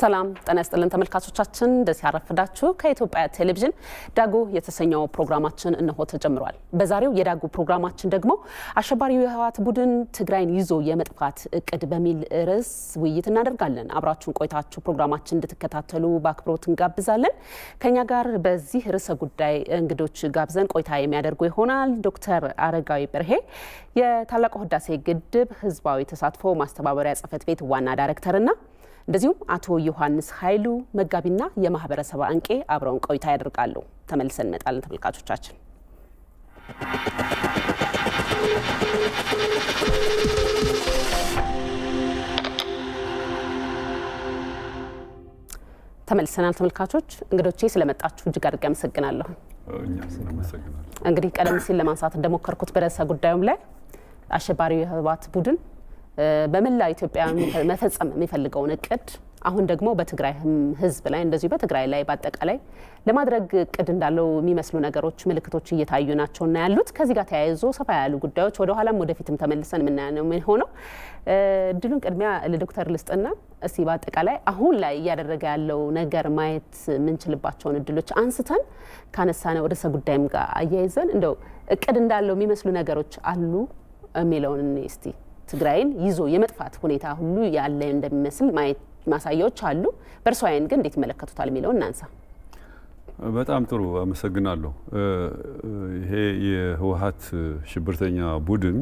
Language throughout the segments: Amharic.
ሰላም ጤና ይስጥልን ተመልካቾቻችን፣ እንደዚህ አረፈዳችሁ። ከኢትዮጵያ ቴሌቪዥን ዳጉ የተሰኘው ፕሮግራማችን እነሆ ተጀምሯል። በዛሬው የዳጉ ፕሮግራማችን ደግሞ አሸባሪው የህወሓት ቡድን ትግራይን ይዞ የመጥፋት እቅድ በሚል ርዕስ ውይይት እናደርጋለን። አብራችሁን ቆይታችሁ ፕሮግራማችን እንድትከታተሉ በአክብሮት እንጋብዛለን። ከኛ ጋር በዚህ ርዕሰ ጉዳይ እንግዶች ጋብዘን ቆይታ የሚያደርጉ ይሆናል። ዶክተር አረጋዊ በርሄ የታላቁ ህዳሴ ግድብ ህዝባዊ ተሳትፎ ማስተባበሪያ ጽሕፈት ቤት ዋና ዳይሬክተርና እንደዚሁም አቶ ዮሐንስ ኃይሉ መጋቢና የማህበረሰብ አንቂ አብረውን ቆይታ ያደርጋሉ። ተመልሰን እንመጣለን ተመልካቾቻችን። ተመልሰናል ተመልካቾች። እንግዶቼ ስለመጣችሁ እጅግ አድርጌ አመሰግናለሁ። እንግዲህ ቀደም ሲል ለማንሳት እንደሞከርኩት በርዕሰ ጉዳዩም ላይ አሸባሪው የህወሓት ቡድን በመላ ኢትዮጵያ መፈጸም የሚፈልገውን እቅድ አሁን ደግሞ በትግራይ ህዝብ ላይ እንደዚሁ በትግራይ ላይ በአጠቃላይ ለማድረግ እቅድ እንዳለው የሚመስሉ ነገሮች ምልክቶች እየታዩ ናቸውና ያሉት ከዚህ ጋር ተያይዞ ሰፋ ያሉ ጉዳዮች ወደ ኋላም ወደፊትም ተመልሰን የምናየው ምን ሆነው እድሉን ቅድሚያ ለዶክተር ልስጥና እስቲ በአጠቃላይ አሁን ላይ እያደረገ ያለው ነገር ማየት የምንችልባቸውን እድሎች አንስተን ካነሳነው ርዕሰ ጉዳይም ጋር አያይዘን እንደው እቅድ እንዳለው የሚመስሉ ነገሮች አሉ የሚለውን እስቲ ትግራይን ይዞ የመጥፋት ሁኔታ ሁሉ ያለ እንደሚመስል ማሳያዎች አሉ። በእርሶ አይን ግን እንዴት ይመለከቱታል የሚለውን እናንሳ። በጣም ጥሩ አመሰግናለሁ። ይሄ የህወሓት ሽብርተኛ ቡድን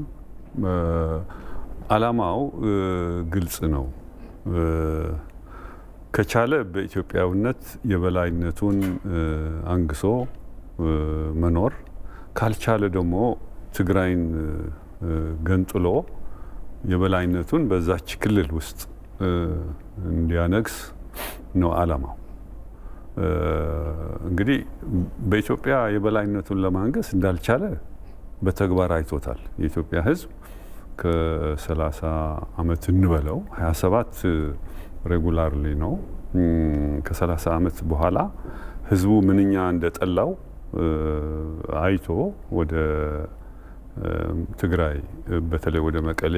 ዓላማው ግልጽ ነው። ከቻለ በኢትዮጵያዊነት የበላይነቱን አንግሶ መኖር፣ ካልቻለ ደግሞ ትግራይን ገንጥሎ የበላይነቱን በዛች ክልል ውስጥ እንዲያነግስ ነው ዓላማው። እንግዲህ በኢትዮጵያ የበላይነቱን ለማንገስ እንዳልቻለ በተግባር አይቶታል። የኢትዮጵያ ሕዝብ ከ30 ዓመት እንበለው 27 ሬጉላርሊ ነው። ከ30 ዓመት በኋላ ሕዝቡ ምንኛ እንደጠላው አይቶ ወደ ትግራይ በተለይ ወደ መቀሌ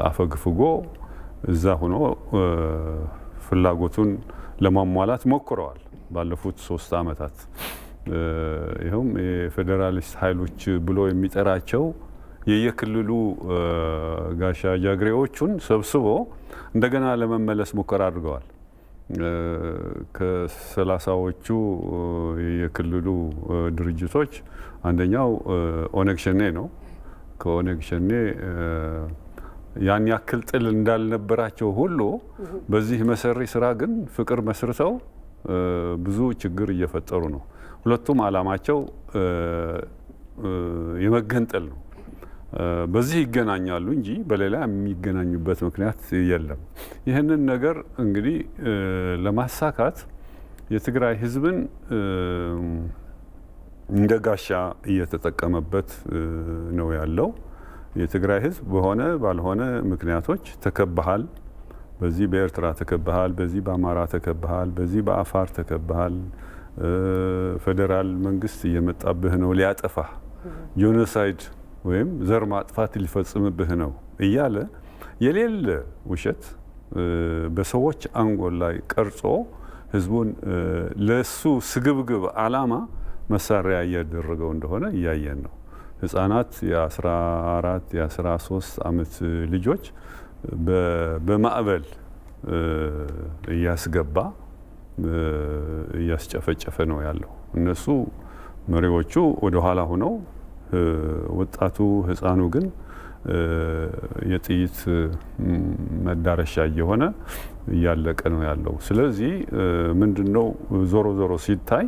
አፈግፍጎ እዛ ሆኖ ፍላጎቱን ለማሟላት ሞክረዋል ባለፉት 3 ዓመታት። ይኸውም የፌዴራሊስት ኃይሎች ብሎ የሚጠራቸው የየክልሉ ጋሻ ጃግሬዎቹን ሰብስቦ እንደገና ለመመለስ ሙከራ አድርገዋል። ከ30ዎቹ የክልሉ ድርጅቶች አንደኛው ኦነግ ሸኔ ነው። ከኦነግ ሸኔ ያን ያክል ጥል እንዳልነበራቸው ሁሉ በዚህ መሰሪ ስራ ግን ፍቅር መስርተው ብዙ ችግር እየፈጠሩ ነው። ሁለቱም ዓላማቸው የመገንጠል ነው። በዚህ ይገናኛሉ እንጂ በሌላ የሚገናኙበት ምክንያት የለም። ይህንን ነገር እንግዲህ ለማሳካት የትግራይ ህዝብን እንደ ጋሻ እየተጠቀመበት ነው ያለው። የትግራይ ህዝብ በሆነ ባልሆነ ምክንያቶች ተከበሃል፣ በዚህ በኤርትራ ተከበሃል፣ በዚህ በአማራ ተከበሃል፣ በዚህ በአፋር ተከበሃል፣ ፌዴራል መንግስት እየመጣብህ ነው ሊያጠፋህ፣ ጄኖሳይድ ወይም ዘር ማጥፋት ሊፈጽምብህ ነው እያለ የሌለ ውሸት በሰዎች አንጎል ላይ ቀርጾ ህዝቡን ለሱ ስግብግብ ዓላማ መሳሪያ እያደረገው እንደሆነ እያየን ነው። ህፃናት የ14 የ13 ዓመት ልጆች በማዕበል እያስገባ እያስጨፈጨፈ ነው ያለው። እነሱ መሪዎቹ ወደ ኋላ ሆነው ወጣቱ ህፃኑ ግን የጥይት መዳረሻ እየሆነ እያለቀ ነው ያለው። ስለዚህ ምንድነው ዞሮ ዞሮ ሲታይ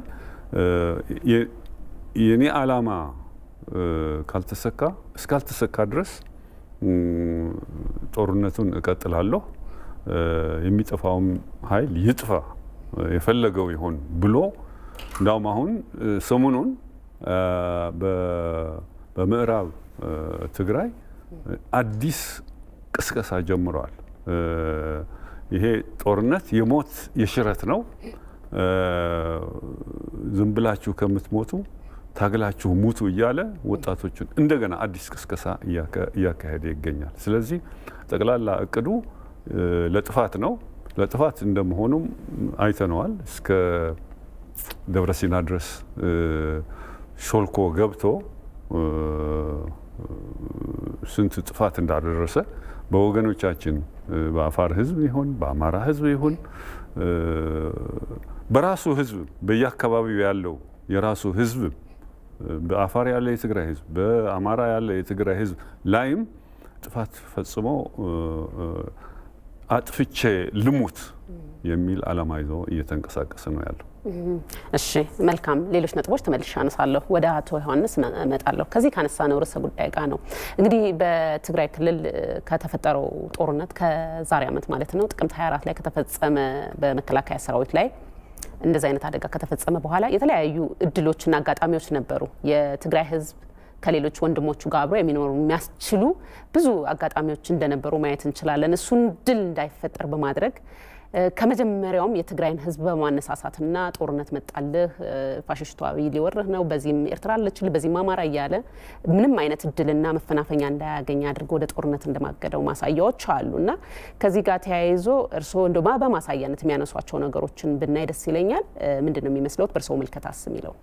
የኔ ዓላማ ካልተሰካ እስካልተሰካ ድረስ ጦርነቱን እቀጥላለሁ፣ የሚጠፋውም ኃይል ይጥፋ፣ የፈለገው ይሆን ብሎ እንዳውም አሁን ሰሞኑን በምዕራብ ትግራይ አዲስ ቅስቀሳ ጀምረዋል። ይሄ ጦርነት የሞት የሽረት ነው፣ ዝም ብላችሁ ከምትሞቱ ታግላችሁ ሙቱ እያለ ወጣቶችን እንደገና አዲስ ቅስቀሳ እያካሄደ ይገኛል። ስለዚህ ጠቅላላ እቅዱ ለጥፋት ነው። ለጥፋት እንደመሆኑም አይተነዋል። እስከ ደብረ ሲና ድረስ ሾልኮ ገብቶ ስንት ጥፋት እንዳደረሰ በወገኖቻችን በአፋር ህዝብ ይሁን በአማራ ህዝብ ይሁን በራሱ ህዝብ በየአካባቢው ያለው የራሱ ህዝብ በአፋር ያለ የትግራይ ህዝብ በአማራ ያለ የትግራይ ህዝብ ላይም ጥፋት ፈጽሞ አጥፍቼ ልሙት የሚል ዓላማ ይዞ እየተንቀሳቀሰ ነው ያለው። እሺ መልካም፣ ሌሎች ነጥቦች ተመልሼ አነሳለሁ። ወደ አቶ ዮሐንስ እመጣለሁ። ከዚህ ካነሳነው ርዕሰ ጉዳይ ጋር ነው እንግዲህ በትግራይ ክልል ከተፈጠረው ጦርነት ከዛሬ ዓመት ማለት ነው ጥቅምት 24 ላይ ከተፈጸመ በመከላከያ ሰራዊት ላይ እንደዚህ አይነት አደጋ ከተፈጸመ በኋላ የተለያዩ እድሎችና አጋጣሚዎች ነበሩ። የትግራይ ህዝብ ከሌሎች ወንድሞቹ ጋር አብሮ የሚኖሩ የሚያስችሉ ብዙ አጋጣሚዎች እንደነበሩ ማየት እንችላለን። እሱን ድል እንዳይፈጠር በማድረግ ከመጀመሪያውም የትግራይን ህዝብ በማነሳሳትና ጦርነት መጣልህ ፋሽስቱ አብይ ሊወርህ ነው፣ በዚህም ኤርትራ አለችልህ፣ በዚህም አማራ እያለ ምንም አይነት እድልና መፈናፈኛ እንዳያገኝ አድርጎ ወደ ጦርነት እንደማገደው ማሳያዎች አሉና ከዚህ ጋር ተያይዞ እርስዎ እንደው በማሳያነት የሚያነሷቸው ነገሮችን ብናይ ደስ ይለኛል። ምንድነው የሚመስለው በእርስዎ ምልከታስ የሚለው?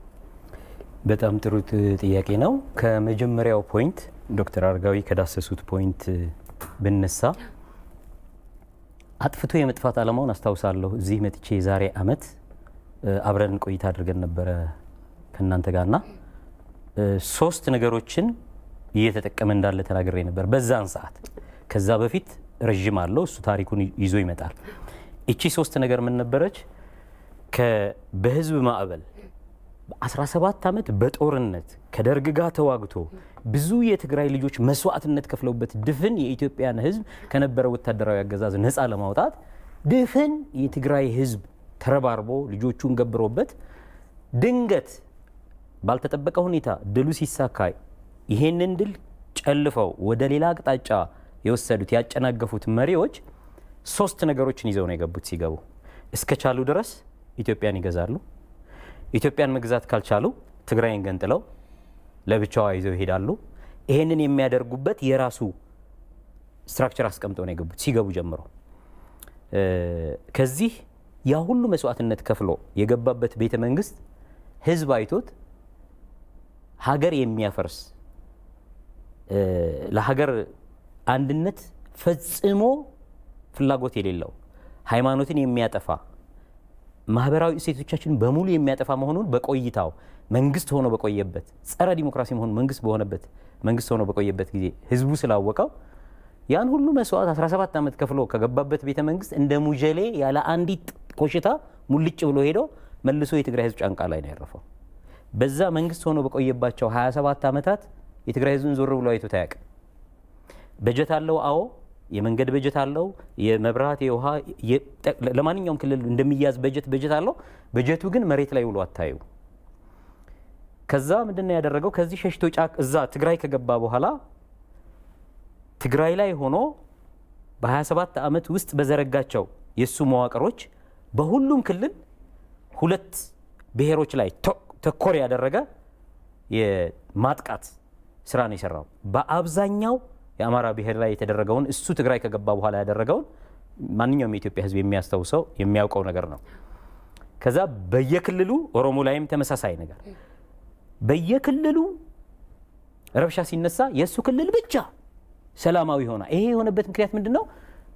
በጣም ጥሩ ጥያቄ ነው። ከመጀመሪያው ፖይንት ዶክተር አረጋዊ ከዳሰሱት ፖይንት ብነሳ አጥፍቶ የመጥፋት ዓላማውን አስታውሳለሁ። እዚህ መጥቼ ዛሬ ዓመት አብረን ቆይታ አድርገን ነበረ ከእናንተ ጋርና 3 ነገሮችን እየተጠቀመ እንዳለ ተናግሬ ነበር በዛን ሰዓት። ከዛ በፊት ረጅም አለው እሱ ታሪኩን ይዞ ይመጣል። እቺ 3 ነገር ምን ነበረች? በህዝብ ማዕበል 17 ዓመት በጦርነት ከደርግ ጋር ተዋግቶ ብዙ የትግራይ ልጆች መስዋዕትነት ከፍለውበት ድፍን የኢትዮጵያን ህዝብ ከነበረው ወታደራዊ አገዛዝ ነፃ ለማውጣት ድፍን የትግራይ ህዝብ ተረባርቦ ልጆቹን ገብሮበት ድንገት ባልተጠበቀ ሁኔታ ድሉ ሲሳካ ይሄንን ድል ጨልፈው ወደ ሌላ አቅጣጫ የወሰዱት ያጨናገፉት መሪዎች 3 ነገሮችን ይዘው ነው የገቡት። ሲገቡ እስከቻሉ ድረስ ኢትዮጵያን ይገዛሉ። ኢትዮጵያን መግዛት ካልቻሉ ትግራይን ገንጥለው ለብቻዋ ይዘው ይሄዳሉ። ይሄንን የሚያደርጉበት የራሱ ስትራክቸር አስቀምጠው ነው የገቡት ሲገቡ ጀምሮ። ከዚህ ያ ሁሉ መስዋዕትነት ከፍሎ የገባበት ቤተ መንግስት ህዝብ አይቶት ሀገር የሚያፈርስ ለሀገር አንድነት ፈጽሞ ፍላጎት የሌለው ሃይማኖትን የሚያጠፋ ማህበራዊ እሴቶቻችን በሙሉ የሚያጠፋ መሆኑን በቆይታው መንግስት ሆኖ በቆየበት ጸረ ዲሞክራሲ መሆኑ መንግስት ሆኖ በቆየበት ጊዜ ህዝቡ ስላወቀው ያን ሁሉ መስዋዕት 17 ዓመት ከፍሎ ከገባበት ቤተ መንግስት እንደ ሙጀሌ ያለ አንዲት ኮሽታ ሙልጭ ብሎ ሄዶ መልሶ የትግራይ ህዝብ ጫንቃ ላይ ነው ያረፈው። በዛ መንግስት ሆኖ በቆየባቸው 27 ዓመታት የትግራይ ህዝብን ዞር ብሎ አይቶ ታያቅ። በጀት አለው፣ አዎ የመንገድ በጀት አለው፣ የመብራት የውሃ ለማንኛውም ክልል እንደሚያዝ በጀት አለው። በጀቱ ግን መሬት ላይ ውሎ አታዩ። ከዛ ምንድነው ያደረገው? ከዚህ ሸሽቶ ጫቅ እዛ ትግራይ ከገባ በኋላ ትግራይ ላይ ሆኖ በ27 ዓመት ውስጥ በዘረጋቸው የሱ መዋቅሮች በሁሉም ክልል 2 ብሔሮች ላይ ተኮር ያደረገ የማጥቃት ስራ ነው የሰራው። በአብዛኛው የአማራ ብሔር ላይ የተደረገውን እሱ ትግራይ ከገባ በኋላ ያደረገውን ማንኛውም የኢትዮጵያ ህዝብ የሚያስታውሰው የሚያውቀው ነገር ነው። ከዛ በየክልሉ ኦሮሞ ላይም ተመሳሳይ ነገር በየክልሉ ረብሻ ሲነሳ የሱ ክልል ብቻ ሰላማዊ ሆና። ይሄ የሆነበት ምክንያት ምንድነው?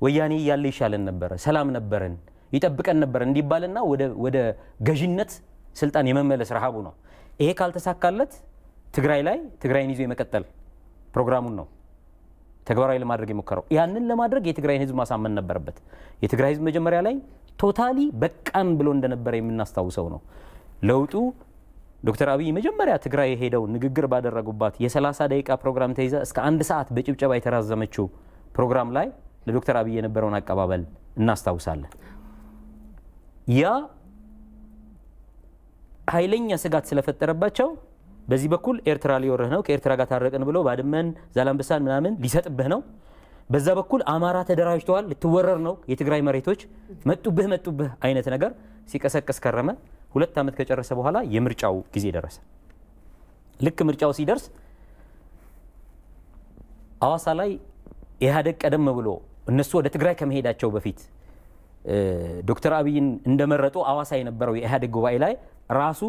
ወያኔ ያለ ይሻለን ነበር፣ ሰላም ነበርን፣ ይጠብቀን ነበር እንዲባልና ወደ ገዥነት ስልጣን የመመለስ ረሃቡ ነው። ይሄ ካልተሳካለት ትግራይ ላይ ትግራይን ይዞ የመቀጠል ፕሮግራሙን ነው ተግባራዊ ለማድረግ የሞከረው። ያንን ለማድረግ የትግራይን ህዝብ ማሳመን ነበረበት። የትግራይ ህዝብ መጀመሪያ ላይ ቶታሊ በቃን ብሎ እንደነበረ የምናስታውሰው ነው። ለውጡ ዶክተር አብይ መጀመሪያ ትግራይ ሄደው ንግግር ባደረጉባት የ30 ደቂቃ ፕሮግራም ተይዛ እስከ 1 ሰዓት በጭብጨባ የተራዘመችው ፕሮግራም ላይ ለዶክተር አብይ የነበረውን አቀባበል እናስታውሳለን። ያ ኃይለኛ ስጋት ስለፈጠረባቸው በዚህ በኩል ኤርትራ ሊወርህ ነው፣ ከኤርትራ ጋር ታረቀን ብሎ ባድመን ዛላምበሳን ምናምን ሊሰጥብህ ነው። በዛ በኩል አማራ ተደራጅተዋል፣ ልትወረር ነው፣ የትግራይ መሬቶች መጡብህ አይነት ነገር ሲቀሰቀስ ከረመ። 2 ዓመት ከጨረሰ በኋላ የምርጫው ጊዜ ደረሰ። ልክ ምርጫው ሲደርስ አዋሳ ላይ ኢህአዴግ ቀደም ብሎ እነሱ ወደ ትግራይ ከመሄዳቸው በፊት ዶክተር አብይን እንደመረጡ አዋሳ የነበረው የኢህአዴግ ጉባኤ ላይ ራሱ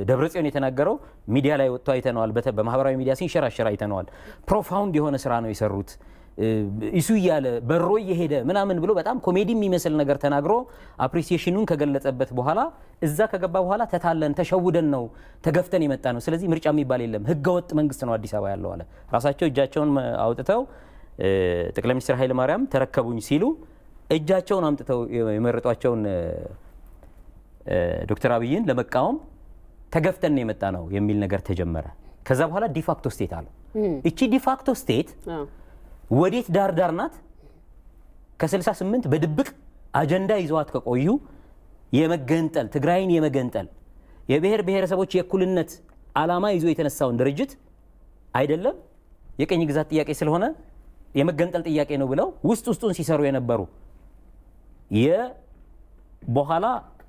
ደብረጽዮን የተናገረው ሚዲያ ላይ ወጥቶ አይተነዋል። በማህበራዊ ሚዲያ ሲንሸራሸር አይተነዋል። ፕሮፋውንድ የሆነ ስራ ነው የሰሩት። ኢሱ እያለ በሮ እየሄደ ምናምን ብሎ በጣም ኮሜዲ የሚመስል ነገር ተናግሮ አፕሪሲዬሽኑን ከገለጸበት በኋላ እዛ ከገባ በኋላ ተታለን ተሸውደን ነው ተገፍተን የመጣ ነው። ስለዚህ ምርጫ የሚባል የለም፣ ህገወጥ መንግስት ነው አዲስ አበባ ያለው አለ። ራሳቸው እጃቸውን አውጥተው ጠቅላይ ሚኒስትር ኃይለ ማርያም ተረከቡኝ ሲሉ እጃቸውን አምጥተው የመረጧቸውን ዶክተር አብይን ለመቃወም ተገፍተን ነው የመጣ ነው የሚል ነገር ተጀመረ። ከዛ በኋላ ዲፋክቶ ስቴት አለ። እቺ ዲፋክቶ ስቴት ወዴት ዳር ናት? ከ68 በድብቅ አጀንዳ ይዘዋት ከቆዩ የመገንጠል ትግራይን የመገንጠል የብሔር ብሔረሰቦች የእኩልነት ዓላማ ይዞ የተነሳውን ድርጅት አይደለም የቀኝ ግዛት ጥያቄ ስለሆነ የመገንጠል ጥያቄ ነው ብለው ውስጡን ሲሰሩ የነበሩ በኋላ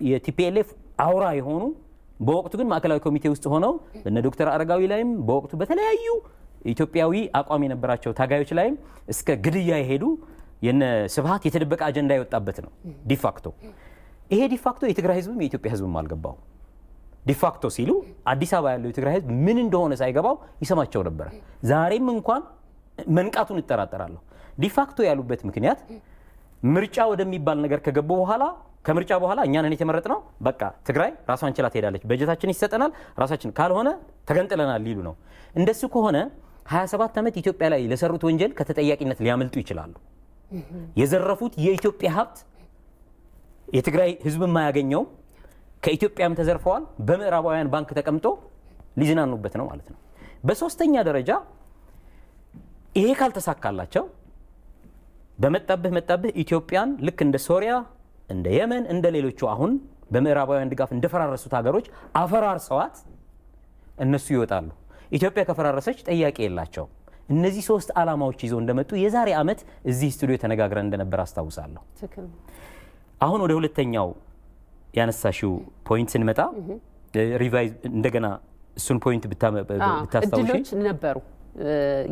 የቲፒኤልኤፍ አውራ የሆኑ በወቅቱ ግን ማዕከላዊ ኮሚቴ ውስጥ ሆነው እነ ዶክተር አረጋዊ ላይም በወቅቱ በተለያዩ ኢትዮጵያዊ አቋም የነበራቸው ታጋዮች ላይም እስከ ግድያ የሄዱ የነ ስብሃት የተደበቀ አጀንዳ የወጣበት ነው ዲፋክቶ። ይሄ ዲፋክቶ የትግራይ ህዝብም የኢትዮጵያ ህዝብም አልገባው። ዲፋክቶ ሲሉ አዲስ አበባ ያለው የትግራይ ህዝብ ምን እንደሆነ ሳይገባው ይሰማቸው ነበር። ዛሬም እንኳን መንቃቱን እጠራጠራለሁ። ዲፋክቶ ያሉበት ምክንያት ምርጫ ወደሚባል ነገር ከገቡ በኋላ ከምርጫ በኋላ እኛ ነን የተመረጥነው፣ በቃ ትግራይ ራሷን ችላ ትሄዳለች፣ በጀታችን ይሰጠናል፣ ራሳችን ካልሆነ ተገንጥለናል ሊሉ ነው። እንደሱ ከሆነ 27 ዓመት ኢትዮጵያ ላይ ለሰሩት ወንጀል ከተጠያቂነት ሊያመልጡ ይችላሉ። የዘረፉት የኢትዮጵያ ሀብት የትግራይ ህዝብ የማያገኘው ከኢትዮጵያም ተዘርፈዋል፣ በምዕራባውያን ባንክ ተቀምጦ ሊዝናኑበት ነው ማለት ነው። በሶስተኛ ደረጃ ይሄ ካልተሳካላቸው በመጣብህ ኢትዮጵያን ልክ እንደ ሶሪያ እንደ የመን እንደ ሌሎቹ አሁን በምዕራባውያን ድጋፍ እንደፈራረሱት ሀገሮች አፈራርሰዋት እነሱ ይወጣሉ። ኢትዮጵያ ከፈራረሰች ጠያቂ የላቸው። እነዚህ ሶስት ዓላማዎች ይዘው እንደመጡ የዛሬ ዓመት እዚህ ስቱዲዮ ተነጋግረን እንደነበር አስታውሳለሁ። አሁን ወደ ሁለተኛው ያነሳሽው ፖይንት ስንመጣ ሪቫይዝ እንደገና እሱን ፖይንት ብታስታውሺ እድሎች ነበሩ።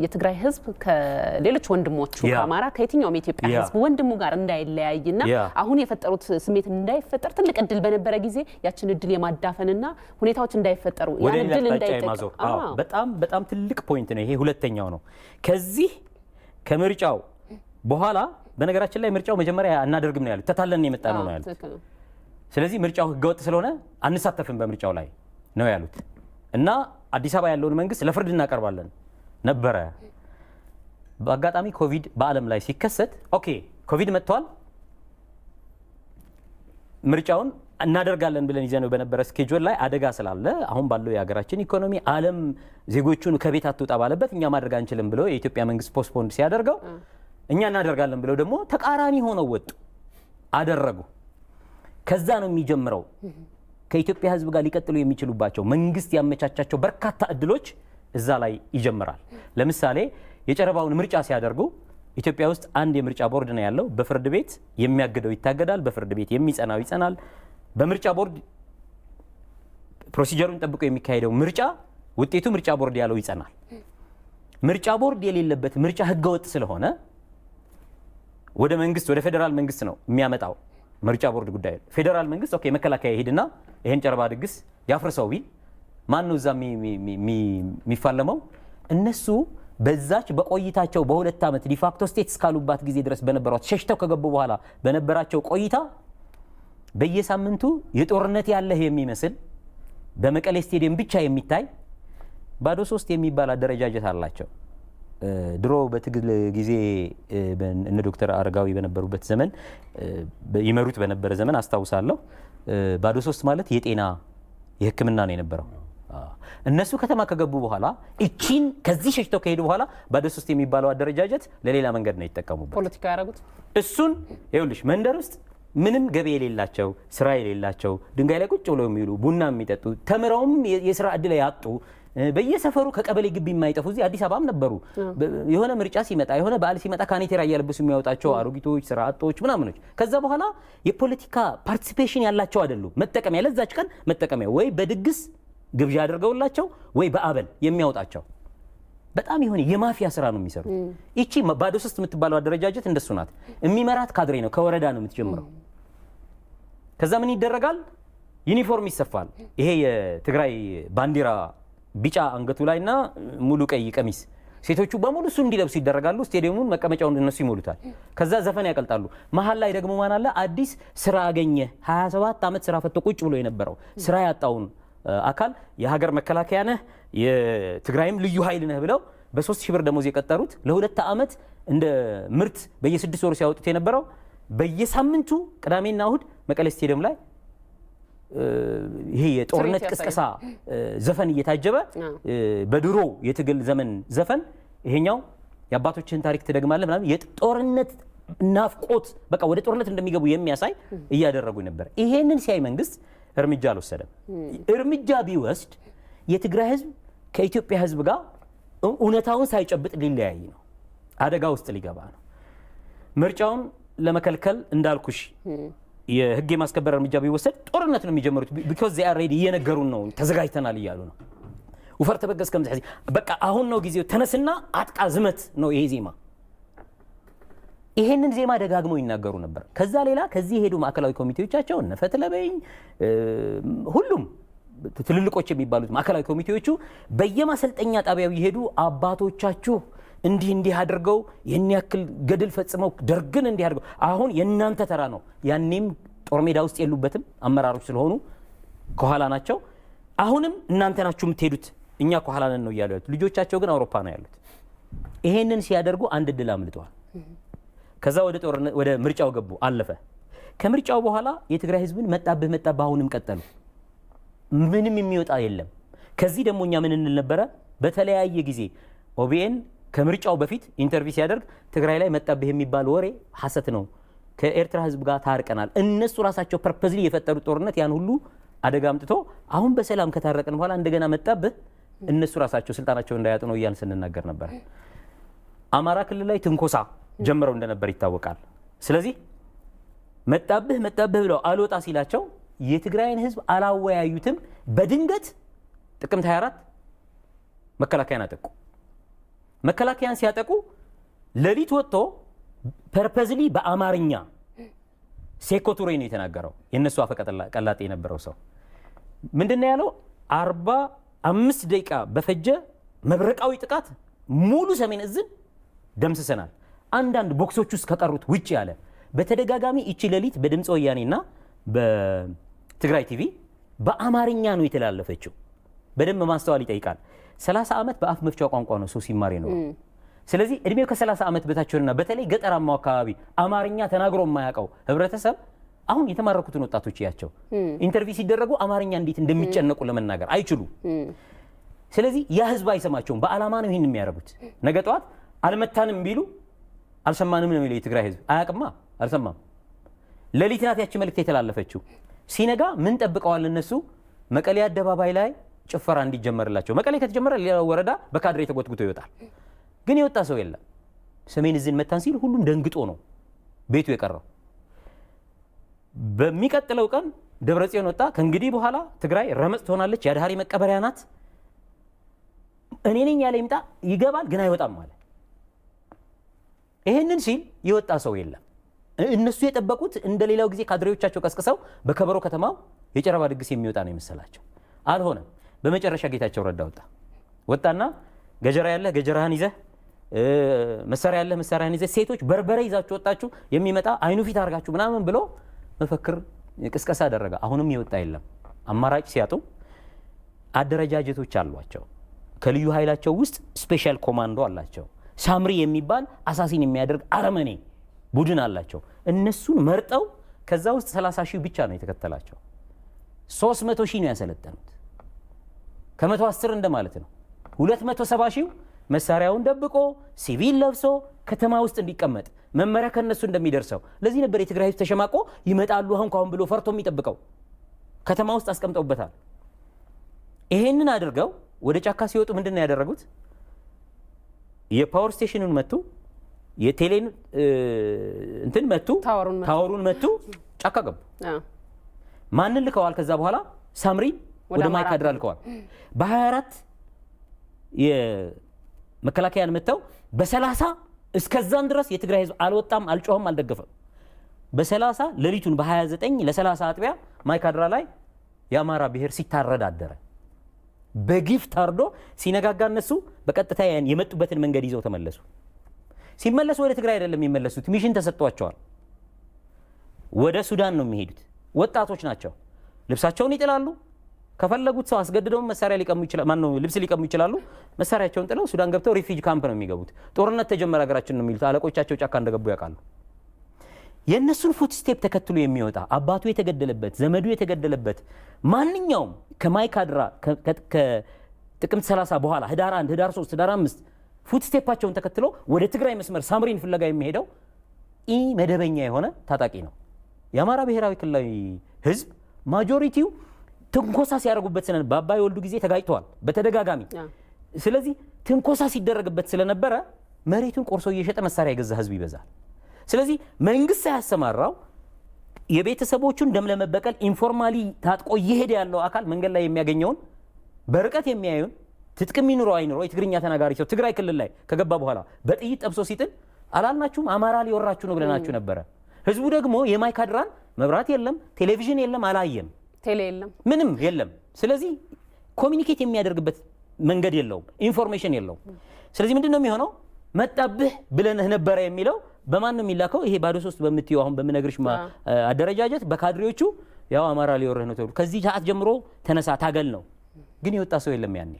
የትግራይ ህዝብ ከሌሎች ወንድሞቹ ከአማራ ከየትኛውም የኢትዮጵያ ህዝብ ወንድሙ ጋር እንዳይለያይና አሁን የፈጠሩት ስሜት እንዳይፈጠር ትልቅ እድል በነበረ ጊዜ ያችን እድል የማዳፈንና ሁኔታዎች እንዳይፈጠሩ ያን እድል እንዳይጠቀም በጣም ትልቅ ፖይንት ነው። ይሄ ሁለተኛው ነው። ከዚህ ከምርጫው በኋላ በነገራችን ላይ ምርጫው መጀመሪያ አናደርግም ነው ያሉት። ተታለን የመጣ ነው ያሉት። ስለዚህ ምርጫው ህገወጥ ስለሆነ አንሳተፍም በምርጫው ላይ ነው ያሉት እና አዲስ አበባ ያለውን መንግስት ለፍርድ እናቀርባለን ነበረ። በአጋጣሚ ኮቪድ በዓለም ላይ ሲከሰት ኦኬ ኮቪድ መጥቷል፣ ምርጫውን እናደርጋለን ብለን ይዘነው በነበረ ስኬጁል ላይ አደጋ ስላለ አሁን ባለው የሀገራችን ኢኮኖሚ ዓለም ዜጎቹን ከቤት አትወጣ ባለበት እኛ ማድረግ አንችልም ብሎ የኢትዮጵያ መንግስት ፖስትፖንድ ሲያደርገው እኛ እናደርጋለን ብለው ደግሞ ተቃራኒ ሆነው ወጡ አደረጉ። ከዛ ነው የሚጀምረው ከኢትዮጵያ ህዝብ ጋር ሊቀጥሉ የሚችሉባቸው መንግስት ያመቻቻቸው በርካታ እድሎች እዛ ላይ ይጀምራል። ለምሳሌ የጨረባውን ምርጫ ሲያደርጉ ኢትዮጵያ ውስጥ አንድ የምርጫ ቦርድ ነው ያለው። በፍርድ ቤት የሚያግደው ይታገዳል፣ በፍርድ ቤት የሚጸናው ይጸናል። በምርጫ ቦርድ ፕሮሲጀሩን ጠብቆ የሚካሄደው ምርጫ ውጤቱ ምርጫ ቦርድ ያለው ይጸናል። ምርጫ ቦርድ የሌለበት ምርጫ ህገወጥ ስለሆነ ወደ መንግስት ወደ ፌደራል መንግስት ነው የሚያመጣው ምርጫ ቦርድ ጉዳይ። ፌደራል መንግስት ኦኬ መከላከያ ይሄድና ይሄን ጨረባ ድግስ ያፍርሰው ቢል ማን ነው እዛ የሚፋለመው? እነሱ በዛች በቆይታቸው በሁለት ዓመት ዲፋክቶ ስቴት እስካሉባት ጊዜ ድረስ በነበሯት ሸሽተው ከገቡ በኋላ በነበራቸው ቆይታ በየሳምንቱ የጦርነት ያለህ የሚመስል በመቀሌ ስቴዲየም ብቻ የሚታይ ባዶ ሶስት የሚባል አደረጃጀት አላቸው። ድሮ በትግል ጊዜ እነ ዶክተር አረጋዊ በነበሩበት ዘመን ይመሩት በነበረ ዘመን አስታውሳለሁ። ባዶ ሶስት ማለት የጤና የሕክምና ነው የነበረው። እነሱ ከተማ ከገቡ በኋላ እቺን ከዚህ ሸሽተው ከሄዱ በኋላ ባዶ ሶስት የሚባለው አደረጃጀት ለሌላ መንገድ ነው የተጠቀሙበት። ፖለቲካ ያደረጉት እሱን ይኸውልሽ መንደር ውስጥ ምንም ገቢ የሌላቸው ስራ የሌላቸው ድንጋይ ላይ ቁጭ ብለው የሚውሉ ቡና የሚጠጡ ተምረውም የስራ እድል ያጡ በየሰፈሩ ከቀበሌ ግቢ የማይጠፉ እዚህ አዲስ አበባም ነበሩ። የሆነ ምርጫ ሲመጣ የሆነ በዓል ሲመጣ ካኔቴራ እያለበሱ የሚያወጣቸው አሮጊቶች ስራ አጦች ምናምኖች ከዛ በኋላ የፖለቲካ ፓርቲሲፔሽን ያላቸው አይደሉም። መጠቀሚያ ለዛች ቀን መጠቀሚያ ወይ በድግስ ግብዣ አድርገውላቸው ወይ በአበል የሚያወጣቸው በጣም የሆነ የማፊያ ስራ ነው የሚሰሩት። እቺ ባዶ ሶስት የምትባለው አደረጃጀት እንደሱ ናት። የሚመራት ካድሬ ነው፣ ከወረዳ ነው የምትጀምረው። ከዛ ምን ይደረጋል? ዩኒፎርም ይሰፋል። ይሄ የትግራይ ባንዲራ ቢጫ አንገቱ ላይና ሙሉ ቀይ ቀሚስ ሴቶቹ በሙሉ እሱ እንዲለብሱ ይደረጋሉ። ስቴዲየሙን መቀመጫውን እነሱ ይሞሉታል። ከዛ ዘፈን ያቀልጣሉ። መሀል ላይ ደግሞ ማን አለ? አዲስ ስራ አገኘ 27 ዓመት ስራ ፈቶ ቁጭ ብሎ የነበረው ስራ ያጣውን አካል የሀገር መከላከያ ነህ የትግራይም ልዩ ኃይል ነህ ብለው በ3000 ብር ደሞዝ የቀጠሩት ለ2 ዓመት እንደ ምርት በየ6 ወሩ ሲያወጡት የነበረው በየሳምንቱ ቅዳሜና እሁድ መቀሌ ስቴዲየም ላይ ይሄ የጦርነት ቅስቀሳ ዘፈን እየታጀበ በድሮ የትግል ዘመን ዘፈን ይሄኛው የአባቶችን ታሪክ ትደግማለህ ምናምን የጦርነት ናፍቆት በቃ ወደ ጦርነት እንደሚገቡ የሚያሳይ እያደረጉ ነበር። ይሄንን ሲያይ መንግስት እርምጃ አልወሰደም። እርምጃ ቢወስድ የትግራይ ህዝብ ከኢትዮጵያ ህዝብ ጋር እውነታውን ሳይጨብጥ ሊለያይ ነው፣ አደጋ ውስጥ ሊገባ ነው። ምርጫውን ለመከልከል እንዳልኩሽ የህግ የማስከበር እርምጃ ቢወሰድ ጦርነት ነው የሚጀምሩት። ቢኮዝ ዜ አር ሬዲ እየነገሩን ነው፣ ተዘጋጅተናል እያሉ ነው። ውፈር ተበገስ ከምዝሐዚ በቃ አሁን ነው ጊዜው፣ ተነስና አጥቃ ዝመት ነው ይሄ ዜማ። ይሄንን ዜማ ደጋግመው ይናገሩ ነበር። ከዛ ሌላ ከዚህ የሄዱ ማዕከላዊ ኮሚቴዎቻቸው እነ ፈትለበኝ ሁሉም ትልልቆች የሚባሉት ማዕከላዊ ኮሚቴዎቹ በየማሰልጠኛ ጣቢያው ይሄዱ አባቶቻችሁ እንዲህ አድርገው የኛ ያክል ገድል ፈጽመው ደርግን እንዲህ አድርገው አሁን የናንተ ተራ ነው። ያኔም ጦር ሜዳ ውስጥ የሉበትም አመራሮች ስለሆኑ ከኋላ ናቸው። አሁንም እናንተ ናችሁ የምትሄዱት እኛ ከኋላ ነን ነው እያሉ ያሉት። ልጆቻቸው ግን አውሮፓ ነው ያሉት። ይሄንን ሲያደርጉ አንድ እድል አምልጠዋል። ከዛ ወደ ምርጫው ገቡ፣ አለፈ። ከምርጫው በኋላ የትግራይ ህዝብን መጣብህ አሁንም ቀጠሉ። ምንም የሚወጣ የለም። ከዚህ ደግሞ እኛ ምን እንል ነበረ? በተለያየ ጊዜ ኦቢኤን ከምርጫው በፊት ኢንተርቪው ሲያደርግ ትግራይ ላይ መጣብህ የሚባል ወሬ ሐሰት ነው፣ ከኤርትራ ህዝብ ጋር ታርቀናል። እነሱ ራሳቸው ፐርፐዝሊ የፈጠሩት ጦርነት ያን ሁሉ አደጋ አምጥቶ አሁን በሰላም ከታረቀን በኋላ እንደገና መጣብህ እነሱ ራሳቸው ስልጣናቸው እንዳያጡ ነው እያልን ስንናገር ነበር። አማራ ክልል ላይ ትንኮሳ ጀምረው እንደነበር ይታወቃል። ስለዚህ መጣብህ ብለው አልወጣ ሲላቸው የትግራይን ህዝብ አላወያዩትም። በድንገት ጥቅምት 24 መከላከያን አጠቁ። መከላከያን ሲያጠቁ ሌሊት ወጥቶ ፐርፐዝሊ በአማርኛ ሴኮ ቱሬ ነው የተናገረው። የነሱ አፈቀላጤ የነበረው ሰው ምንድነው ያለው? 45 ደቂቃ በፈጀ መብረቃዊ ጥቃት ሙሉ ሰሜን እዝን ደምስሰናል፣ አንዳንድ ቦክሶች ውስጥ ከቀሩት ውጭ ያለ። በተደጋጋሚ እቺ ሌሊት በድምጽ ወያኔና በትግራይ ቲቪ በአማርኛ ነው የተላለፈችው። በደንብ ማስተዋል ይጠይቃል። 30 ዓመት በአፍ መፍቻ ቋንቋ ነው ሰው ሲማር ነው። ስለዚህ እድሜው ከ30 ዓመት በታችና በተለይ ገጠራማው አካባቢ አማርኛ ተናግሮ የማያውቀው ህብረተሰብ አሁን የተማረኩትን ወጣቶች ያቸው ኢንተርቪው ሲደረጉ አማርኛ እንዴት እንደሚጨነቁ ለመናገር አይችሉ። ስለዚህ ያ ህዝብ አይሰማቸውም። በአላማ ነው ይሄን የሚያደርጉት። ነገ ጠዋት አልመታንም ቢሉ አልሰማንም ነው የሚለው የትግራይ ህዝብ። አያውቅማ፣ አልሰማም። ሌሊት ናት ያቺ መልእክት የተላለፈችው። ሲነጋ ምን ጠብቀዋል እነሱ? መቀሌ አደባባይ ላይ ጭፈራ እንዲጀመርላቸው። መቀሌ ከተጀመረ ሌላ ወረዳ በካድሬ ተጎትጉቶ ይወጣል። ግን የወጣ ሰው የለም። ሰሜን እዝን መታን ሲል ሁሉም ደንግጦ ነው ቤቱ የቀረው። በሚቀጥለው ቀን ደብረጽዮን ወጣ። ከእንግዲህ በኋላ ትግራይ ረመጽ ትሆናለች፣ የአድሃሪ መቀበሪያ ናት፣ እኔ ነኝ ያለ ይምጣ፣ ይገባል ግን አይወጣም ማለት። ይሄንን ሲል የወጣ ሰው የለም። እነሱ የጠበቁት እንደሌላው ጊዜ ካድሬዎቻቸው ቀስቅሰው በከበሮ ከተማው የጨረባ ድግስ የሚወጣ ነው የመሰላቸው። አልሆነም። በመጨረሻ ጌታቸው ረዳ ወጣና ገጀራ ያለህ ገጀራህን ይዘህ መሳሪያ ያለህ መሳሪያን ይዘህ ሴቶች በርበሬ ይዛችሁ ወጣችሁ የሚመጣ አይኑ ፊት አድርጋችሁ ምናምን ብሎ መፈክር ቅስቀሳ አደረገ። አሁንም የወጣ የለም። አማራጭ ሲያጡ አደረጃጀቶች አሏቸው። ከልዩ ኃይላቸው ውስጥ ስፔሻል ኮማንዶ አላቸው። ሳምሪ የሚባል አሳሲን የሚያደርግ አረመኔ ቡድን አላቸው። እነሱን መርጠው ከዛ ውስጥ 30 ሺህ ብቻ ነው የተከተላቸው። 300 ሺህ ነው ያሰለጠኑት። ከ110 እንደማለት ነው። 270 ሺህ መሳሪያውን ደብቆ ሲቪል ለብሶ ከተማ ውስጥ እንዲቀመጥ መመሪያ ከነሱ እንደሚደርሰው። ለዚህ ነበር የትግራይ ህዝብ ተሸማቆ ይመጣሉ አሁን ብሎ ፈርቶ የሚጠብቀው። ከተማ ውስጥ አስቀምጠውበታል። ይሄንን አድርገው ወደ ጫካ ሲወጡ ምንድነው ያደረጉት? የፓወር ስቴሽኑን መቱ፣ የቴሌን እንትን መቱ፣ ታወሩን መቱ፣ ጫካ ገቡ። ማንን ልከዋል? ከዛ በኋላ ሳምሪ ወደ ማይካድራ ልከዋል። በ24 የመከላከያን መተው በ30 እስከዛን ድረስ የትግራይ ህዝብ አልወጣም፣ አልጮህም፣ አልደገፈም። በ30 ሌሊቱን በ29 ለ30 አጥቢያ ማይካድራ ላይ የአማራ ብሔር ሲታረድ አደረ። በግፍ ታርዶ ሲነጋጋ እነሱ በቀጥታ የመጡበትን መንገድ ይዘው ተመለሱ። ሲመለሱ ወደ ትግራይ አይደለም የሚመለሱት፣ ሚሽን ተሰጥቷቸዋል። ወደ ሱዳን ነው የሚሄዱት። ወጣቶች ናቸው። ልብሳቸውን ይጥላሉ። ከፈለጉት ሰው አስገድደው መሳሪያ ሊቀሙ ይችላሉ። ማን ነው ልብስ ሊቀሙ ይችላሉ። መሳሪያቸውን ጥለው ሱዳን ገብተው ሪፊውጂ ካምፕ ነው የሚገቡት። ጦርነት ተጀመረ ሀገራችን ነው የሚሉት። አለቆቻቸው ጫካ እንደገቡ ያውቃሉ። የእነሱን ፉት ስቴፕ ተከትሎ የሚወጣ አባቱ የተገደለበት ዘመዱ የተገደለበት ማንኛውም ከማይካድራ ከጥቅምት 30 በኋላ ህዳር 1 ህዳር 3 ህዳር 5 ፉት ስቴፓቸውን ተከትሎ ወደ ትግራይ መስመር ሳምሪን ፍለጋ የሚሄደው ኢ መደበኛ የሆነ ታጣቂ ነው። የአማራ ብሔራዊ ክልላዊ ህዝብ ማጆሪቲው ትንኮሳ ሲያደርጉበት ስለነበረ በአባይ ወልዱ ጊዜ ተጋጭተዋል በተደጋጋሚ። ስለዚህ ትንኮሳ ሲደረግበት ስለነበረ መሬቱን ቆርሶ እየሸጠ መሳሪያ የገዛ ህዝብ ይበዛል። ስለዚህ መንግስት ሳያሰማራው የቤተሰቦቹን ደም ለመበቀል ኢንፎርማሊ ታጥቆ እየሄደ ያለው አካል መንገድ ላይ የሚያገኘውን በርቀት የሚያዩን ትጥቅ የሚኖረው አይኖረው የትግርኛ ተናጋሪ ሰው ትግራይ ክልል ላይ ከገባ በኋላ በጥይት ጠብሶ ሲጥል አላልናችሁም? አማራ ሊወራችሁ ነው ብለናችሁ ነበረ። ህዝቡ ደግሞ የማይካድራን መብራት የለም፣ ቴሌቪዥን የለም፣ አላየም፣ ቴሌ የለም፣ ምንም የለም። ስለዚህ ኮሚኒኬት የሚያደርግበት መንገድ የለውም፣ ኢንፎርሜሽን የለውም። ስለዚህ ምንድነው የሚሆነው? መጣብህ ብለንህ ነበረ የሚለው በማን ነው የሚላከው? ይሄ ባዶ 3 በምትዩ አሁን በምነግርሽ አደረጃጀት በካድሬዎቹ ያው አማራ ሊወርህ ነው ተብሎ ከዚህ ሰዓት ጀምሮ ተነሳ ታገል ነው። ግን የወጣ ሰው የለም ያኔ።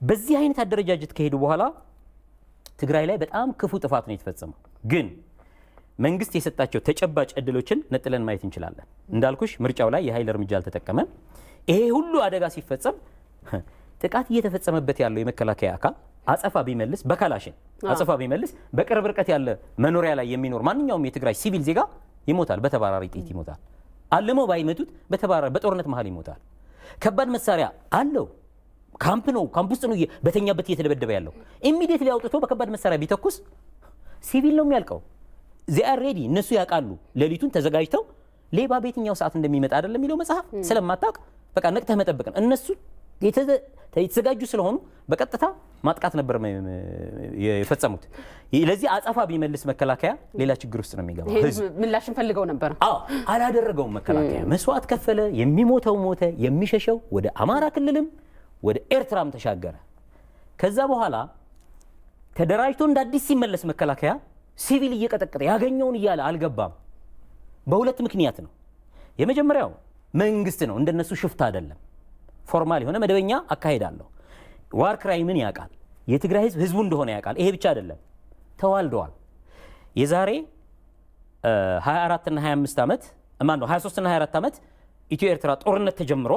በዚህ አይነት አደረጃጀት ከሄዱ በኋላ ትግራይ ላይ በጣም ክፉ ጥፋት ነው የተፈጸመው። ግን መንግስት የሰጣቸው ተጨባጭ እድሎችን ነጥለን ማየት እንችላለን። እንዳልኩሽ ምርጫው ላይ የኃይል እርምጃ አልተጠቀመም። ይሄ ሁሉ አደጋ ሲፈጸም ጥቃት እየተፈጸመበት ያለው የመከላከያ አካል አጸፋ ቢመልስ በካላሽን አጸፋ ቢመልስ በቅርብ ርቀት ያለ መኖሪያ ላይ የሚኖር ማንኛውም የትግራይ ሲቪል ዜጋ ይሞታል፣ በተባራሪ ጥይት ይሞታል። አለመው ባይመቱት በተባራሪ በጦርነት መሃል ይሞታል። ከባድ መሳሪያ አለው፣ ካምፕ ነው፣ ካምፕ ውስጥ ነው በተኛበት እየተደበደበ ያለው። ኢሚዲየትሊ አውጥቶ በከባድ መሳሪያ ቢተኩስ ሲቪል ነው የሚያልቀው። ዚ አር ሬዲ፣ እነሱ ያውቃሉ። ሌሊቱን ተዘጋጅተው ሌባ በየትኛው ሰዓት እንደሚመጣ አይደለም የሚለው መጽሐፍ ስለማታውቅ በቃ ነቅተህ መጠበቅ ነው። እነሱ የተዘጋጁ ስለሆኑ በቀጥታ ማጥቃት ነበር የፈጸሙት። ለዚህ አጸፋ ቢመልስ መከላከያ ሌላ ችግር ውስጥ ነው የሚገባው። ህዝብ ምላሽ ፈልገው ነበር። አዎ አላደረገውም። መከላከያ መስዋዕት ከፈለ። የሚሞተው ሞተ፣ የሚሸሸው ወደ አማራ ክልልም ወደ ኤርትራም ተሻገረ። ከዛ በኋላ ተደራጅቶ እንደ አዲስ ሲመለስ መከላከያ ሲቪል እየቀጠቀጠ ያገኘውን እያለ አልገባም። በሁለት ምክንያት ነው። የመጀመሪያው መንግስት ነው፣ እንደነሱ ሽፍታ አይደለም። ፎርማል የሆነ መደበኛ አካሄድ አለው። ዋር ክራይምን ያውቃል። የትግራይ ህዝብ ህዝቡ እንደሆነ ያውቃል። ይሄ ብቻ አይደለም፣ ተዋልደዋል። የዛሬ 24 እና 25 ዓመት ማን ነው 23 እና 24 ዓመት ኢትዮ ኤርትራ ጦርነት ተጀምሮ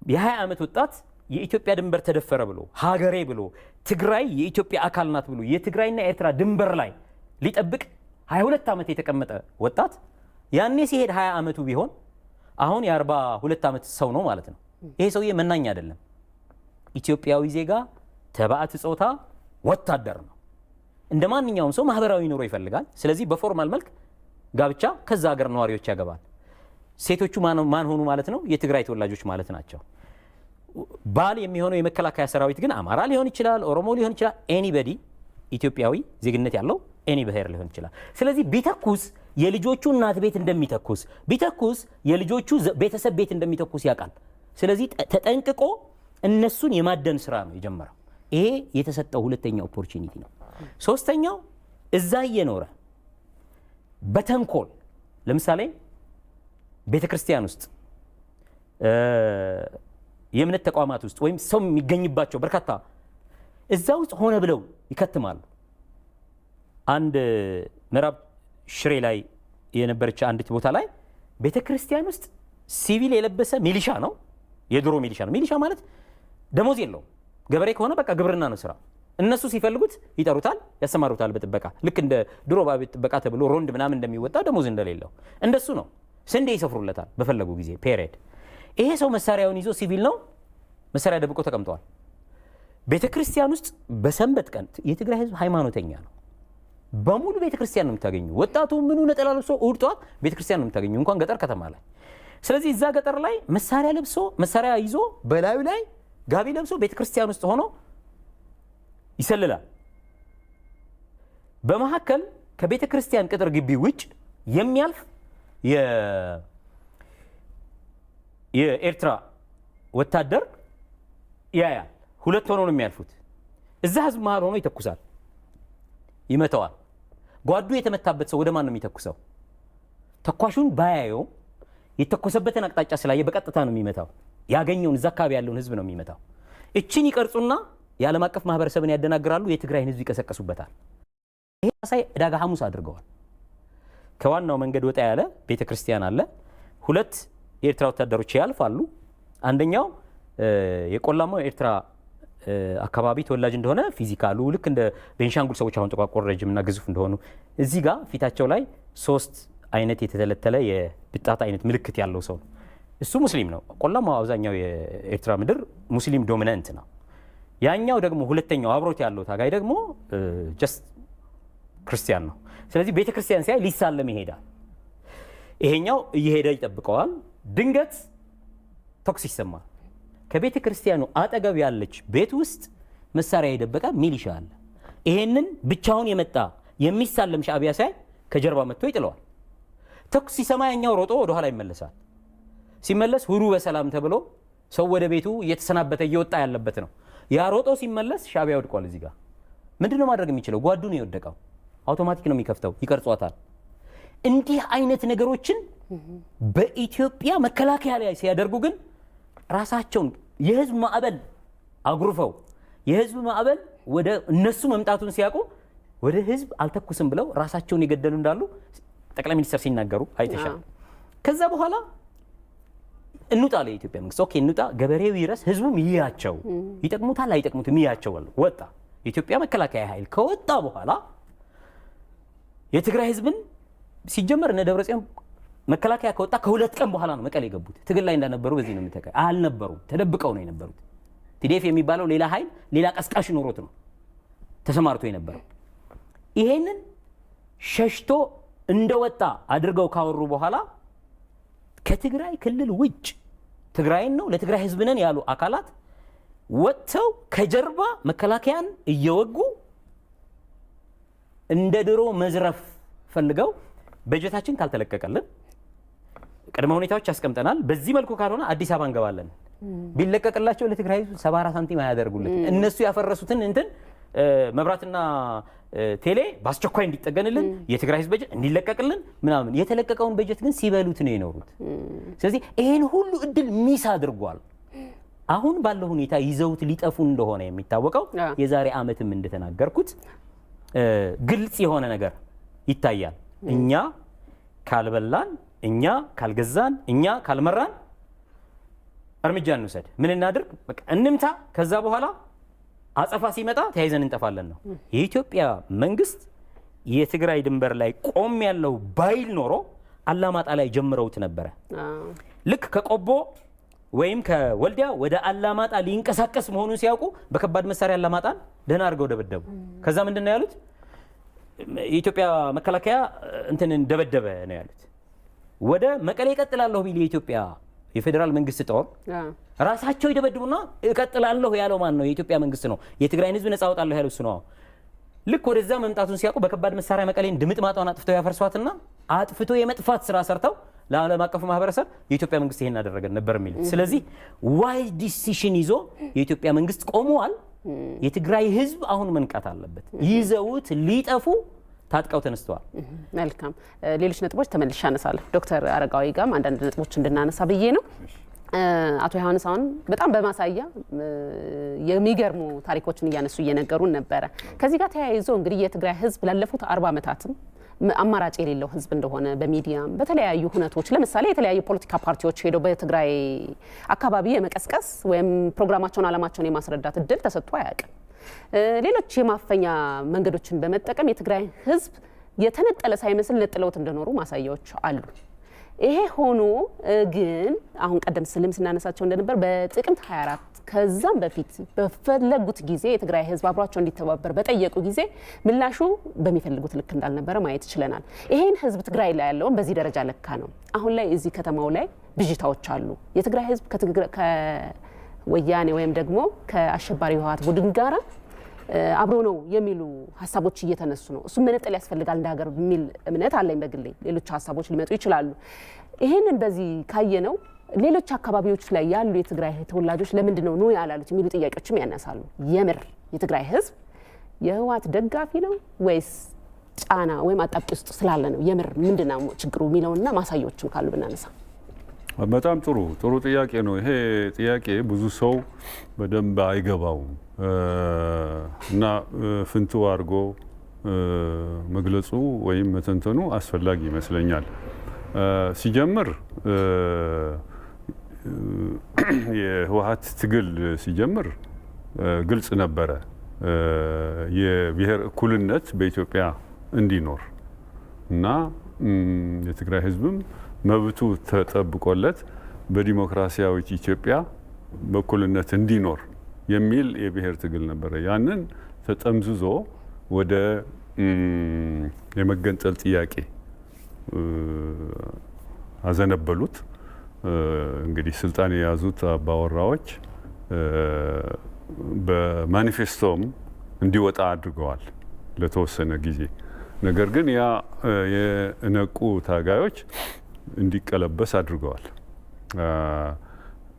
የ20 ዓመት ወጣት የኢትዮጵያ ድንበር ተደፈረ ብሎ ሀገሬ ብሎ ትግራይ የኢትዮጵያ አካል ናት ብሎ የትግራይና ኤርትራ ድንበር ላይ ሊጠብቅ 22 ዓመት የተቀመጠ ወጣት ያኔ ሲሄድ 20 ዓመቱ ቢሆን አሁን የ42 ዓመት ሰው ነው ማለት ነው። ይሄ ሰውዬ መናኝ አይደለም። ኢትዮጵያዊ ዜጋ ተባዕት ጾታ ወታደር ነው። እንደ ማንኛውም ሰው ማህበራዊ ኑሮ ይፈልጋል። ስለዚህ በፎርማል መልክ ጋብቻ ከዛ ሀገር ነዋሪዎች ያገባል። ሴቶቹ ማን ሆኑ ማለት ነው? የትግራይ ተወላጆች ማለት ናቸው። ባል የሚሆነው የመከላከያ ሰራዊት ግን አማራ ሊሆን ይችላል፣ ኦሮሞ ሊሆን ይችላል፣ ኤኒበዲ ኢትዮጵያዊ ዜግነት ያለው ኤኒ ብሔር ሊሆን ይችላል። ስለዚህ ቢተኩስ የልጆቹ እናት ቤት እንደሚተኩስ ቢተኩስ የልጆቹ ቤተሰብ ቤት እንደሚተኩስ ያውቃል። ስለዚህ ተጠንቅቆ እነሱን የማደን ስራ ነው የጀመረው። ይሄ የተሰጠው ሁለተኛው ኦፖርቹኒቲ ነው። ሶስተኛው እዛ እየኖረ በተንኮል ለምሳሌ ቤተክርስቲያን ውስጥ የእምነት ተቋማት ውስጥ ወይም ሰው የሚገኝባቸው በርካታ እዛ ውስጥ ሆነ ብለው ይከትማሉ። አንድ ምዕራብ ሽሬ ላይ የነበረች አንዲት ቦታ ላይ ቤተክርስቲያን ውስጥ ሲቪል የለበሰ ሚሊሻ ነው፣ የድሮ ሚሊሻ ነው። ሚሊሻ ማለት ደሞዝ የለውም። ገበሬ ከሆነ በቃ ግብርና ነው ስራ። እነሱ ሲፈልጉት ይጠሩታል፣ ያሰማሩታል በጥበቃ ልክ እንደ ድሮ ባቤት ጥበቃ ተብሎ ሮንድ ምናምን እንደሚወጣ ደሞዝ እንደሌለው እንደሱ ነው። ስንዴ ይሰፍሩለታል በፈለጉ ጊዜ ፔሪድ። ይሄ ሰው መሳሪያውን ይዞ ሲቪል ነው፣ መሳሪያ ደብቆ ተቀምጠዋል። ቤተክርስቲያን ውስጥ በሰንበት ቀን የትግራይ ህዝብ ሃይማኖተኛ ነው። በሙሉ ቤተክርስቲያን ነው የምታገኙ። ወጣቱ ምኑ ነጠላ ለብሶ እሑድ ጠዋት ቤተክርስቲያን ነው የምታገኙ፣ እንኳን ገጠር ከተማ ላይ። ስለዚህ እዛ ገጠር ላይ መሳሪያ ለብሶ መሳሪያ ይዞ በላዩ ላይ ጋቢ ለብሶ ቤተክርስቲያን ውስጥ ሆኖ ይሰልላል። በመሐከል ከቤተ ክርስቲያን ቅጥር ግቢ ውጭ የሚያልፍ የኤርትራ ወታደር ያያል። ሁለት ሆኖ ነው የሚያልፉት። እዛ ህዝብ መሀል ሆኖ ይተኩሳል፣ ይመታዋል። ጓዱ የተመታበት ሰው ወደ ማን ነው የሚተኩሰው? ተኳሹን ባያየው የተኮሰበትን አቅጣጫ ስላየ በቀጥታ ነው የሚመታው። ያገኘውን እዛ አካባቢ ያለውን ህዝብ ነው የሚመታው። እቺን ይቀርጹና የዓለም አቀፍ ማህበረሰብን ያደናግራሉ። የትግራይን ህዝብ ይቀሰቀሱበታል። ይሄ ሳይ ዕዳጋ ሐሙስ አድርገዋል። ከዋናው መንገድ ወጣ ያለ ቤተ ክርስቲያን አለ። ሁለት የኤርትራ ወታደሮች ያልፋሉ። አንደኛው የቆላማው የኤርትራ አካባቢ ተወላጅ እንደሆነ ፊዚካሉ ልክ እንደ ቤንሻንጉል ሰዎች አሁን ጥቋቁር ረጅምና ግዙፍ እንደሆኑ እዚህ ጋር ፊታቸው ላይ 3 አይነት የተተለተለ የብጣት አይነት ምልክት ያለው ሰው ነው። እሱ ሙስሊም ነው። ቆላማው አብዛኛው የኤርትራ ምድር ሙስሊም ዶሚናንት ነው። ያኛው ደግሞ ሁለተኛው አብሮት ያለው ታጋይ ደግሞ ጀስት ክርስቲያን ነው። ስለዚህ ቤተ ክርስቲያን ሲያይ ሊሳለም ይሄዳል። ይሄኛው እየሄደ ይጠብቀዋል። ድንገት ተኩስ ይሰማል። ከቤተ ክርስቲያኑ አጠገብ ያለች ቤት ውስጥ መሳሪያ የደበቀ ሚሊሻ አለ። ይሄንን ብቻውን የመጣ የሚሳለም ሻዕቢያ ሳይ ከጀርባ መጥቶ ይጥለዋል። ተኩስ ሲሰማ ያኛው ሮጦ ወደ ኋላ ይመለሳል። ሲመለስ ሁሩ በሰላም ተብሎ ሰው ወደ ቤቱ እየተሰናበተ እየወጣ ያለበት ነው። ያ ሮጦ ሲመለስ ሻዕቢያ ወድቋል። እዚህ ጋር ምንድነው ማድረግ የሚችለው? ጓዱ ነው የወደቀው። አውቶማቲክ ነው የሚከፍተው፣ ይቀርጿታል። እንዲህ አይነት ነገሮችን በኢትዮጵያ መከላከያ ላይ ሲያደርጉ ግን ራሳቸውን የህዝብ ማዕበል አጉርፈው የህዝብ ማዕበል ወደ እነሱ መምጣቱን ሲያውቁ ወደ ህዝብ አልተኩስም ብለው ራሳቸውን የገደሉ እንዳሉ ጠቅላይ ሚኒስትር ሲናገሩ አይተሻል። ከዛ በኋላ እንውጣ ለኢትዮጵያ መንግስት ኦኬ እንውጣ፣ ገበሬው ይረስ፣ ህዝቡም ይያቸው፣ ይጠቅሙታል አይጠቅሙትም ይያቸው ወጣ። የኢትዮጵያ መከላከያ ኃይል ከወጣ በኋላ የትግራይ ህዝብን ሲጀመር እነ ደብረጽዮን መከላከያ ከወጣ ከ2 ቀን በኋላ ነው መቀሌ የገቡት። ትግል ላይ እንዳነበሩ በዚህ ነው የሚተካ አልነበሩም፣ ተደብቀው ነው የነበሩት። ቲዲኤፍ የሚባለው ሌላ ኃይል ሌላ ቀስቃሽ ኖሮት ነው ተሰማርቶ የነበረው። ይሄንን ሸሽቶ እንደወጣ አድርገው ካወሩ በኋላ ከትግራይ ክልል ውጭ ትግራይን ነው ለትግራይ ህዝብ ነን ያሉ አካላት ወጥተው ከጀርባ መከላከያን እየወጉ እንደ ድሮ መዝረፍ ፈልገው በጀታችን ካልተለቀቀልን ቅድመ ሁኔታዎች ያስቀምጠናል፣ በዚህ መልኩ ካልሆነ አዲስ አበባ እንገባለን። ቢለቀቅላቸው ለትግራይ 74 ሳንቲም አያደርጉለት። እነሱ ያፈረሱትን እንትን መብራትና ቴሌ በአስቸኳይ እንዲጠገንልን የትግራይ ህዝብ በጀት እንዲለቀቅልን ምናምን፣ የተለቀቀውን በጀት ግን ሲበሉት ነው የኖሩት። ስለዚህ ይሄን ሁሉ እድል ሚስ አድርጓል። አሁን ባለው ሁኔታ ይዘውት ሊጠፉ እንደሆነ የሚታወቀው የዛሬ ዓመትም እንደተናገርኩት ግልጽ የሆነ ነገር ይታያል። እኛ ካልበላን፣ እኛ ካልገዛን፣ እኛ ካልመራን እርምጃ እንውሰድ። ምን እናድርግ? በቃ እንምታ። ከዛ በኋላ አጸፋ ሲመጣ ተያይዘን እንጠፋለን ነው። የኢትዮጵያ መንግስት የትግራይ ድንበር ላይ ቆም ያለው ባይል ኖሮ አላማጣ ላይ ጀምረውት ነበረ። ልክ ከቆቦ ወይም ከወልዲያ ወደ አላማጣ ሊንቀሳቀስ መሆኑን ሲያውቁ በከባድ መሳሪያ አላማጣን ደህና አድርገው ደበደቡ። ከዛ ምንድነው ያሉት? የኢትዮጵያ መከላከያ እንትንን ደበደበ ነው ያሉት። ወደ መቀሌ እቀጥላለሁ ቢል የኢትዮጵያ የፌዴራል መንግስት ጦር ራሳቸው ይደበድቡና እቀጥላለሁ ያለው ማን ነው? የኢትዮጵያ መንግስት ነው። የትግራይን ህዝብ ነፃ አወጣለሁ ያለው እሱ ነው። ልክ ወደዛ መምጣቱን ሲያውቁ በከባድ መሳሪያ መቀሌን ድምጥማጧን አጥፍተው ያፈርሷትና አጥፍቶ የመጥፋት ስራ ሰርተው ለዓለም አቀፉ ማህበረሰብ የኢትዮጵያ መንግስት ይሄን አደረገ ነበር የሚሉት። ስለዚህ ዋይዝ ዲሲሽን ይዞ የኢትዮጵያ መንግስት ቆመዋል። የትግራይ ህዝብ አሁን መንቃት አለበት። ይዘውት ሊጠፉ ታጥቀው ተነስተዋል። መልካም፣ ሌሎች ነጥቦች ተመልሼ አነሳለሁ። ዶክተር አረጋዊ ጋርም አንዳንድ ነጥቦች እንድናነሳ ብዬ ነው። አቶ ዮሐንስ አሁን በጣም በማሳያ የሚገርሙ ታሪኮችን እያነሱ እየነገሩን ነበረ። ከዚህ ጋር ተያይዞ እንግዲህ የትግራይ ህዝብ ላለፉት 40 ዓመታትም አማራጭ የሌለው ህዝብ እንደሆነ በሚዲያም በተለያዩ ሁነቶች ለምሳሌ የተለያዩ ፖለቲካ ፓርቲዎች ሄደው በትግራይ አካባቢ የመቀስቀስ ወይም ፕሮግራማቸውን አላማቸውን የማስረዳት እድል ተሰጥቶ አያውቅም። ሌሎች የማፈኛ መንገዶችን በመጠቀም የትግራይ ህዝብ የተነጠለ ሳይመስል ነጥለውት እንደኖሩ ማሳያዎች አሉ። ይሄ ሆኖ ግን አሁን ቀደም ሲልም ስናነሳቸው እንደነበር በጥቅምት 24 ከዛም በፊት በፈለጉት ጊዜ የትግራይ ህዝብ አብሯቸው እንዲተባበር በጠየቁ ጊዜ ምላሹ በሚፈልጉት ልክ እንዳልነበረ ማየት ይችላል። ይሄን ህዝብ ትግራይ ላይ ያለውን በዚህ ደረጃ ለካ ነው። አሁን ላይ እዚህ ከተማው ላይ ብዥታዎች አሉ። የትግራይ ህዝብ ከወያኔ ወይም ደግሞ ከአሸባሪ ህወሓት ቡድን ጋራ አብሮ ነው የሚሉ ሀሳቦች እየተነሱ ነው። እሱም መነጠል ያስፈልጋል እንደ ሀገር የሚል እምነት አለኝ በግሌ። ሌሎች ሀሳቦች ሊመጡ ይችላሉ። ይሄንን በዚህ ካየነው ሌሎች አካባቢዎች ላይ ያሉ የትግራይ ተወላጆች ለምንድን ነው ያላሉት የሚሉ ጥያቄዎችም ያነሳሉ። የምር የትግራይ ህዝብ የህወሓት ደጋፊ ነው ወይስ ጫና ወይም አጣብቂ ውስጥ ስላለ ነው? የምር ምንድነው ችግሩ የሚለውና ማሳያዎችም ካሉ ብናነሳ። በጣም ጥሩ ጥያቄ ነው። ይሄ ጥያቄ ብዙ ሰው በደንብ አይገባውም እና ፍንትው አድርጎ መግለጹ ወይም መተንተኑ አስፈላጊ ይመስለኛል። ሲጀምር የህወሓት ትግል ሲጀምር ግልጽ ነበረ የብሔር እኩልነት በኢትዮጵያ እንዲኖር እና የትግራይ ህዝብም መብቱ ተጠብቆለት በዲሞክራሲያዊት ኢትዮጵያ በእኩልነት እንዲኖር የሚል የብሔር ትግል ነበረ። ያንን ተጠምዝዞ ወደ የመገንጠል ጥያቄ አዘነበሉት። እንግዲህ ስልጣን የያዙት አባወራዎች በማኒፌስቶም እንዲወጣ አድርገዋል ለተወሰነ ጊዜ። ነገር ግን ያ የነቁ ታጋዮች እንዲቀለበስ አድርገዋል።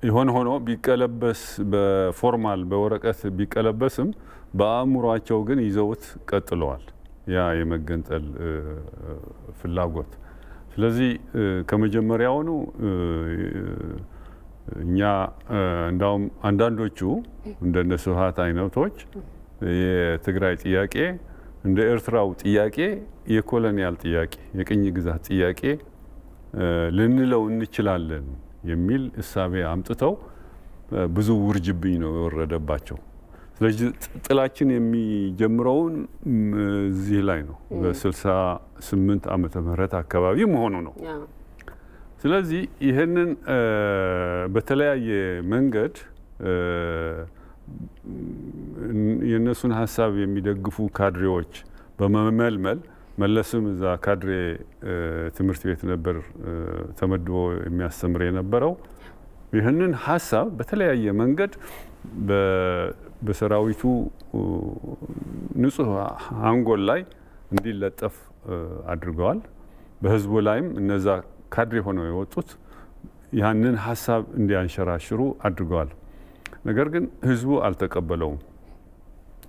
ይሆን ሆኖ ቢቀለበስ በፎርማል በወረቀት ቢቀለበስም በአእምሯቸው ግን ይዘውት ቀጥለዋል ያ የመገንጠል ፍላጎት። ስለዚህ ከመጀመሪያውኑ እኛ እንዳውም አንዳንዶቹ እንደነ ስብሃት አይነቶች የትግራይ ጥያቄ እንደ ኤርትራው ጥያቄ የኮሎኒያል ጥያቄ የቅኝ ግዛት ጥያቄ ልንለው እንችላለን የሚል እሳቤ አምጥተው ብዙ ውርጅብኝ ነው የወረደባቸው። ስለዚህ ጥላችን የሚጀምረውን እዚህ ላይ ነው በ68 ዓመተ ምህረት አካባቢ መሆኑ ነው። ስለዚህ ይህንን በተለያየ መንገድ የእነሱን ሀሳብ የሚደግፉ ካድሬዎች በመመልመል መለስም እዛ ካድሬ ትምህርት ቤት ነበር ተመድቦ የሚያስተምር የነበረው። ይህንን ሀሳብ በተለያየ መንገድ በሰራዊቱ ንጹህ አንጎል ላይ እንዲለጠፍ አድርገዋል። በህዝቡ ላይም እነዛ ካድሬ ሆነው የወጡት ያንን ሀሳብ እንዲያንሸራሽሩ አድርገዋል። ነገር ግን ህዝቡ አልተቀበለውም።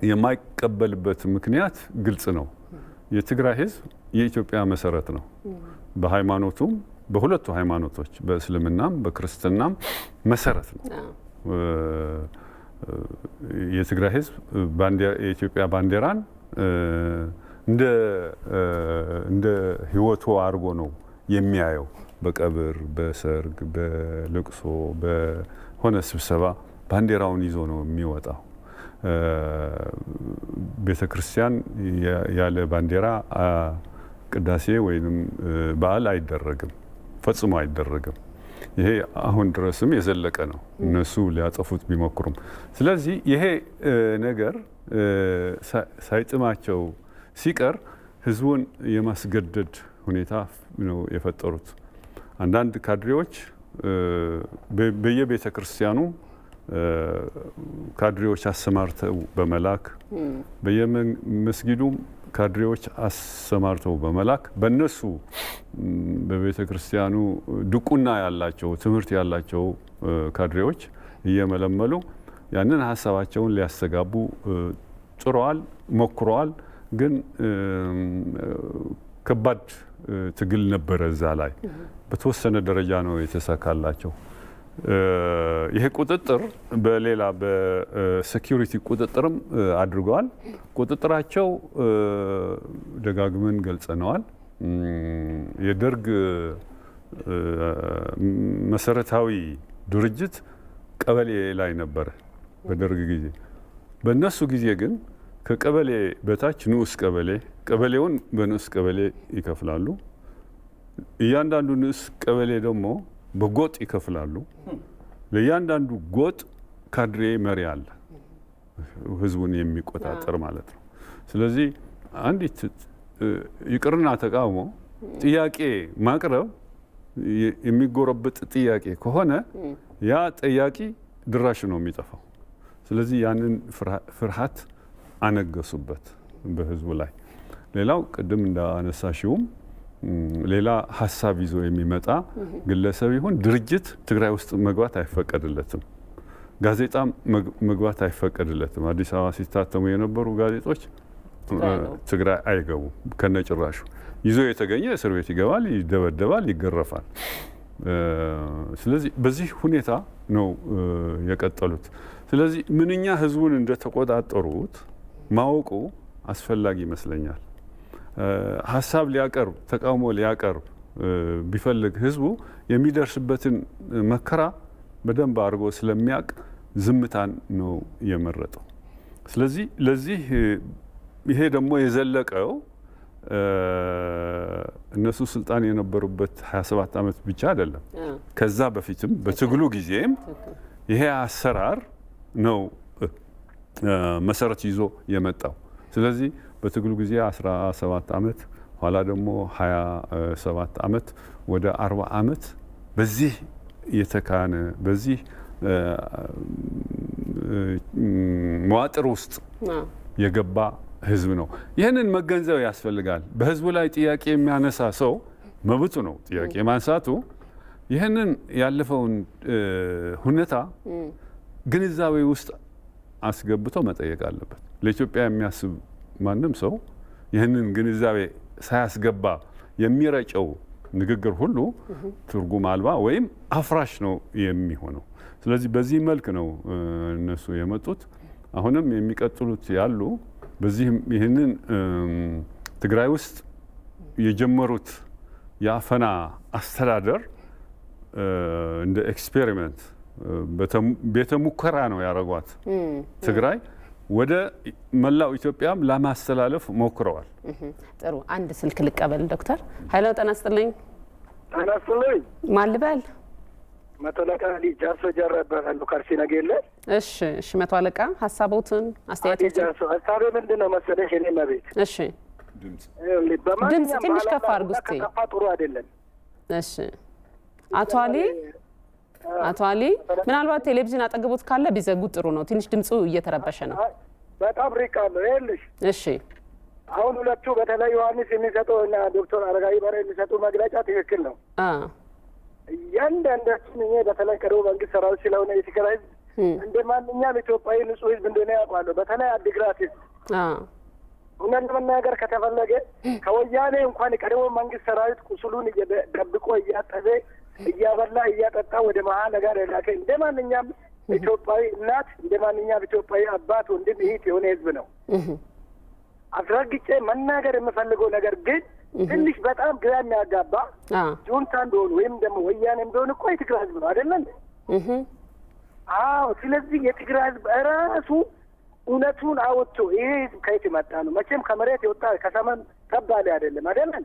የማይቀበልበት ምክንያት ግልጽ ነው። የትግራይ ህዝብ የኢትዮጵያ መሰረት ነው። በሃይማኖቱም በሁለቱ ሃይማኖቶች በእስልምናም በክርስትናም መሰረት ነው። የትግራይ ህዝብ የኢትዮጵያ ባንዲራን እንደ ህይወቱ አድርጎ ነው የሚያየው። በቀብር፣ በሰርግ፣ በልቅሶ፣ በሆነ ስብሰባ ባንዲራውን ይዞ ነው የሚወጣው። ቤተ ክርስቲያን ያለ ባንዲራ ቅዳሴ ወይም በዓል አይደረግም፣ ፈጽሞ አይደረግም። ይሄ አሁን ድረስም የዘለቀ ነው፣ እነሱ ሊያጠፉት ቢሞክሩም። ስለዚህ ይሄ ነገር ሳይጥማቸው ሲቀር ህዝቡን የማስገደድ ሁኔታ ነው የፈጠሩት። አንዳንድ ካድሬዎች በየቤተ ክርስቲያኑ ካድሬዎች አሰማርተው በመላክ በየመስጊዱ ካድሬዎች አሰማርተው በመላክ በእነሱ በቤተ ክርስቲያኑ ድቁና ያላቸው ትምህርት ያላቸው ካድሬዎች እየመለመሉ ያንን ሀሳባቸውን ሊያስተጋቡ ጥረዋል፣ ሞክረዋል። ግን ከባድ ትግል ነበረ እዛ ላይ። በተወሰነ ደረጃ ነው የተሳካላቸው። ይሄ ቁጥጥር በሌላ በሴኪሪቲ ቁጥጥርም አድርገዋል። ቁጥጥራቸው ደጋግመን ገልጸነዋል። የደርግ መሰረታዊ ድርጅት ቀበሌ ላይ ነበረ በደርግ ጊዜ። በእነሱ ጊዜ ግን ከቀበሌ በታች ንዑስ ቀበሌ፣ ቀበሌውን በንዑስ ቀበሌ ይከፍላሉ። እያንዳንዱ ንዑስ ቀበሌ ደግሞ በጎጥ ይከፍላሉ። ለእያንዳንዱ ጎጥ ካድሬ መሪ አለ፣ ህዝቡን የሚቆጣጠር ማለት ነው። ስለዚህ አንዲት ይቅርና ተቃውሞ ጥያቄ ማቅረብ የሚጎረበጥ ጥያቄ ከሆነ ያ ጠያቂ ድራሽ ነው የሚጠፋው። ስለዚህ ያንን ፍርሃት አነገሱበት በህዝቡ ላይ። ሌላው ቅድም እንዳነሳሽውም ሌላ ሀሳብ ይዞ የሚመጣ ግለሰብ ይሁን ድርጅት ትግራይ ውስጥ መግባት አይፈቀድለትም። ጋዜጣም መግባት አይፈቀድለትም። አዲስ አበባ ሲታተሙ የነበሩ ጋዜጦች ትግራይ አይገቡም ከነጭራሹ። ይዞ የተገኘ እስር ቤት ይገባል፣ ይደበደባል፣ ይገረፋል። ስለዚህ በዚህ ሁኔታ ነው የቀጠሉት። ስለዚህ ምንኛ ህዝቡን እንደተቆጣጠሩት ማወቁ አስፈላጊ ይመስለኛል። ሀሳብ ሊያቀርብ ተቃውሞ ሊያቀርብ ቢፈልግ ህዝቡ የሚደርስበትን መከራ በደንብ አድርጎ ስለሚያውቅ ዝምታን ነው የመረጠው። ስለዚህ ለዚህ ይሄ ደግሞ የዘለቀው እነሱ ስልጣን የነበሩበት 27 ዓመት ብቻ አይደለም። ከዛ በፊትም በትግሉ ጊዜም ይሄ አሰራር ነው መሰረት ይዞ የመጣው። ስለዚህ በትግሉ ጊዜ 17 ዓመት ኋላ ደግሞ 27 ዓመት ወደ 40 ዓመት በዚህ የተካነ በዚህ መዋጥር ውስጥ የገባ ህዝብ ነው። ይህንን መገንዘብ ያስፈልጋል። በህዝቡ ላይ ጥያቄ የሚያነሳ ሰው መብቱ ነው ጥያቄ ማንሳቱ። ይህንን ያለፈውን ሁኔታ ግንዛቤ ውስጥ አስገብቶ መጠየቅ አለበት። ለኢትዮጵያ የሚያስብ ማንም ሰው ይህንን ግንዛቤ ሳያስገባ የሚረጨው ንግግር ሁሉ ትርጉም አልባ ወይም አፍራሽ ነው የሚሆነው። ስለዚህ በዚህ መልክ ነው እነሱ የመጡት። አሁንም የሚቀጥሉት ያሉ በዚህ ይህንን ትግራይ ውስጥ የጀመሩት የአፈና አስተዳደር እንደ ኤክስፔሪመንት ቤተ ሙከራ ነው ያደረጓት። ትግራይ ወደ መላው ኢትዮጵያም ለማስተላለፍ ሞክረዋል። ጥሩ፣ አንድ ስልክ ልቀበል። ዶክተር ኃይለው ጤና ይስጥልኝ። ጤና ይስጥልኝ። ማን ልበል? መቶ አለቃ ጃርሶ ጀራ እባላለሁ ከአርሲ ነገሌ። እሺ፣ መቶ አለቃ ሀሳቦትን አስተያየቶትን። ሀሳቤ ምንድን ነው መሰለሽ? እኔ መቤት እሺ፣ ድምጽ ትንሽ ከፍ አድርጉ እስኪ። ከፋ ጥሩ አይደለም። እሺ፣ አቶ አሊ ምናልባት ቴሌቪዥን አጠገቦት ካለ ቢዘጉት ጥሩ ነው። ትንሽ ድምፁ እየተረበሸ ነው። በጣም ርቃለሁ። ይኸውልሽ፣ እሺ፣ አሁን ሁለቱ በተለይ ዮሐንስ የሚሰጠው እና ዶክተር አረጋዊ በርሄ የሚሰጡ መግለጫ ትክክል ነው። እያንዳንዳችን እኔ በተለይ ከደቡብ መንግስት ሰራዊት ስለሆነ የትግራይ ህዝብ እንደ ማንኛውም ኢትዮጵያዊ ንጹህ ህዝብ እንደሆነ ያውቃለሁ። በተለይ አዲግራት ህዝብ እውነት ለመናገር ከተፈለገ ከወያኔ እንኳን ከደቡብ መንግስት ሰራዊት ቁስሉን ደብቆ እያጠበ እያበላ እያጠጣ ወደ መሀል ነገር የላከ እንደ ማንኛውም ኢትዮጵያዊ እናት እንደ ማንኛውም ኢትዮጵያዊ አባት፣ ወንድም፣ እህት የሆነ ህዝብ ነው። አስረግጬ መናገር የምፈልገው ነገር ግን ትንሽ በጣም ግራ የሚያጋባ ጁንታ እንደሆኑ ወይም ደግሞ ወያኔ እንደሆኑ እኮ የትግራይ ህዝብ ነው አይደለም? አዎ። ስለዚህ የትግራይ ህዝብ እራሱ እውነቱን አወጥቶ ይሄ ህዝብ ከየት የመጣ ነው? መቼም ከመሬት የወጣ ከሰማይ ተባለ አይደለም አይደለም?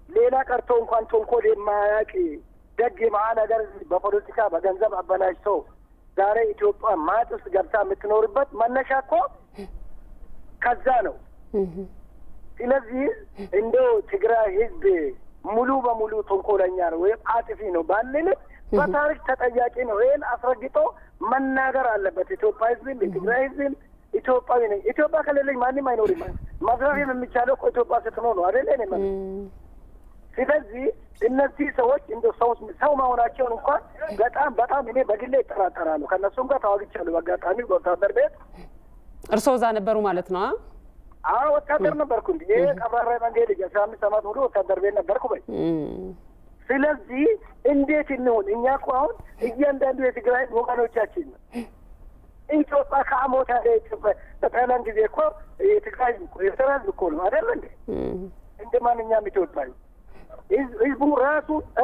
ሌላ ቀርቶ እንኳን ተንኮል የማያውቅ ደግ የመሀል ሀገር በፖለቲካ በገንዘብ አበላሽቶ ዛሬ ኢትዮጵያ ማጥ ውስጥ ገብታ የምትኖርበት መነሻ እኮ ከዛ ነው። ስለዚህ እንደው ትግራይ ህዝብ ሙሉ በሙሉ ተንኮለኛ ነው ወይም አጥፊ ነው ባንል በታሪክ ተጠያቂ ነው። ይህን አስረግጦ መናገር አለበት። ኢትዮጵያ ህዝብን የትግራይ ህዝብን ኢትዮጵያዊ ነኝ፣ ኢትዮጵያ ከሌለኝ ማንም አይኖርም። መዝረፍም የሚቻለው እኮ ኢትዮጵያ ስትኖር ነው አይደለ? እኔ ስለዚህ እነዚህ ሰዎች እንደ ሰው መሆናቸውን እንኳን በጣም እኔ በግሌ ይጠራጠራሉ። ከእነሱም ጋር ተዋግቻለሁ። በአጋጣሚ በወታደር ቤት። እርስዎ እዛ ነበሩ ማለት ነው? አዎ ወታደር ነበርኩ። እንዲ ይሄ ቀብራራ መንገድ 15 ዓመት ሙሉ ወታደር ቤት ነበርኩ በይ። ስለዚህ እንዴት እንሆን እኛ እኮ አሁን እያንዳንዱ የትግራይ ወገኖቻችን ኢትዮጵያ ከአሞታ ላይ በጣሊያን ጊዜ እኮ የትግራይ ኤርትራ ህዝብ እኮ ነው አይደል እንዴ? እንደ ማንኛውም ኢትዮጵያዊ ህዝቡ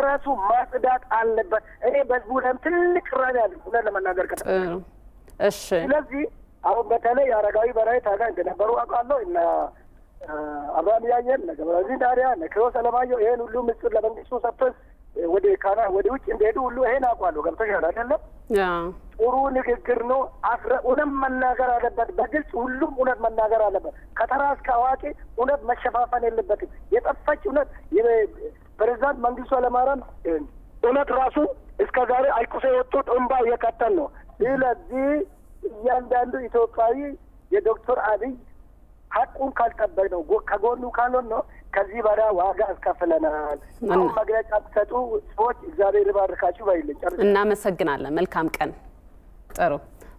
ራሱ ማጽዳት አለበት። እኔ በህዝቡ ላይም ትልቅ ቅራኔ አለ እውነት ለመናገር እሺ። ስለዚህ አሁን በተለይ አረጋዊ በርሄ ታጋይ እንደነበሩ አውቃለሁ። እና አብርሃም ያየን ነገራዊ ዳሪያ ነክሮስ አለማየሁ ይሄን ሁሉ ምስጢር ለመንግስቱ ሰጥቶን ወደ ውጭ እንደሄዱ ሁሉ ይሄን አውቃለሁ። ገብቶሻል አይደለም? ጥሩ ንግግር ነው። እውነት መናገር አለበት። በግልጽ ሁሉም እውነት መናገር አለበት። ከተራ እስከ አዋቂ እውነት መሸፋፈን የለበትም። የጠፋች እውነት ፕሬዚዳንት መንግስቱ ኃይለማርያም እውነት ራሱ እስከ ዛሬ አይቁሶ የወጡት እንባ እየቀጠል ነው። ስለዚህ እያንዳንዱ ኢትዮጵያዊ የዶክተር አብይ ሀቁን ካልጠበቅ ነው ከጎኑ ካልሆን ነው ከዚህ በኋላ ዋጋ አስከፍለናል። አሁን መግለጫ ሰጡ ሰዎች እግዚአብሔር ይባርካችሁ ባይልኝ ጨርሻለሁ። እናመሰግናለን። መልካም ቀን። ጥሩ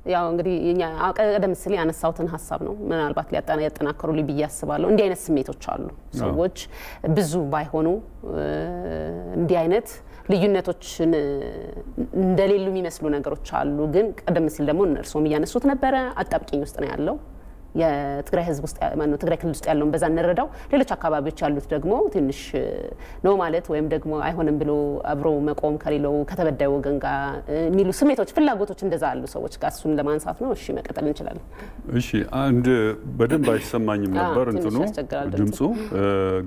ያው እንግዲህ እኛ ቀደም ሲል ያነሳሁትን ሀሳብ ነው ምናልባት ያጠናክሩልኝ ብዬ አስባለሁ። እንዲህ አይነት ስሜቶች አሉ። ሰዎች ብዙ ባይሆኑ እንዲህ አይነት ልዩነቶችን እንደሌሉ የሚመስሉ ነገሮች አሉ። ግን ቀደም ሲል ደግሞ እርሶም እያነሱት ነበረ አጣብቂኝ ውስጥ ነው ያለው የትግራይ ህዝብ ውስጥ ማነው ትግራይ ክልል ውስጥ ያለውን በዛ እንረዳው። ሌሎች አካባቢዎች ያሉት ደግሞ ትንሽ ነው ማለት ወይም ደግሞ አይሆንም ብሎ አብሮ መቆም ከሌለው ከተበዳይ ወገን ጋር የሚሉ ስሜቶች፣ ፍላጎቶች እንደዛ አሉ ሰዎች ጋር። እሱን ለማንሳት ነው። እሺ መቀጠል እንችላለን። እሺ አንድ በደንብ አይሰማኝም ነበር እንትኑ ድምፁ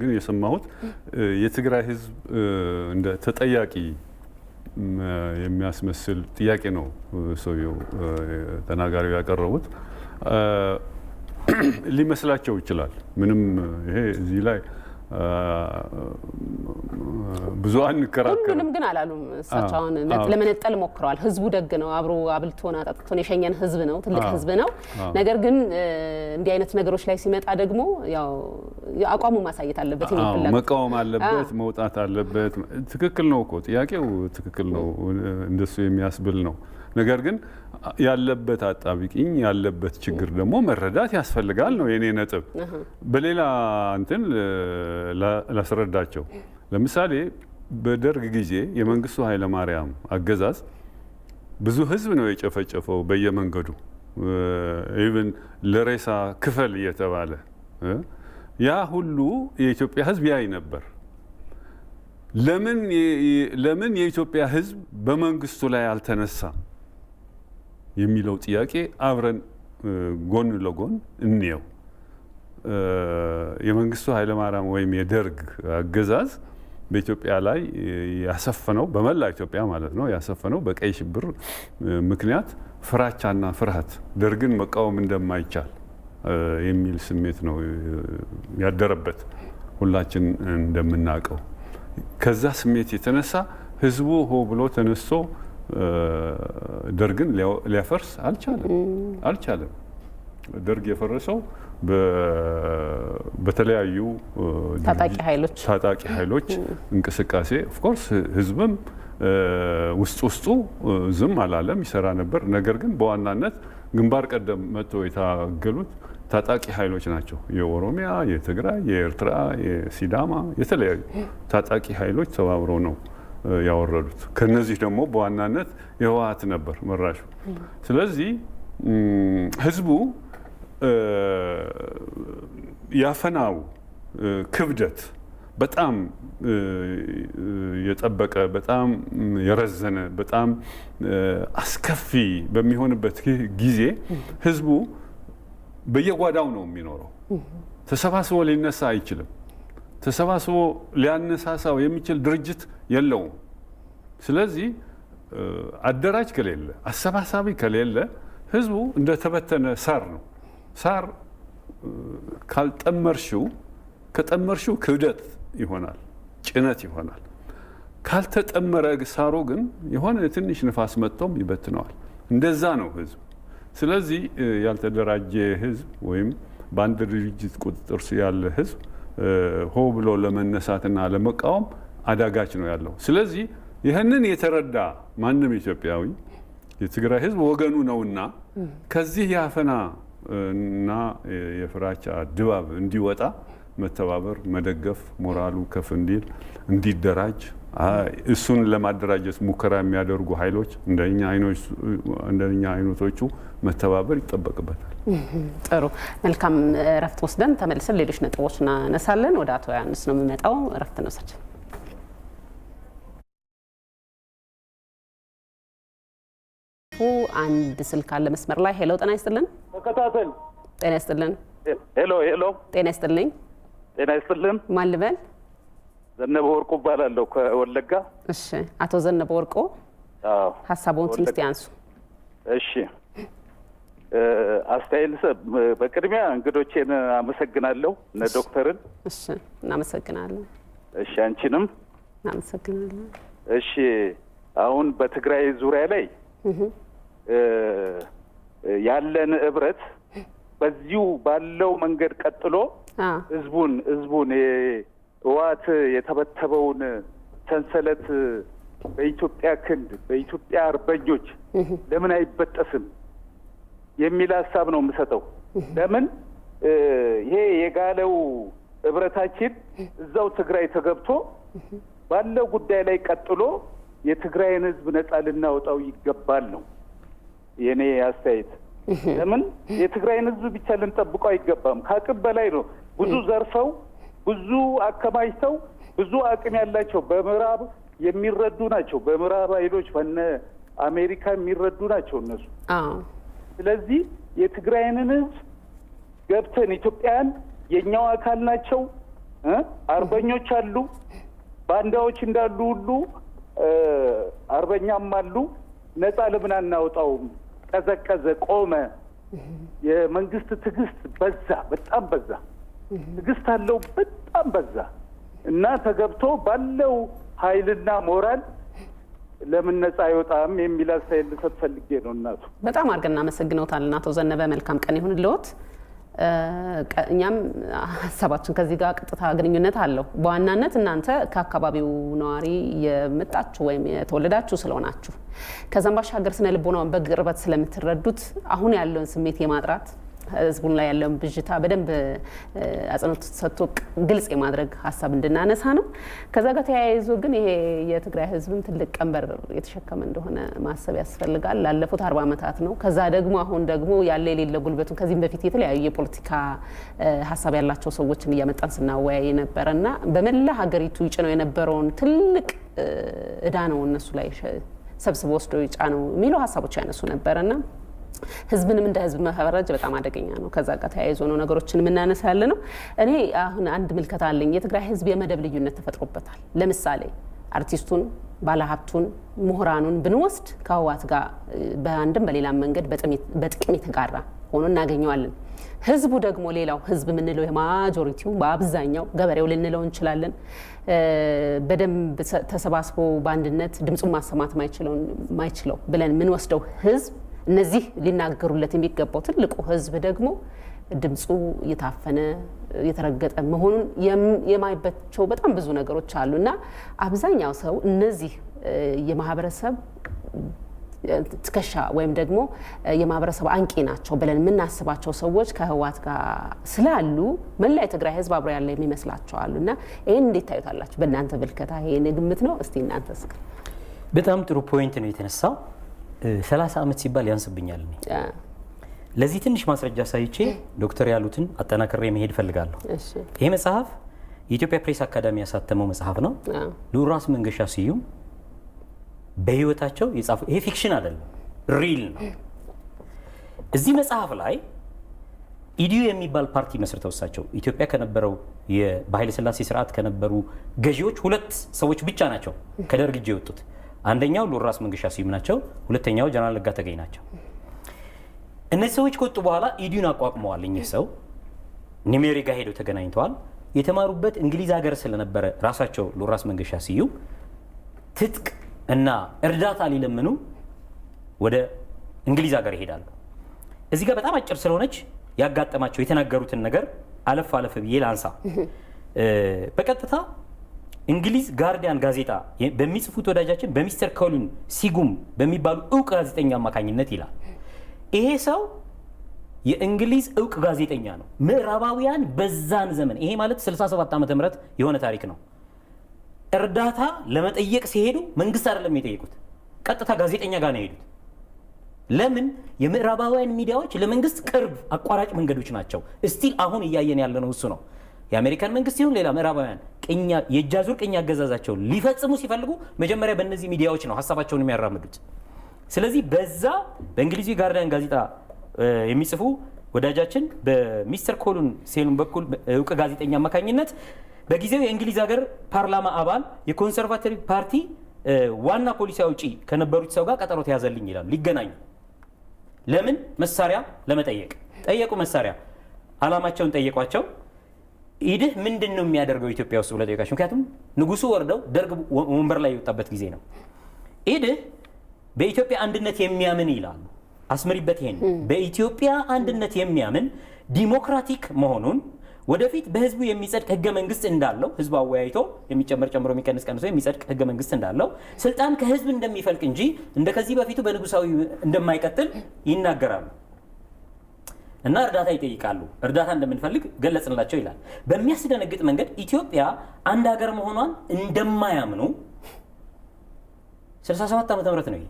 ግን የሰማሁት የትግራይ ህዝብ እንደ ተጠያቂ የሚያስመስል ጥያቄ ነው ሰውየው ተናጋሪው ያቀረቡት። ሊመስላቸው ይችላል። ምንም ይሄ እዚህ ላይ ብዙ አንከራከር። ሁሉንም ግን አላሉም። እሳቸው አሁን ለመነጠል ሞክረዋል። ህዝቡ ደግ ነው፣ አብሮ አብልቶና አጠጥቶን የሸኘን ህዝብ ነው፣ ትልቅ ህዝብ ነው። ነገር ግን እንዲህ አይነት ነገሮች ላይ ሲመጣ ደግሞ ያው አቋሙ ማሳየት አለበት፣ መቃወም አለበት፣ መውጣት አለበት። ትክክል ነው እኮ ጥያቄው ትክክል ነው፣ እንደሱ የሚያስብል ነው። ነገር ግን ያለበት አጣብቂኝ ያለበት ችግር ደግሞ መረዳት ያስፈልጋል ነው የኔ ነጥብ። በሌላ እንትን ላስረዳቸው። ለምሳሌ በደርግ ጊዜ የመንግስቱ ኃይለማርያም አገዛዝ ብዙ ህዝብ ነው የጨፈጨፈው በየመንገዱ ኢቭን ለሬሳ ክፈል እየተባለ ያ ሁሉ የኢትዮጵያ ህዝብ ያይ ነበር። ለምን የኢትዮጵያ ህዝብ በመንግስቱ ላይ አልተነሳም የሚለው ጥያቄ አብረን ጎን ለጎን እንየው። የመንግስቱ ኃይለማርያም ወይም የደርግ አገዛዝ በኢትዮጵያ ላይ ያሰፈነው በመላ ኢትዮጵያ ማለት ነው ያሰፈነው በቀይ ሽብር ምክንያት ፍራቻና ፍርሃት ደርግን መቃወም እንደማይቻል የሚል ስሜት ነው ያደረበት ሁላችን እንደምናውቀው። ከዛ ስሜት የተነሳ ህዝቡ ሆ ብሎ ተነስቶ ደርግን ሊያፈርስ አልቻለም። ደርግ የፈረሰው በተለያዩ ታጣቂ ኃይሎች እንቅስቃሴ ኦፍ ኮርስ ህዝብም ውስጡ ዝም አላለም፣ ይሰራ ነበር። ነገር ግን በዋናነት ግንባር ቀደም መጥተው የታገሉት ታጣቂ ኃይሎች ናቸው። የኦሮሚያ፣ የትግራይ፣ የኤርትራ፣ የሲዳማ የተለያዩ ታጣቂ ኃይሎች ተባብረው ነው ያወረዱት። ከነዚህ ደግሞ በዋናነት የህወሓት ነበር መራሹ። ስለዚህ ህዝቡ ያፈናው ክብደት በጣም የጠበቀ በጣም የረዘነ በጣም አስከፊ በሚሆንበት ጊዜ ህዝቡ በየጓዳው ነው የሚኖረው። ተሰባስቦ ሊነሳ አይችልም። ተሰባስቦ ሊያነሳሳው የሚችል ድርጅት የለውም። ስለዚህ አደራጅ ከሌለ አሰባሳቢ ከሌለ ህዝቡ እንደተበተነ ሳር ነው። ሳር ከጠመርሽው ክብደት ይሆናል፣ ጭነት ይሆናል። ካልተጠመረ ሳሩ ግን የሆነ ትንሽ ንፋስ መጥቶም ይበትነዋል። እንደዛ ነው ህዝብ። ስለዚህ ያልተደራጀ ህዝብ ወይም በአንድ ድርጅት ቁጥጥር ስር ያለ ህዝብ ሆ ብሎ ለመነሳትና ለመቃወም አዳጋች ነው ያለው። ስለዚህ ይህንን የተረዳ ማንም ኢትዮጵያዊ የትግራይ ህዝብ ወገኑ ነውና ከዚህ የአፈና እና የፍራቻ ድባብ እንዲወጣ መተባበር፣ መደገፍ፣ ሞራሉ ከፍ እንዲል እንዲደራጅ እሱን ለማደራጀት ሙከራ የሚያደርጉ ኃይሎች እንደኛ አይነቶቹ መተባበር ይጠበቅበታል። ጥሩ መልካም። እረፍት ወስደን ተመልሰን ሌሎች ነጥቦች እናነሳለን። ወደ አቶ ዮሐንስ ነው የምመጣው። እረፍት እንውሰድ። አንድ ስልክ አለ መስመር ላይ። ሄሎ ጤና ይስጥልን። ተከታተል። ጤና ይስጥልን። ሄሎ ሄሎ። ጤና ይስጥልኝ። ጤና ይስጥልን። ማን ልበል? ዘነበ ወርቁ እባላለሁ ከወለጋ። እሺ አቶ ዘነበ ወርቁ፣ አዎ ሀሳቡን ትንሽ ያንሱ። እሺ አስተያየት በቅድሚያ እንግዶቼን አመሰግናለሁ እነ ዶክተርን። እሺ እናመሰግናለን። እሺ አንቺንም እናመሰግናለን። እሺ አሁን በትግራይ ዙሪያ ላይ ያለን ህብረት በዚሁ ባለው መንገድ ቀጥሎ ህዝቡን ህወሓት የተበተበውን ሰንሰለት በኢትዮጵያ ክንድ በኢትዮጵያ አርበኞች ለምን አይበጠስም የሚል ሀሳብ ነው የምሰጠው። ለምን ይሄ የጋለው ህብረታችን እዛው ትግራይ ተገብቶ ባለው ጉዳይ ላይ ቀጥሎ የትግራይን ህዝብ ነጻ ልናወጣው ይገባል ነው የኔ አስተያየት። ለምን የትግራይን ህዝብ ብቻ ልንጠብቀው አይገባም። ከአቅም በላይ ነው። ብዙ ዘርፈው ብዙ አከማችተው ብዙ አቅም ያላቸው በምዕራብ የሚረዱ ናቸው። በምዕራብ ኃይሎች በነ አሜሪካ የሚረዱ ናቸው እነሱ። ስለዚህ የትግራይን ህዝብ ገብተን ኢትዮጵያን የኛው አካል ናቸው፣ አርበኞች አሉ፣ ባንዳዎች እንዳሉ ሁሉ አርበኛም አሉ። ነጻ ለምን አናወጣውም? ቀዘቀዘ፣ ቆመ። የመንግስት ትዕግስት በዛ፣ በጣም በዛ። ትዕግስት አለው በጣም በዛ እና ተገብቶ ባለው ኃይልና ሞራል ለምን ነጻ አይወጣም የሚል አስተያየት ልሰጥ ፈልጌ ነው። እናቱ በጣም አድርገን እናመሰግነውታለን አቶ ዘነበ። መልካም ቀን ይሁንልዎት። እኛም ሀሳባችን ከዚህ ጋር ቀጥታ ግንኙነት አለው። በዋናነት እናንተ ከአካባቢው ነዋሪ የመጣችሁ ወይም የተወለዳችሁ ስለሆናችሁ ከዛም ባሻገር ስነ ልቦናውን በቅርበት ስለምትረዱት አሁን ያለውን ስሜት የማጥራት ህዝቡን ላይ ያለውን ብዥታ በደንብ አጽንኦት ሰጥቶ ግልጽ የማድረግ ሀሳብ እንድናነሳ ነው። ከዛ ጋር ተያይዞ ግን ይሄ የትግራይ ህዝብም ትልቅ ቀንበር የተሸከመ እንደሆነ ማሰብ ያስፈልጋል። ላለፉት 40 ዓመታት ነው። ከዛ ደግሞ አሁን ደግሞ ያለ የሌለ ጉልበቱን ከዚህም በፊት የተለያዩ የፖለቲካ ሀሳብ ያላቸው ሰዎችን እያመጣን ስናወያይ ነበርና በመላ ሀገሪቱ ይጭነው የነበረውን ትልቅ እዳ ነው እነሱ ላይ ሰብስቦ ወስዶ ይጫነው የሚሉ ሀሳቦች ያነሱ ነበርና ህዝብንም እንደ ህዝብ መፈረጅ በጣም አደገኛ ነው። ከዛ ጋር ተያይዞ ነው ነገሮችን የምናነሳ ያለ ነው። እኔ አሁን አንድ ምልከታ አለኝ። የትግራይ ህዝብ የመደብ ልዩነት ተፈጥሮበታል። ለምሳሌ አርቲስቱን፣ ባለሀብቱን፣ ምሁራኑን ብንወስድ ከህወሓት ጋር በአንድም በሌላም መንገድ በጥቅም የተጋራ ሆኖ እናገኘዋለን። ህዝቡ ደግሞ ሌላው ህዝብ የምንለው የማጆሪቲው በአብዛኛው ገበሬው ልንለው እንችላለን። በደንብ ተሰባስቦ በአንድነት ድምፁን ማሰማት ማይችለው ብለን የምንወስደው ህዝብ እነዚህ ሊናገሩለት የሚገባው ትልቁ ህዝብ ደግሞ ድምፁ እየታፈነ የተረገጠ መሆኑን የማይባቸው በጣም ብዙ ነገሮች አሉና አብዛኛው ሰው እነዚህ የማህበረሰብ ትከሻ ወይም ደግሞ የማህበረሰብ አንቂ ናቸው ብለን የምናስባቸው ሰዎች ከህወሓት ጋር ስላሉ መላ የትግራይ ህዝብ አብሮ ያለ የሚመስላቸው አሉና ይሄን እንዴት ታዩታላችሁ? በእናንተ ብልከታ ይሄን ግምት ነው። እስቲ እናንተ እስኪ። በጣም ጥሩ ፖይንት ነው የተነሳው። 30 ዓመት ሲባል ያንስብኛል። ለዚህ ትንሽ ማስረጃ ሳይቼ ዶክተር ያሉትን አጠናክሬ መሄድ ፈልጋለሁ። ይሄ መጽሐፍ የኢትዮጵያ ፕሬስ አካዳሚ ያሳተመው መጽሐፍ ነው። ሉራስ መንገሻ ስዩም በህይወታቸው የጻፉ፣ ይሄ ፊክሽን አይደለም፣ ሪል ነው። እዚህ መጽሐፍ ላይ ኢዲዩ የሚባል ፓርቲ መስርተው እሳቸው ኢትዮጵያ ከነበረው በኃይለ ሥላሴ ስርዓት ከነበሩ ገዢዎች 2 ሰዎች ብቻ ናቸው ከደርግ እጅ የወጡት። አንደኛው ሉራስ መንገሻ ስዩም ናቸው። ሁለተኛው ጀነራል ነጋ ተገኝ ናቸው። እነዚህ ሰዎች ከወጡ በኋላ ኢዲዩን አቋቁመዋል። እኚህ ሰው ኒሜሪ ጋር ሄደው ተገናኝተዋል። የተማሩበት እንግሊዝ ሀገር ስለነበረ ራሳቸው ሉራስ መንገሻ ስዩም ትጥቅ እና እርዳታ ሊለምኑ ወደ እንግሊዝ ሀገር ይሄዳሉ። እዚህ ጋር በጣም አጭር ስለሆነች ያጋጠማቸው የተናገሩትን ነገር አለፍ አለፍ ብዬ ላንሳ። በቀጥታ እንግሊዝ ጋርዲያን ጋዜጣ በሚጽፉት ወዳጃችን በሚስተር ኮሊን ሲጉም በሚባሉ እውቅ ጋዜጠኛ አማካኝነት ይላል። ይሄ ሰው የእንግሊዝ እውቅ ጋዜጠኛ ነው። ምዕራባውያን በዛን ዘመን ይሄ ማለት 67 ዓመተ ምህረት የሆነ ታሪክ ነው። እርዳታ ለመጠየቅ ሲሄዱ መንግስት አይደለም የጠየቁት፣ ቀጥታ ጋዜጠኛ ጋር ነው የሄዱት። ለምን? የምዕራባውያን ሚዲያዎች ለመንግስት ቅርብ አቋራጭ መንገዶች ናቸው። እስቲል አሁን እያየን ያለነው እሱ ነው። የአሜሪካን መንግስት ይሁን ሌላ ምዕራባውያን የእጅ አዙር ቅኝ አገዛዛቸውን ሊፈጽሙ ሲፈልጉ መጀመሪያ በእነዚህ ሚዲያዎች ነው ሀሳባቸውን የሚያራምዱት። ስለዚህ በዛ በእንግሊዝ ጋርዲያን ጋዜጣ የሚጽፉ ወዳጃችን በሚስተር ኮሊን ሴሉም በኩል እውቅ ጋዜጠኛ አማካኝነት በጊዜው የእንግሊዝ ሀገር ፓርላማ አባል የኮንሰርቫቲቭ ፓርቲ ዋና ፖሊሲ አውጪ ከነበሩት ሰው ጋር ቀጠሮ ተያዘልኝ ይላሉ። ሊገናኙ ለምን? መሳሪያ ለመጠየቅ ጠየቁ። መሳሪያ አላማቸውን ጠየቋቸው። ኢድህ ምንድን ነው የሚያደርገው ኢትዮጵያ ውስጥ ብለው ጠየቃቸው። ምክንያቱም ንጉሱ ወርደው ደርግ ወንበር ላይ የወጣበት ጊዜ ነው። ኢድህ በኢትዮጵያ አንድነት የሚያምን ይላሉ። አስምሪበት። ይሄን በኢትዮጵያ አንድነት የሚያምን ዲሞክራቲክ መሆኑን ወደፊት በህዝቡ የሚጸድቅ ህገ መንግስት እንዳለው ህዝቡ አወያይቶ የሚጨመር ጨምሮ የሚቀንስ ቀንሶ የሚጸድቅ ህገ መንግስት እንዳለው ስልጣን ከህዝብ እንደሚፈልቅ እንጂ እንደከዚህ በፊቱ በንጉሳዊ እንደማይቀጥል ይናገራሉ እና እርዳታ ይጠይቃሉ። እርዳታ እንደምንፈልግ ገለጽንላቸው ይላል። በሚያስደነግጥ መንገድ ኢትዮጵያ አንድ ሀገር መሆኗን እንደማያምኑ 67 ዓመተ ምህረት ነው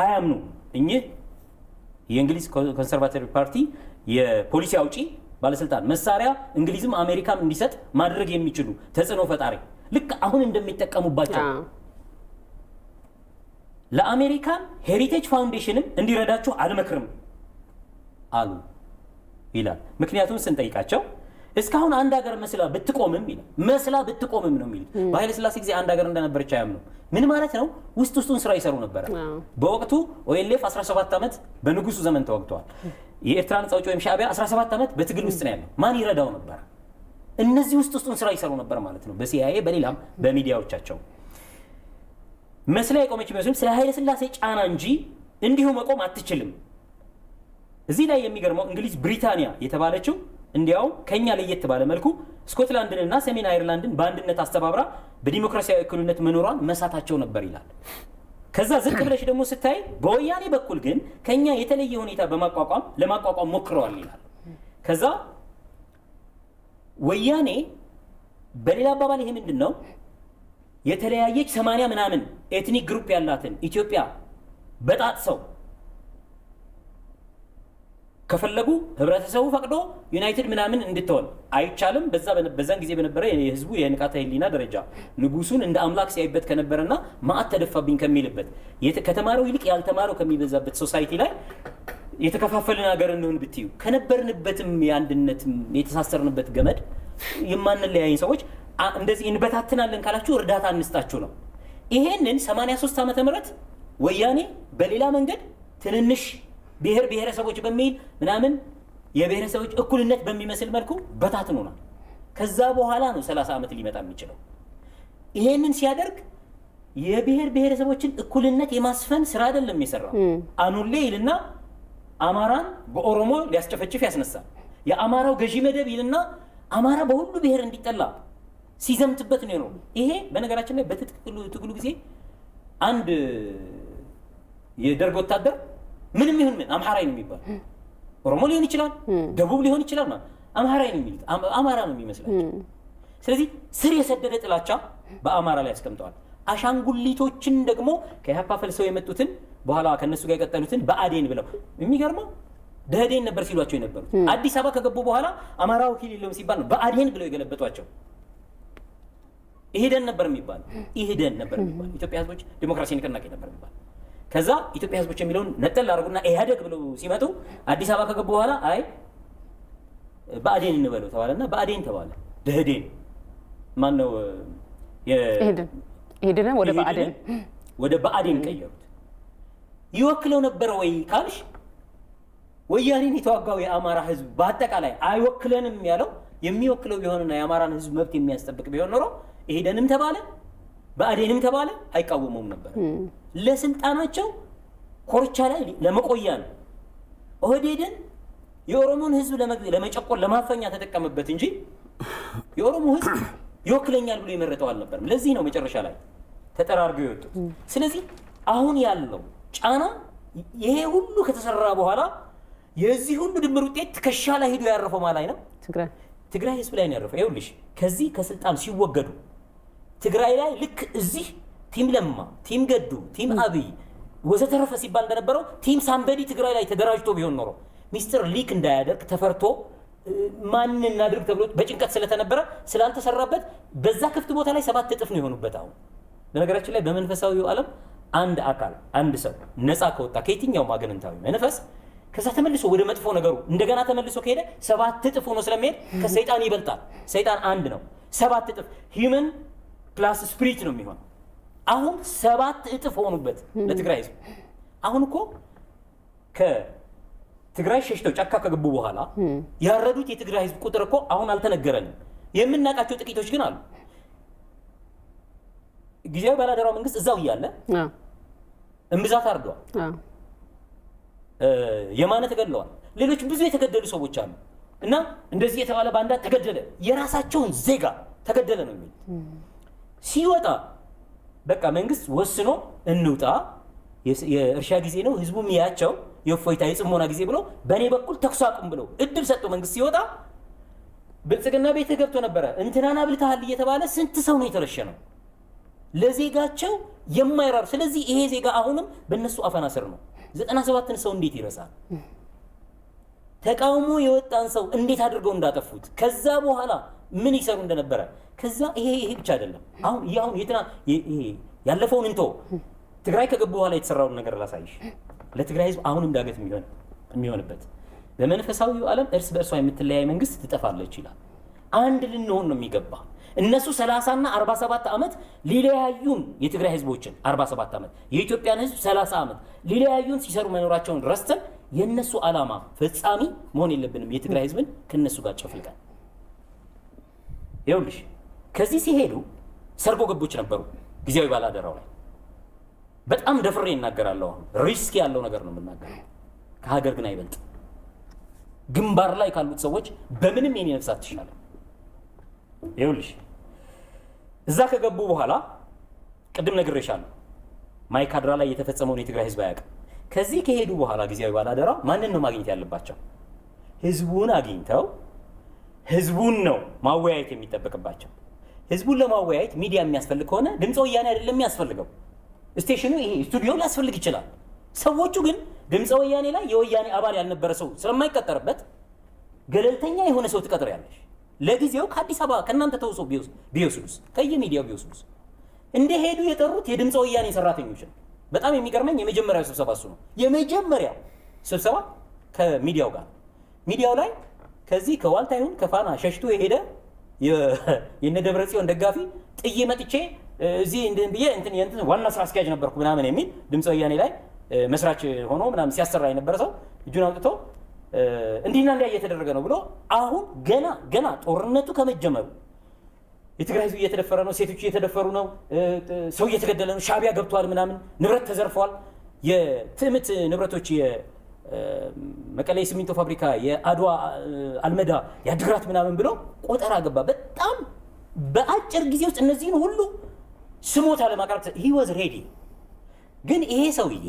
አያምኑ። እኚህ የእንግሊዝ ኮንሰርቫቲቭ ፓርቲ የፖሊሲ አውጪ ባለስልጣን መሳሪያ እንግሊዝም አሜሪካም እንዲሰጥ ማድረግ የሚችሉ ተጽዕኖ ፈጣሪ ልክ አሁን እንደሚጠቀሙባቸው ለአሜሪካን ሄሪቴጅ ፋውንዴሽንም እንዲረዳችሁ አልመክርም አሉ ይላል። ምክንያቱም ስንጠይቃቸው እስካሁን አንድ ሀገር መስላ ብትቆምም ይላል መስላ ብትቆምም ነው የሚል በኃይለ ሥላሴ ጊዜ አንድ ሀገር እንደነበረች አያምኑ። ምን ማለት ነው? ውስጡን ስራ ይሰሩ ነበር። በወቅቱ ኦኤልኤፍ 17 ዓመት በንጉሱ ዘመን ተወግተዋል። የኤርትራ ነጻ አውጪ ወይም ሻዕቢያ 17 ዓመት በትግል ውስጥ ነው ያለው። ማን ይረዳው ነበር? እነዚህ ውስጡን ስራ ይሰሩ ነበር ማለት ነው። በሲአይኤ በሌላም በሚዲያዎቻቸው መስላ የቆመች ቢመስልም ስለ ኃይለ ሥላሴ ጫና እንጂ እንዲሁ መቆም አትችልም። እዚህ ላይ የሚገርመው እንግሊዝ ብሪታንያ የተባለችው እንዲያውም ከኛ ለየት ባለ መልኩ ስኮትላንድንና ሰሜን አይርላንድን በአንድነት አስተባብራ በዲሞክራሲያዊ እኩልነት መኖሯን መሳታቸው ነበር ይላል። ከዛ ዝቅ ብለሽ ደግሞ ስታይ በወያኔ በኩል ግን ከኛ የተለየ ሁኔታ ለማቋቋም ሞክረዋል ይላል። ከዛ ወያኔ በሌላ አባባል ይሄ ምንድን ነው የተለያየች 80 ምናምን ኤትኒክ ግሩፕ ያላትን ኢትዮጵያ በጣጥሰው ከፈለጉ ህብረተሰቡ ፈቅዶ ዩናይትድ ምናምን እንድትሆን አይቻልም። በዛን ጊዜ በነበረ የህዝቡ የንቃተ ህሊና ደረጃ ንጉሱን እንደ አምላክ ሲያይበት ከነበረና ማአት ተደፋብኝ ከሚልበት ከተማረው ይልቅ ያልተማረው ከሚበዛበት ሶሳይቲ ላይ የተከፋፈልን ሀገር እንሁን ብትዩ ከነበርንበትም የአንድነትም የተሳሰርንበት ገመድ የማንለያይን ሰዎች እንደዚህ እንበታትናለን ካላችሁ እርዳታ እንስጣችሁ ነው። ይሄንን 83 ዓመተ ምህረት ወያኔ በሌላ መንገድ ትንንሽ ብሔረሰቦች በሚል ምናምን የብሔረሰቦች እኩልነት በሚመስል መልኩ በታትኖናል። ከዛ በኋላ ነው 30 ዓመት ሊመጣ የሚችለው። ይሄንን ሲያደርግ የብሔረሰቦችን እኩልነት የማስፈን ስራ አይደለም የሰራው። አኑሌ ይልና አማራን በኦሮሞ ሊያስጨፈጭፍ ያስነሳል። የአማራው ገዢ መደብ ይልና አማራ በሁሉ ብሔር እንዲጠላ ሲዘምትበት ነው። ይሄ በነገራችን ላይ በትግሉ ጊዜ አንድ የደርግ ወታደር ምንም ይሁን ምን አምሃራይ ነው የሚባል ኦሮሞ ሊሆን ይችላል፣ ደቡብ ሊሆን ይችላል ማለት አምሃራይ ነው የሚሉት አማራ ነው የሚመስላቸው። ስለዚህ ስር የሰደደ ጥላቻ በአማራ ላይ ያስቀምጠዋል። አሻንጉሊቶችን ደግሞ ከኢህአፓ ፈልሰው የመጡትን በኋላ ከነሱ ጋር የቀጠሉትን በአዴን ብለው የሚገርመው ደህዴን ነበር ሲሏቸው የነበሩት አዲስ አበባ ከገቡ በኋላ አማራ ወኪል የለውም ሲባል ነው በአዴን ብለው የገለበጧቸው። ኢህዴን ነበር የሚባል ኢትዮጵያ ህዝቦች ዲሞክራሲ ንቅናቄ ነበር የሚባል። ከዛ ኢትዮጵያ ህዝቦች የሚለውን ነጠል አድርጉና ኢህአዴግ ብለው ሲመጡ አዲስ አበባ ከገቡ በኋላ አይ በአዴን እንበለው ተባለና በአዴን ተባለ። ደህዴን ማን ነው ኢህዴን ወደ በአዴን ቀየሩት። ይወክለው ነበር ወይ ካልሽ ወያኔን የተዋጋው የአማራ ህዝብ በአጠቃላይ አይወክለንም ያለው የሚወክለው ቢሆንና የአማራን ህዝብ መብት የሚያስጠብቅ ቢሆን ኖሮ ኢህዴንም ተባለ በአዴንም ተባለ አይቃወሙም ነበር። ለስልጣናቸው ኮርቻ ላይ ለመቆያ ነው። ኦህዴድን የኦሮሞን ህዝብ ለመጨቆን ለማፈኛ ተጠቀመበት እንጂ የኦሮሞ ህዝብ ይወክለኛል ብሎ የመረጠው አልነበርም። ለዚህ ነው መጨረሻ ላይ ተጠራርገው የወጡት። ስለዚህ አሁን ያለው ጫና ይሄ ሁሉ ከተሰራ በኋላ የዚህ ሁሉ ድምር ውጤት ትከሻ ላይ ሄዶ ያረፈው ማለት ነው ትግራይ ህዝብ ላይ ነው ያረፈው። ይኸውልሽ ከዚህ ከስልጣን ሲወገዱ ትግራይ ላይ ልክ እዚህ ቲም ለማ፣ ቲም ገዱ፣ ቲም አብይ ወዘተረፈ ሲባል እንደነበረው ቲም ሳምበዲ ትግራይ ላይ ተደራጅቶ ቢሆን ኖሮ ሚስጥር ሊክ እንዳያደርግ ተፈርቶ ማን እናድርግ ተብሎ በጭንቀት ስለተነበረ ስላልተሰራበት በዛ ክፍት ቦታ ላይ 7 እጥፍ ነው የሆኑበት። አሁን በነገራችን ላይ በመንፈሳዊው ዓለም አንድ አካል አንድ ሰው ነፃ ከወጣ ከየትኛው ማገነንታዊ መንፈስ ከዛ ተመልሶ ወደ መጥፎ ነገሩ እንደገና ተመልሶ ከሄደ 7 እጥፍ ሆኖ ስለሚሄድ ከሰይጣን ይበልጣል። ሰይጣን አንድ ነው፣ 7 እጥፍ ሂውመን ፕላስ ስፒሪት ነው የሚሆን። አሁን 7 እጥፍ ሆኑበት ለትግራይ ህዝብ። አሁን እኮ ከትግራይ ሸሽተው ጫካ ከገቡ በኋላ ያረዱት የትግራይ ህዝብ ቁጥር እኮ አሁን አልተነገረንም። የምናውቃቸው ጥቂቶች ግን አሉ። ጊዜያዊ ባላደራው መንግስት እዛው እያለ እምብዛት አርደዋል፣ የማነ ተገድለዋል፣ ሌሎች ብዙ የተገደሉ ሰዎች አሉ። እና እንደዚህ የተባለ ባንዳ ተገደለ፣ የራሳቸውን ዜጋ ተገደለ ነው የሚል ሲወጣ በቃ መንግስት ወስኖ እንውጣ የእርሻ ጊዜ ነው ህዝቡም ያያቸው የእፎይታ የጽሞና ጊዜ ብሎ በእኔ በኩል ተኩስ አቁም ብለው እድል ሰጥቶ መንግስት ሲወጣ ብልጽግና ቤት ገብቶ ነበረ እንትናና ብልታህል እየተባለ ስንት ሰው ነው የተረሸነው ለዜጋቸው የማይራሩ። ስለዚህ ይሄ ዜጋ አሁንም በእነሱ አፈና ስር ነው። 97ን ሰው እንዴት ይረሳል? ተቃውሞ የወጣን ሰው እንዴት አድርገው እንዳጠፉት ከዛ በኋላ ምን ይሰሩ እንደነበረ ከዛ ይሄ ብቻ አይደለም። አሁን ያለፈውን እንቶ ትግራይ ከገቡ በኋላ የተሰራውን ነገር ላሳይሽ። ለትግራይ ህዝብ አሁንም ዳገት የሚሆንበት በመንፈሳዊው ዓለም እርስ በእርሷ የምትለያይ መንግስት ትጠፋለች ይላል። አንድ ልንሆን ነው የሚገባ። እነሱ 30 እና 47 ዓመት ሊለያዩን የትግራይ ህዝቦችን 47 ዓመት የኢትዮጵያን ህዝብ 30 ዓመት ሊለያዩን ሲሰሩ መኖራቸውን ረስተን የነሱ ዓላማ ፈጻሚ መሆን የለብንም። የትግራይ ህዝብን ከነሱ ጋር ጨፍልቀን ይኸውልሽ ከዚህ ሲሄዱ ሰርጎ ገቦች ነበሩ ጊዜያዊ ባላደራው ላይ በጣም ደፍሬ እናገራለሁ። አሁን ሪስክ ያለው ነገር ነው የምናገረው። ከሀገር ግን አይበልጥ። ግንባር ላይ ካሉት ሰዎች በምንም የኔ ነፍስ አትሻለም። ይኸውልሽ እዛ ከገቡ በኋላ ቅድም ነግሬሻለሁ ማይካድራ ላይ የተፈጸመውን የትግራይ ህዝብ አያውቅም። ከዚህ ከሄዱ በኋላ ጊዜያዊ ባላደራው ማንን ነው ማግኘት ያለባቸው? ህዝቡን አግኝተው ህዝቡን ነው ማወያየት የሚጠበቅባቸው። ህዝቡን ለማወያየት ሚዲያ የሚያስፈልግ ከሆነ ድምፀ ወያኔ አይደለም የሚያስፈልገው። ስቴሽኑ ይሄ ስቱዲዮ ሊያስፈልግ ይችላል። ሰዎቹ ግን ድምፀ ወያኔ ላይ የወያኔ አባል ያልነበረ ሰው ስለማይቀጠርበት ገለልተኛ የሆነ ሰው ትቀጥሪያለሽ። ለጊዜው ከአዲስ አበባ ከእናንተ ተውሶ ቢወስዱስ ከየሚዲያው ቢወስዱስ እንደሄዱ የጠሩት የድምፀ ወያኔ ሰራተኞች ነው። በጣም የሚገርመኝ የመጀመሪያው ስብሰባ እሱ ነው። የመጀመሪያው ስብሰባ ከሚዲያው ጋር ሚዲያው ላይ ከዚህ ከዋልታ ይሁን ከፋና ሸሽቶ የሄደ የነ ደብረጽዮን ደጋፊ ጥዬ መጥቼ እዚህ ብዬ እንትን ዋና ስራ አስኪያጅ ነበርኩ ምናምን የሚል ድምፀ ወያኔ ላይ መስራች ሆኖ ምናምን ሲያሰራ የነበረ ሰው እጁን አውጥቶ እንዲህና እንዲያ እየተደረገ ነው ብሎ አሁን ገና ጦርነቱ ከመጀመሩ የትግራይ ህዝብ እየተደፈረ ነው፣ ሴቶች እየተደፈሩ ነው፣ ሰው እየተገደለ ነው፣ ሻዕቢያ ገብቷል፣ ምናምን ንብረት ተዘርፏል፣ የትዕምት ንብረቶች የመቀሌ ሲሚንቶ ፋብሪካ፣ የአድዋ አልመዳ፣ የአድግራት ምናምን ብሎ ቆጠራ ገባ። በጣም በአጭር ጊዜ ውስጥ እነዚህን ሁሉ ስሞታ ለማቅረብ he was ready። ግን ይሄ ሰውዬ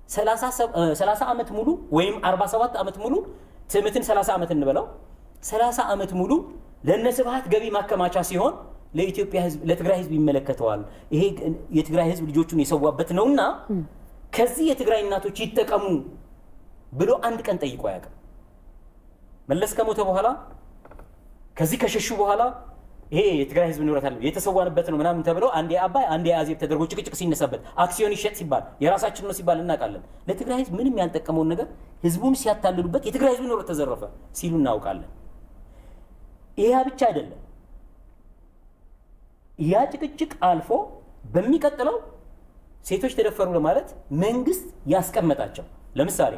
30 ዓመት ሙሉ ወይም 47 ዓመት ሙሉ ትዕምትን 30 ዓመት እንበለው 30 ዓመት ሙሉ ለነስብሃት ገቢ ማከማቻ ሲሆን ለኢትዮጵያ ህዝብ ለትግራይ ህዝብ ይመለከተዋል። ይሄ የትግራይ ህዝብ ልጆቹን የሰዋበት ነውና ከዚህ የትግራይ እናቶች ይጠቀሙ ብሎ አንድ ቀን ጠይቆ አያውቅም። መለስ ከሞተ በኋላ ከዚህ ከሸሹ በኋላ ይሄ የትግራይ ህዝብ ንብረት አለ የተሰዋንበት ነው ምናምን ተብሎ አንዴ አባይ አንዴ አዜብ ተደርጎ ጭቅጭቅ ሲነሳበት አክሲዮን ይሸጥ ሲባል የራሳችን ነው ሲባል እናውቃለን። ለትግራይ ህዝብ ምንም ያልጠቀመውን ነገር ህዝቡን ሲያታልሉበት የትግራይ ህዝብ ንብረት ተዘረፈ ሲሉ እናውቃለን። ይሄ ብቻ አይደለም። ያ ጭቅጭቅ አልፎ በሚቀጥለው ሴቶች ተደፈሩ ለማለት መንግስት ያስቀመጣቸው ለምሳሌ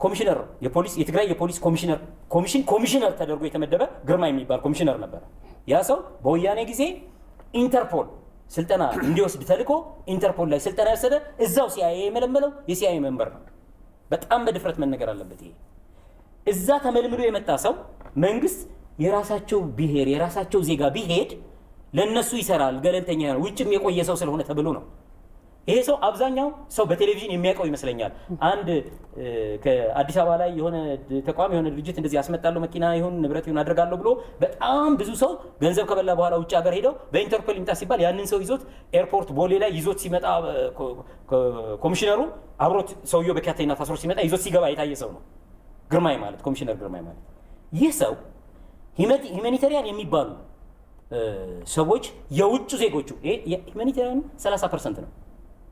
ኮሚሽነር የትግራይ የፖሊስ ኮሚሽነር ተደርጎ የተመደበ ግርማ የሚባል ኮሚሽነር ነበር። ያ ሰው በወያኔ ጊዜ ኢንተርፖል ስልጠና እንዲወስድ ተልኮ ኢንተርፖል ላይ ስልጠና የወሰደ እዛው ሲአይኤ የመለመለው የሲአይኤ ሜምበር ነው። በጣም በድፍረት መነገር አለበት። ይሄ እዛ ተመልምሎ የመጣ ሰው መንግስት የራሳቸው ብሔር የራሳቸው ዜጋ ቢሄድ ለነሱ ይሰራል ገለልተኛ ነው ውጭም የቆየ ሰው ስለሆነ ተብሎ ነው። ይሄ ሰው አብዛኛው ሰው በቴሌቪዥን የሚያውቀው ይመስለኛል። አንድ ከአዲስ አበባ ላይ የሆነ ተቋም የሆነ ድርጅት እንደዚህ ያስመጣለው መኪና ይሁን ንብረት ይሁን አድርጋለሁ ብሎ በጣም ብዙ ሰው ገንዘብ ከበላ በኋላ ውጭ ሀገር ሄደው በኢንተርፖል ይምጣ ሲባል ያንን ሰው ይዞት ኤርፖርት ቦሌ ላይ ይዞት ሲመጣ ኮሚሽነሩ አብሮት ሰውየው በካቴና ታስሮ ሲመጣ ይዞት ሲገባ የታየ ሰው ነው ግርማይ ማለት ኮሚሽነር ግርማይ ማለት። ይህ ሰው ሂውማኒታሪያን የሚባሉ ሰዎች የውጭ ዜጎቹ ሂውማኒታሪያን 30% ነው።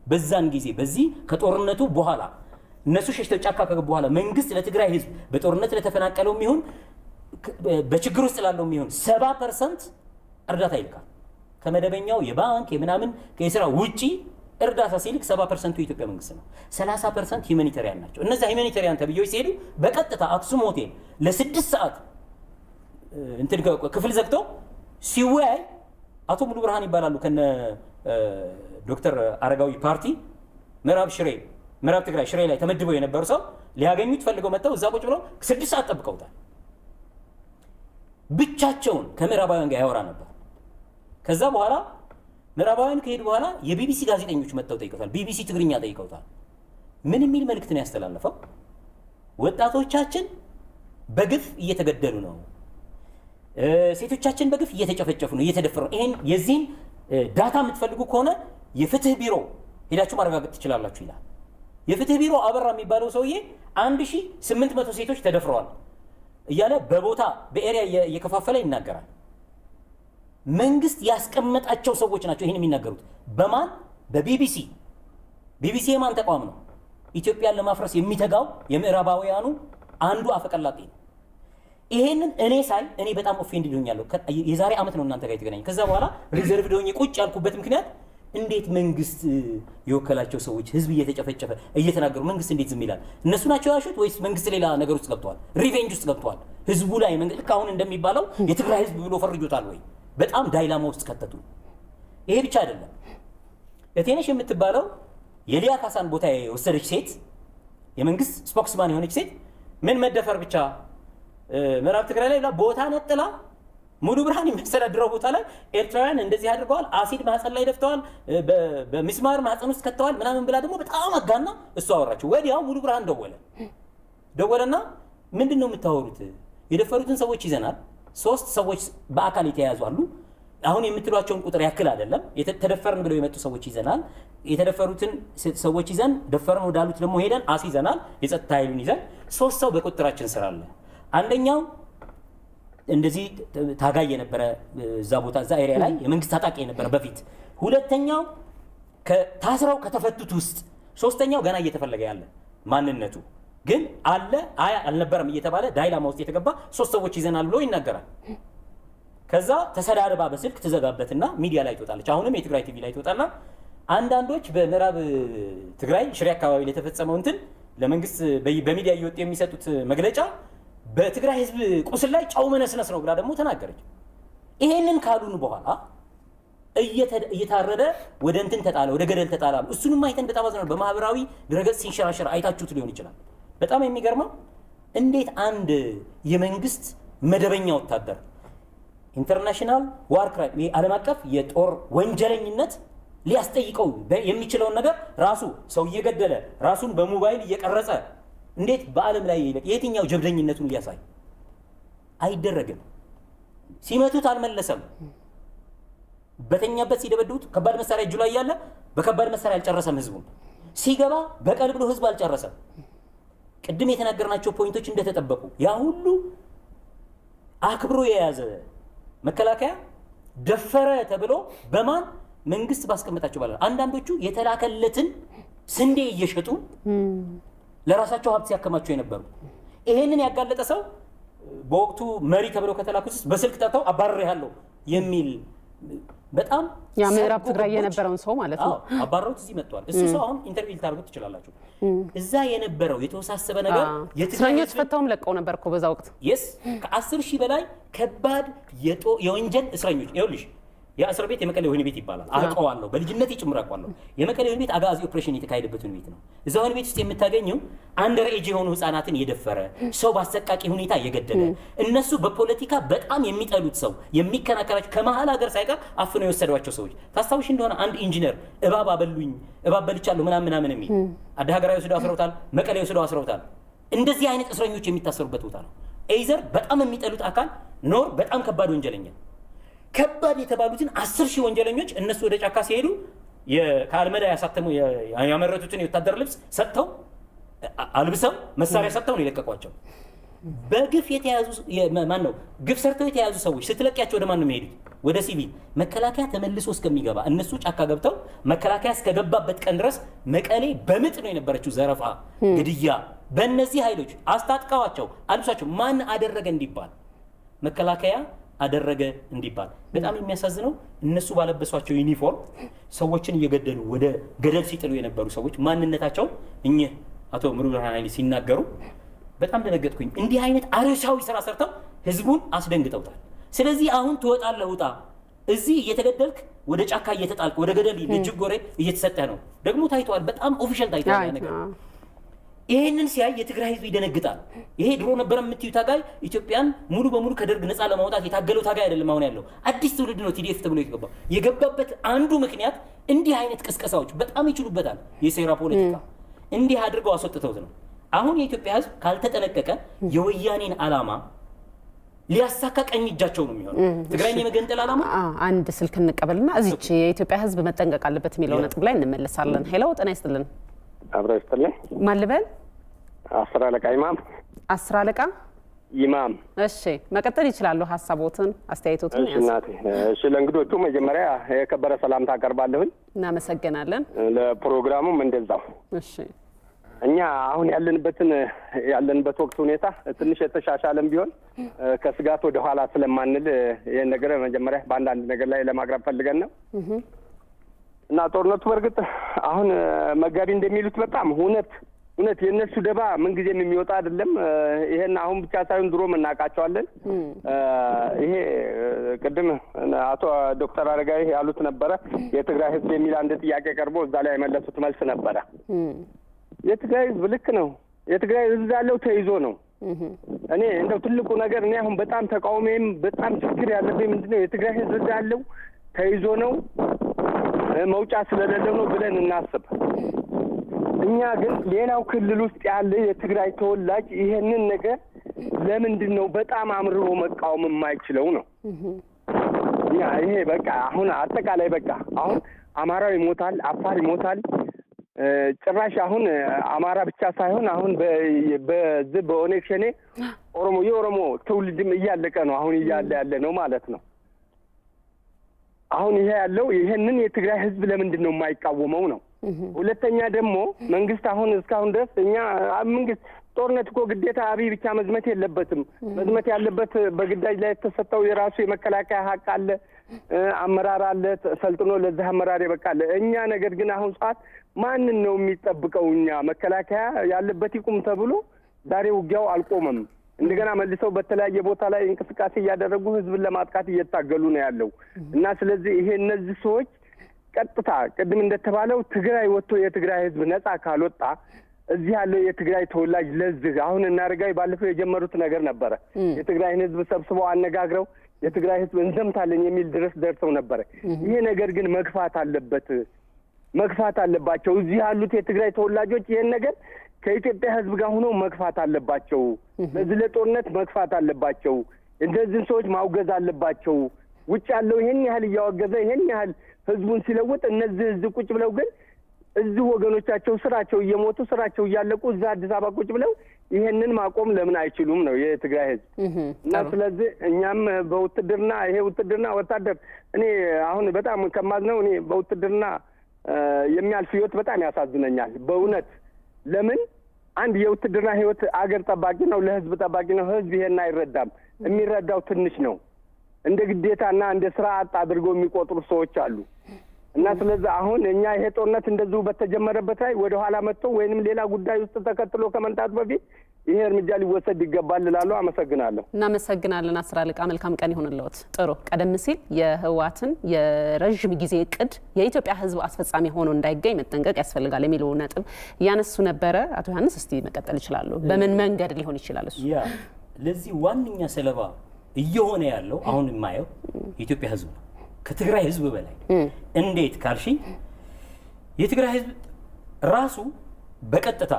በዛን ጊዜ በዚህ ከጦርነቱ በኋላ እነሱ ሸሽተው ጫካ ከገቡ በኋላ መንግስት ለትግራይ ህዝብ በጦርነት ለተፈናቀለው የሚሆን በችግር ውስጥ ላለው የሚሆን 70% እርዳታ ይልካል። ከመደበኛው የባንክ የምናምን ከስራ ውጪ እርዳታ ሲልክ 70% የኢትዮጵያ መንግስት ነው። 30% ሂውማኒታሪያን ናቸው። እነዛ ሂውማኒታሪያን ተብዮች ሲሄዱ በቀጥታ አክሱም ሆቴል ለ6 ሰዓት እንትን ክፍል ዘግተው ሲወያይ አቶ ሙሉ ብርሃን ይባላሉ ከነ ዶክተር አረጋዊ ፓርቲ ምዕራብ ሽሬ ምዕራብ ትግራይ ሽሬ ላይ ተመድበው የነበሩ ሰው ሊያገኙት ፈልገው መጥተው እዛ ቁጭ ብለው 6 ሰዓት ጠብቀውታል። ብቻቸውን ከምዕራባውያን ጋር ያወራ ነበር። ከዛ በኋላ ምዕራባውያን ከሄዱ በኋላ የቢቢሲ ጋዜጠኞች መጥተው ጠይቀውታል። ቢቢሲ ትግርኛ ጠይቀውታል። ምን የሚል መልእክት ነው ያስተላለፈው? ወጣቶቻችን በግፍ እየተገደሉ ነው፣ ሴቶቻችን በግፍ እየተጨፈጨፉ ነው፣ እየተደፈሩ ነው። ይሄን የዚህን ዳታ የምትፈልጉ ከሆነ የፍትህ ቢሮ ሄዳችሁ ማረጋገጥ ትችላላችሁ ይላል። የፍትህ ቢሮ አበራ የሚባለው ሰውዬ 1800 ሴቶች ተደፍረዋል እያለ በቦታ በኤሪያ እየከፋፈለ ይናገራል። መንግስት ያስቀመጣቸው ሰዎች ናቸው ይህን የሚናገሩት። በማን? በቢቢሲ። ቢቢሲ የማን ተቋም ነው? ኢትዮጵያን ለማፍረስ የሚተጋው የምዕራባውያኑ አንዱ አፈቀላጤ ነው። ይሄንን እኔ ሳይ እኔ በጣም ኦፌንድድ ሆኛለሁ። የዛሬ ዓመት ነው እናንተ ጋር የተገናኘ። ከዛ በኋላ ሪዘርቭድ ሆኜ ቁጭ ያልኩበት ምክንያት እንዴት መንግስት የወከላቸው ሰዎች ህዝብ እየተጨፈጨፈ እየተናገሩ መንግስት እንዴት ዝም ይላል? እነሱ ናቸው ያሹት ወይስ መንግስት ሌላ ነገር ውስጥ ገብተዋል? ሪቬንጅ ውስጥ ገብተዋል? ህዝቡ ላይ ልክ አሁን እንደሚባለው የትግራይ ህዝብ ብሎ ፈርጆታል ወይ? በጣም ዳይላማ ውስጥ ከተቱ። ይሄ ብቻ አይደለም። እቴነሽ የምትባለው የሊያ ካሳን ቦታ የወሰደች ሴት፣ የመንግስት ስፖክስማን የሆነች ሴት ምን መደፈር ብቻ ምዕራብ ትግራይ ላይ ቦታ ነጥላ ሙሉ ብርሃን የሚያስተዳድረው ቦታ ላይ ኤርትራውያን እንደዚህ አድርገዋል፣ አሲድ ማህፀን ላይ ደፍተዋል፣ በሚስማር ማህፀን ውስጥ ከተዋል ምናምን ብላ ደግሞ በጣም አጋና እሱ አወራቸው። ወዲያው ሙሉ ብርሃን ደወለና ምንድን ነው የምታወሩት? የደፈሩትን ሰዎች ይዘናል። 3 ሰዎች በአካል የተያያዙ አሉ። አሁን የምትሏቸውን ቁጥር ያክል አይደለም። ተደፈርን ብለው የመጡ ሰዎች ይዘናል። የተደፈሩትን ሰዎች ይዘን ደፈርን ወዳሉት ደግሞ ሄደን አስይዘናል። የጸጥታ ኃይሉን ይዘን 3 ሰው በቁጥጥራችን ስር አለ። አንደኛው እንደዚህ ታጋይ የነበረ እዛ ቦታ እዛ ኤሪያ ላይ የመንግስት ታጣቂ የነበረ በፊት፣ ሁለተኛው ታስረው ከተፈቱት ውስጥ፣ ሶስተኛው ገና እየተፈለገ ያለ ማንነቱ ግን አለ አልነበረም እየተባለ ዳይላማ ውስጥ የተገባ 3 ሰዎች ይዘናል ብሎ ይናገራል። ከዛ ተሰዳርባ በስልክ ትዘጋበትና ሚዲያ ላይ ትወጣለች። አሁንም የትግራይ ቲቪ ላይ ትወጣና አንዳንዶች በምዕራብ ትግራይ ሽሬ አካባቢ ላይ የተፈጸመው እንትን ለመንግስት በሚዲያ እየወጡ የሚሰጡት መግለጫ በትግራይ ህዝብ ቁስል ላይ ጫው መነስነስ ነው ብላ ደግሞ ተናገረች። ይሄንን ካሉን በኋላ እየታረደ ወደ እንትን ተጣለ፣ ወደ ገደል ተጣለ። እሱንም አይተን በጣም አዝነናል። በማህበራዊ ድረገጽ ሲንሸራሸር አይታችሁት ሊሆን ይችላል። በጣም የሚገርመው እንዴት አንድ የመንግስት መደበኛ ወታደር ኢንተርናሽናል ዋር ክራይም ዓለም አቀፍ የጦር ወንጀለኝነት ሊያስጠይቀው የሚችለውን ነገር ራሱ ሰው እየገደለ ራሱን በሞባይል እየቀረጸ እንዴት በዓለም ላይ የትኛው ጀብደኝነቱን ሊያሳይ አይደረግም? ሲመቱት አልመለሰም። በተኛበት ሲደበድቡት ከባድ መሳሪያ እጁ ላይ ያለ በከባድ መሳሪያ አልጨረሰም። ህዝቡን ሲገባ በቀል ብሎ ህዝብ አልጨረሰም። ቅድም የተናገርናቸው ፖይንቶች እንደተጠበቁ ያ ሁሉ አክብሮ የያዘ መከላከያ ደፈረ ተብሎ በማን መንግስት ባስቀመጣቸው ባለ አንዳንዶቹ የተላከለትን ስንዴ እየሸጡ ለራሳቸው ሀብት ሲያከማቸው የነበሩ ይሄንን ያጋለጠ ሰው በወቅቱ መሪ ተብለው ከተላኩት ውስጥ በስልክ ጠርተው አባርሬሃለሁ የሚል በጣም ያ ምዕራብ ትግራይ የነበረውን ሰው ማለት ነው አባረሩት። እዚህ መጥቷል። እሱ ሰው አሁን ኢንተርቪው ልታደርጉት ትችላላችሁ። እዛ የነበረው የተወሳሰበ ነገር እስረኞች ፈታውም ለቀው ነበር እኮ በዛ ወቅት ከ10,000 በላይ ከባድ የወንጀል እስረኞች ይኸውልሽ የእስር ቤት የመቀሌ ወህኒ ቤት ይባላል። አውቀዋለሁ፣ በልጅነት ጭምር አውቀዋለሁ። የመቀሌ ወህኒ ቤት አጋዚ ኦፕሬሽን የተካሄደበት ወህኒ ቤት ነው። እዛ ወህኒ ቤት ውስጥ የምታገኘው አንደር ኤጅ የሆኑ ህፃናትን የደፈረ ሰው በአሰቃቂ ሁኔታ የገደለ እነሱ በፖለቲካ በጣም የሚጠሉት ሰው የሚከናከራቸው ከመሀል ሀገር ሳይቀር አፍነው የወሰዷቸው ሰዎች ታስታውሽ እንደሆነ አንድ ኢንጂነር እባብ አበሉኝ እባብ በልቻለሁ ምናምን የሚል አደ ሀገራዊ ወስደው አስረውታል፣ መቀሌ ወስደው አስረውታል። እንደዚህ አይነት እስረኞች የሚታሰሩበት ቦታ ነው። ኤይዘር በጣም የሚጠሉት አካል ኖር በጣም ከባድ ወንጀለኛ ከባድ የተባሉትን 10,000 ወንጀለኞች እነሱ ወደ ጫካ ሲሄዱ ከአልመዳ ያመረቱትን የወታደር ልብስ ሰጥተው አልብሰው መሳሪያ ሰጥተው ነው የለቀቋቸው። በግፍ የተያዙ ማን ነው ግፍ ሰርተው የተያዙ ሰዎች ስትለቂያቸው ወደ ማን ነው የሚሄዱት? ወደ ሲቪል። መከላከያ ተመልሶ እስከሚገባ እነሱ ጫካ ገብተው መከላከያ እስከገባበት ቀን ድረስ መቀሌ በምጥ ነው የነበረችው። ዘረፋ፣ ግድያ በእነዚህ ኃይሎች አስታጥቀዋቸው አልብሳቸው ማን አደረገ እንዲባል መከላከያ አደረገ እንዲባል። በጣም የሚያሳዝነው እነሱ ባለበሷቸው ዩኒፎርም ሰዎችን እየገደሉ ወደ ገደል ሲጥሉ የነበሩ ሰዎች ማንነታቸው እኚህ አቶ ሙሉ ብርሃን ኃይሌ ሲናገሩ በጣም ደነገጥኩኝ። እንዲህ አይነት አርሻዊ ስራ ሰርተው ህዝቡን አስደንግጠውታል። ስለዚህ አሁን ትወጣለህ ውጣ እዚህ እየተገደልክ ወደ ጫካ እየተጣልክ ወደ ገደል ልጅጎሬ እየተሰጠ ነው። ደግሞ ታይቷል፣ በጣም ኦፊሻል ታይቷል ያ ነገር። ይሄንን ሲያይ የትግራይ ህዝብ ይደነግጣል። ይሄ ድሮ ነበር የምትዩ ታጋይ ኢትዮጵያን ሙሉ በሙሉ ከደርግ ነፃ ለማውጣት የታገለው ታጋይ አይደለም አሁን ያለው አዲስ ትውልድ ነው ቲዲኤፍ ተብሎ የገባበት አንዱ ምክንያት እንዲህ አይነት ቅስቀሳዎች በጣም ይችሉበታል። የሴራ ፖለቲካ እንዲህ አድርገው አስወጥተውት ነው። አሁን የኢትዮጵያ ህዝብ ካልተጠነቀቀ የወያኔን ዓላማ ሊያሳካ ቀኝ እጃቸው ነው የሚሆነው። ትግራይን የመገንጠል ዓላማ አንድ ስልክ እንቀበልና እዚች የኢትዮጵያ ህዝብ መጠንቀቅ አለበት የሚለው ነጥብ ላይ እንመለሳለን። ሄሎ ጤና ይስጥልን። አብረው ይስጥልኝ። ማን ልበል? 10 አለቃ ኢማም። 10 አለቃ ኢማም። እሺ መቀጠል ይችላሉ ሀሳቦትን አስተያየቶትን። እሺ እናቴ። እሺ ለእንግዶቹ መጀመሪያ የከበረ ሰላምታ አቀርባለሁኝ። እናመሰግናለን። ለፕሮግራሙም እንደዛው። እሺ እኛ አሁን ያለንበት ወቅት ሁኔታ ትንሽ የተሻሻለም ቢሆን ከስጋት ወደ ኋላ ስለማንል ይሄን ነገር መጀመሪያ በአንዳንድ ነገር ላይ ለማቅረብ ፈልገን ነው እና ጦርነቱ በእርግጥ አሁን መጋቢ እንደሚሉት በጣም እውነት የእነሱ ደባ ምንጊዜም የሚወጣ አይደለም። ይሄን አሁን ብቻ ሳይሆን ድሮም እናውቃቸዋለን። ይሄ ቅድም አቶ ዶክተር አረጋዊ ያሉት ነበረ የትግራይ ህዝብ የሚል አንድ ጥያቄ ቀርቦ እዛ ላይ የመለሱት መልስ ነበረ። የትግራይ ህዝብ ልክ ነው። የትግራይ ህዝብ ያለው ተይዞ ነው። እኔ እንደው ትልቁ ነገር እኔ አሁን በጣም ተቃውሞም በጣም ችግር ያለብኝ ምንድነው የትግራይ ህዝብ ያለው ተይዞ ነው፣ መውጫ ስለሌለው ነው ብለን እናስብ። እኛ ግን ሌላው ክልል ውስጥ ያለ የትግራይ ተወላጅ ይሄንን ነገር ለምንድን ነው በጣም አምርሮ መቃወም የማይችለው ነው? እኛ ይሄ በቃ አሁን አጠቃላይ በቃ አሁን አማራው ይሞታል፣ አፋር ይሞታል። ጭራሽ አሁን አማራ ብቻ ሳይሆን አሁን በዚህ በኦነግ ሸኔ የኦሮሞ ትውልድም እያለቀ ነው። አሁን ያለ ነው ማለት ነው። አሁን ይሄ ያለው ይሄንን የትግራይ ህዝብ ለምንድን ነው የማይቃወመው ነው? ሁለተኛ ደግሞ መንግስት አሁን እስካሁን ድረስ እኛ መንግስት ጦርነት እኮ ግዴታ አብይ ብቻ መዝመት የለበትም። መዝመት ያለበት በግዳጅ ላይ የተሰጠው የራሱ የመከላከያ ሀቅ አለ፣ አመራር አለ፣ ሰልጥኖ ለዚህ አመራር ይበቃል። እኛ ነገር ግን አሁን ሰዓት ማንን ነው የሚጠብቀው? እኛ መከላከያ ያለበት ይቁም ተብሎ ዛሬ ውጊያው አልቆመም። እንደገና መልሰው በተለያየ ቦታ ላይ እንቅስቃሴ እያደረጉ ህዝብን ለማጥቃት እየታገሉ ነው ያለው እና ስለዚህ ይሄ እነዚህ ሰዎች ቀጥታ ቅድም እንደተባለው ትግራይ ወጥቶ የትግራይ ህዝብ ነፃ ካልወጣ እዚህ ያለው የትግራይ ተወላጅ ለዚህ አሁን እናርጋይ ባለፈው የጀመሩት ነገር ነበረ። የትግራይን ህዝብ ሰብስበው አነጋግረው የትግራይ ህዝብ እንዘምታለን የሚል ድረስ ደርሰው ነበረ። ይሄ ነገር ግን መግፋት አለባቸው። እዚህ ያሉት የትግራይ ተወላጆች ይሄን ነገር ከኢትዮጵያ ህዝብ ጋር ሆነው መግፋት አለባቸው። በዚህ ለጦርነት መግፋት አለባቸው። እንደዚህን ሰዎች ማውገዝ አለባቸው። ውጭ ያለው ይሄን ያህል እያወገዘ ይሄን ያህል ህዝቡን ሲለውጥ እነዚህ እዚህ ቁጭ ብለው ግን እዚህ ወገኖቻቸው ስራቸው እየሞቱ ስራቸው እያለቁ እዛ አዲስ አበባ ቁጭ ብለው ይሄንን ማቆም ለምን አይችሉም ነው የትግራይ ህዝብ እና ስለዚህ እኛም በውትድርና ይሄ ውትድርና ወታደር እኔ አሁን በጣም ከማዝነው እኔ በውትድርና የሚያልፍ ህይወት በጣም ያሳዝነኛል በእውነት። ለምን አንድ የውትድርና ህይወት አገር ጠባቂ ነው፣ ለህዝብ ጠባቂ ነው። ህዝብ ይሄን አይረዳም። የሚረዳው ትንሽ ነው። እንደ ግዴታና እንደ ስራ አጥ አድርገው የሚቆጥሩ ሰዎች አሉ እና ስለዚህ አሁን እኛ ይሄ ጦርነት እንደዚሁ በተጀመረበት ላይ ወደ ኋላ መጥቶ ወይንም ሌላ ጉዳይ ውስጥ ተከትሎ ከመምጣት በፊት ይሄ እርምጃ ሊወሰድ ይገባል እላለሁ። አመሰግናለሁ። እናመሰግናለን። 10 አለቃ መልካም ቀን ይሁንልዎት። ጥሩ ቀደም ሲል የህወሓትን የረዥም ጊዜ እቅድ የኢትዮጵያ ህዝብ አስፈጻሚ ሆኖ እንዳይገኝ መጠንቀቅ ያስፈልጋል የሚለው ነጥብ ያነሱ ነበረ። አቶ ዮሐንስ እስቲ መቀጠል ይችላሉ። በምን መንገድ ሊሆን ይችላል እሱ? ለዚህ ዋነኛ ሰለባ እየሆነ ያለው አሁን የማየው የኢትዮጵያ ህዝብ ነው፣ ከትግራይ ህዝብ በላይ። እንዴት ካልሺ የትግራይ ህዝብ ራሱ በቀጥታ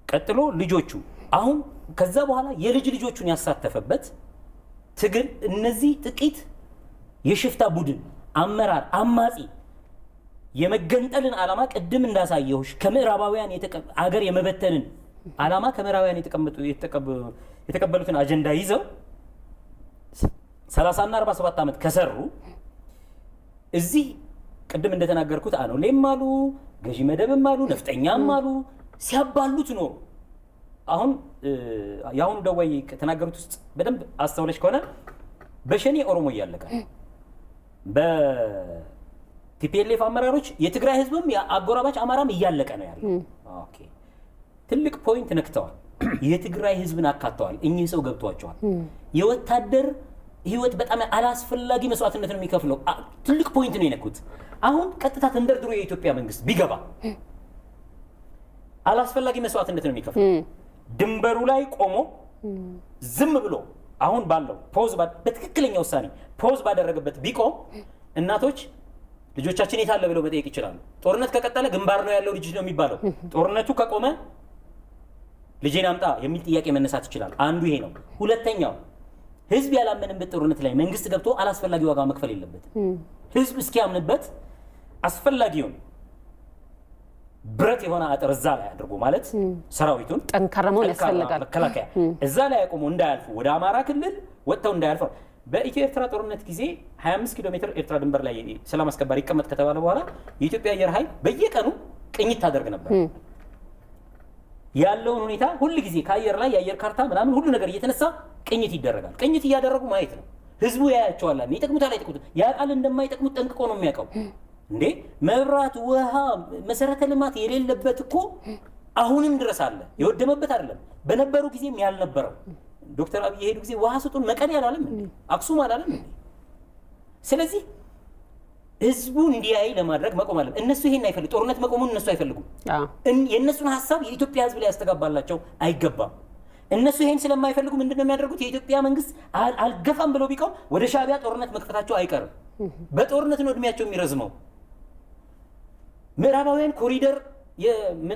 ቀጥሎ ልጆቹ አሁን ከዛ በኋላ የልጅ ልጆቹን ያሳተፈበት ትግል እነዚህ ጥቂት የሽፍታ ቡድን አመራር አማጺ የመገንጠልን ዓላማ ቅድም እንዳሳየሁሽ ከምዕራባውያን አገር የመበተንን ዓላማ ከምዕራባውያን የተቀበሉትን አጀንዳ ይዘው 30 እና 47 ዓመት ከሰሩ እዚህ ቅድም እንደተናገርኩት አኖሌም አሉ፣ ገዢ መደብም አሉ፣ ነፍጠኛም አሉ ሲያባሉት ኖሩ። አሁን የአሁኑ ደዋይ ከተናገሩት ውስጥ በደንብ አስተውለሽ ከሆነ በሸኔ ኦሮሞ እያለቀ በቲፒኤልኤፍ አመራሮች የትግራይ ህዝብም የአጎራባች አማራም እያለቀ ነው ያለው። ኦኬ ትልቅ ፖይንት ነክተዋል። የትግራይ ህዝብን አካተዋል። እኚህ ሰው ገብቷቸዋል። የወታደር ህይወት በጣም አላስፈላጊ መስዋዕትነት ነው የሚከፍለው። ትልቅ ፖይንት ነው የነኩት። አሁን ቀጥታ ተንደርድሮ የኢትዮጵያ መንግስት ቢገባ አላስፈላጊ መስዋዕትነት ነው የሚከፍለው። ድንበሩ ላይ ቆሞ ዝም ብሎ አሁን ባለው በትክክለኛ ውሳኔ ፖዝ ባደረገበት ቢቆም እናቶች ልጆቻችን የት አለ ብለው መጠየቅ ይችላሉ። ጦርነት ከቀጠለ ግንባር ነው ያለው ልጅ ነው የሚባለው። ጦርነቱ ከቆመ ልጄን አምጣ የሚል ጥያቄ መነሳት ይችላል። አንዱ ይሄ ነው። ሁለተኛው ህዝብ ያላመንበት ጦርነት ላይ መንግስት ገብቶ አላስፈላጊ ዋጋ መክፈል የለበትም። ህዝብ እስኪያምንበት አስፈላጊውን ብረት የሆነ አጥር እዛ ላይ አድርጎ ማለት ሰራዊቱን ጠንካራ መሆን ያስፈልጋል። መከላከያ እዛ ላይ አቆሞ እንዳያልፉ ወደ አማራ ክልል ወጥተው እንዳያልፉ። በኢትዮ ኤርትራ ጦርነት ጊዜ 25 ኪሎ ሜትር ኤርትራ ድንበር ላይ ሰላም አስከባሪ ይቀመጥ ከተባለ በኋላ የኢትዮጵያ አየር ኃይል በየቀኑ ቅኝት ታደርግ ነበር። ያለውን ሁኔታ ሁሉ ጊዜ ከአየር ላይ የአየር ካርታ ምናምን ሁሉ ነገር እየተነሳ ቅኝት ይደረጋል። ቅኝት እያደረጉ ማየት ነው። ህዝቡ ያያቸዋል። ይጠቅሙታል አይጠቅሙት ያውቃል። እንደማይጠቅሙት ጠንቅቆ ነው የሚያውቀው። እንዴ መብራት፣ ውሃ፣ መሰረተ ልማት የሌለበት እኮ አሁንም ድረስ አለ። የወደመበት አይደለም። በነበሩ ጊዜም ያልነበረው ዶክተር አብይ የሄዱ ጊዜ ውሃ ስጡን መቀሌ አላለም እንዴ? አክሱም አላለም እንዴ? ስለዚህ ህዝቡ እንዲያይ ለማድረግ መቆም አለ። እነሱ ይሄን አይፈልጉም። ጦርነት መቆሙን እነሱ አይፈልጉም። የእነሱን ሀሳብ የኢትዮጵያ ህዝብ ላይ ያስተጋባላቸው አይገባም። እነሱ ይሄን ስለማይፈልጉ ምንድነው የሚያደርጉት? የኢትዮጵያ መንግስት አልገፋም ብለው ቢቆም ወደ ሻዕቢያ ጦርነት መክፈታቸው አይቀርም። በጦርነት ነው እድሜያቸው የሚረዝመው። ምዕራባውያን ኮሪደር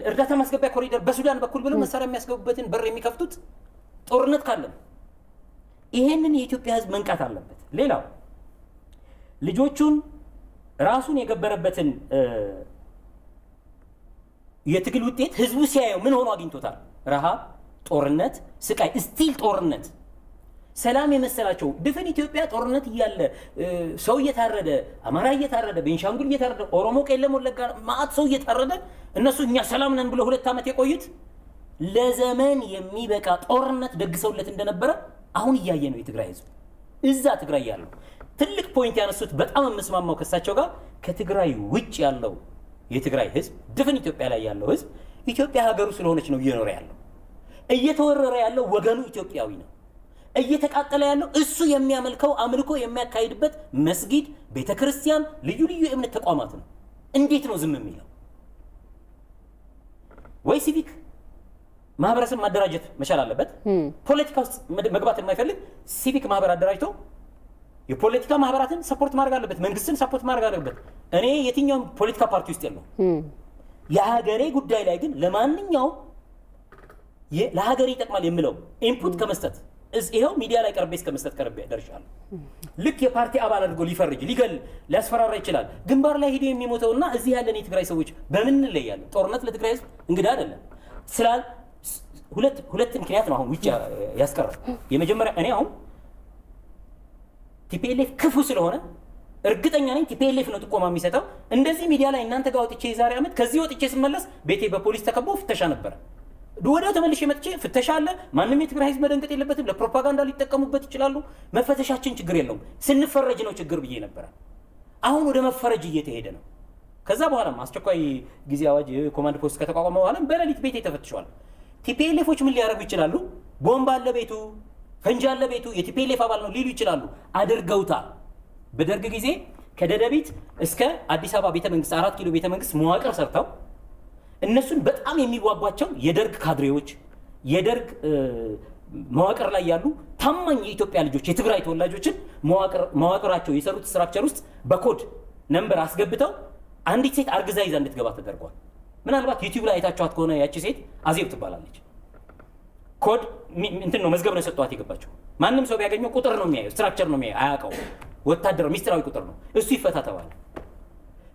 እርዳታ ማስገቢያ ኮሪደር በሱዳን በኩል ብለው መሳሪያ የሚያስገቡበትን በር የሚከፍቱት ጦርነት ካለ ይሄንን የኢትዮጵያ ህዝብ መንቃት አለበት። ሌላው ልጆቹን ራሱን የገበረበትን የትግል ውጤት ህዝቡ ሲያየው ምን ሆኖ አግኝቶታል? ረሃብ፣ ጦርነት፣ ስቃይ፣ ስቲል ጦርነት። ሰላም የመሰላቸው ድፍን ኢትዮጵያ ጦርነት እያለ ሰው እየታረደ አማራ እየታረደ ቤንሻንጉል እየታረደ ኦሮሞ ቄለም ወለጋ ማአት ሰው እየታረደ እነሱ እኛ ሰላም ነን ብለው 2 ዓመት የቆዩት ለዘመን የሚበቃ ጦርነት ደግሰውለት እንደነበረ አሁን እያየ ነው የትግራይ ህዝብ። እዛ ትግራይ ያለው ትልቅ ፖይንት ያነሱት በጣም የምስማማው ከሳቸው ጋር ከትግራይ ውጭ ያለው የትግራይ ህዝብ ድፍን ኢትዮጵያ ላይ ያለው ህዝብ ኢትዮጵያ ሀገሩ ስለሆነች ነው እየኖረ ያለው። እየተወረረ ያለው ወገኑ ኢትዮጵያዊ ነው። እየተቃጠለ ያለው እሱ የሚያመልከው አምልኮ የሚያካሂድበት መስጊድ፣ ቤተክርስቲያን፣ ልዩ ልዩ የእምነት ተቋማት ነው። እንዴት ነው ዝም የሚለው? ወይ ሲቪክ ማህበረሰብ ማደራጀት መቻል አለበት። ፖለቲካ ውስጥ መግባት የማይፈልግ ሲቪክ ማህበር አደራጅቶ የፖለቲካ ማህበራትን ሰፖርት ማድረግ አለበት። መንግስትን ሰፖርት ማድረግ አለበት። እኔ የትኛውም ፖለቲካ ፓርቲ ውስጥ የለው። የሀገሬ ጉዳይ ላይ ግን ለማንኛውም ለሀገሬ ይጠቅማል የምለው ኢንፑት ከመስጠት ይሄው ሚዲያ ላይ ቀርቤ እስከ መስጠት ቀርቤ ደርሻለሁ። ልክ የፓርቲ አባል አድርጎ ሊፈርጅ ሊገል ሊያስፈራራ ይችላል። ግንባር ላይ ሄዶ የሚሞተውና እዚህ ያለን የትግራይ ሰዎች በምን እንለያለን? ጦርነት ለትግራይ ህዝብ እንግዳ አይደለም። ስላል ሁለት ምክንያት ነው አሁን ውጭ ያስቀረው። የመጀመሪያ እኔ አሁን ቲፒኤልኤፍ ክፉ ስለሆነ እርግጠኛ ነኝ ቲፒኤልኤፍ ነው ጥቆማ የሚሰጠው። እንደዚህ ሚዲያ ላይ እናንተ ጋር ወጥቼ የዛሬ ዓመት ከዚህ ወጥቼ ስመለስ ቤቴ በፖሊስ ተከቦ ፍተሻ ነበረ። ወዲያው ተመልሼ መጥቼ ፍተሻ አለ። ማንም የትግራይ ህዝብ መደንገጥ የለበትም። ለፕሮፓጋንዳ ሊጠቀሙበት ይችላሉ። መፈተሻችን ችግር የለውም። ስንፈረጅ ነው ችግር ብዬ ነበረ። አሁን ወደ መፈረጅ እየተሄደ ነው። ከዛ በኋላም አስቸኳይ ጊዜ አዋጅ ኮማንድ ፖስት ከተቋቋመ በኋላ በሌሊት ቤቴ ተፈትሿል። ቲፒኤልኤፎች ምን ሊያደርጉ ይችላሉ? ቦምብ አለ ቤቱ፣ ፈንጂ አለ ቤቱ፣ የቲፒኤልኤፍ አባል ነው ሊሉ ይችላሉ። አድርገውታል። በደርግ ጊዜ ከደደቢት እስከ አዲስ አበባ ቤተመንግስት 4 ኪሎ ቤተመንግስት መዋቅር ሰርተው እነሱን በጣም የሚዋጓቸው የደርግ ካድሬዎች የደርግ መዋቅር ላይ ያሉ ታማኝ የኢትዮጵያ ልጆች የትግራይ ተወላጆችን መዋቅራቸው የሰሩት ስትራክቸር ውስጥ በኮድ ነምበር አስገብተው አንዲት ሴት አርግዛ ይዛ እንድትገባ ተደርጓል። ምናልባት ዩቲዩብ ላይ አይታችኋት ከሆነ ያቺ ሴት አዜብ ትባላለች። ኮድ እንትን ነው መዝገብ ነው ሰጥቷት የገባቸው። ማንም ሰው ቢያገኘው ቁጥር ነው የሚያየው፣ ስትራክቸር ነው የሚያየው፣ አያውቀው። ወታደር ሚስጥራዊ ቁጥር ነው እሱ። ይፈታ ተባለ።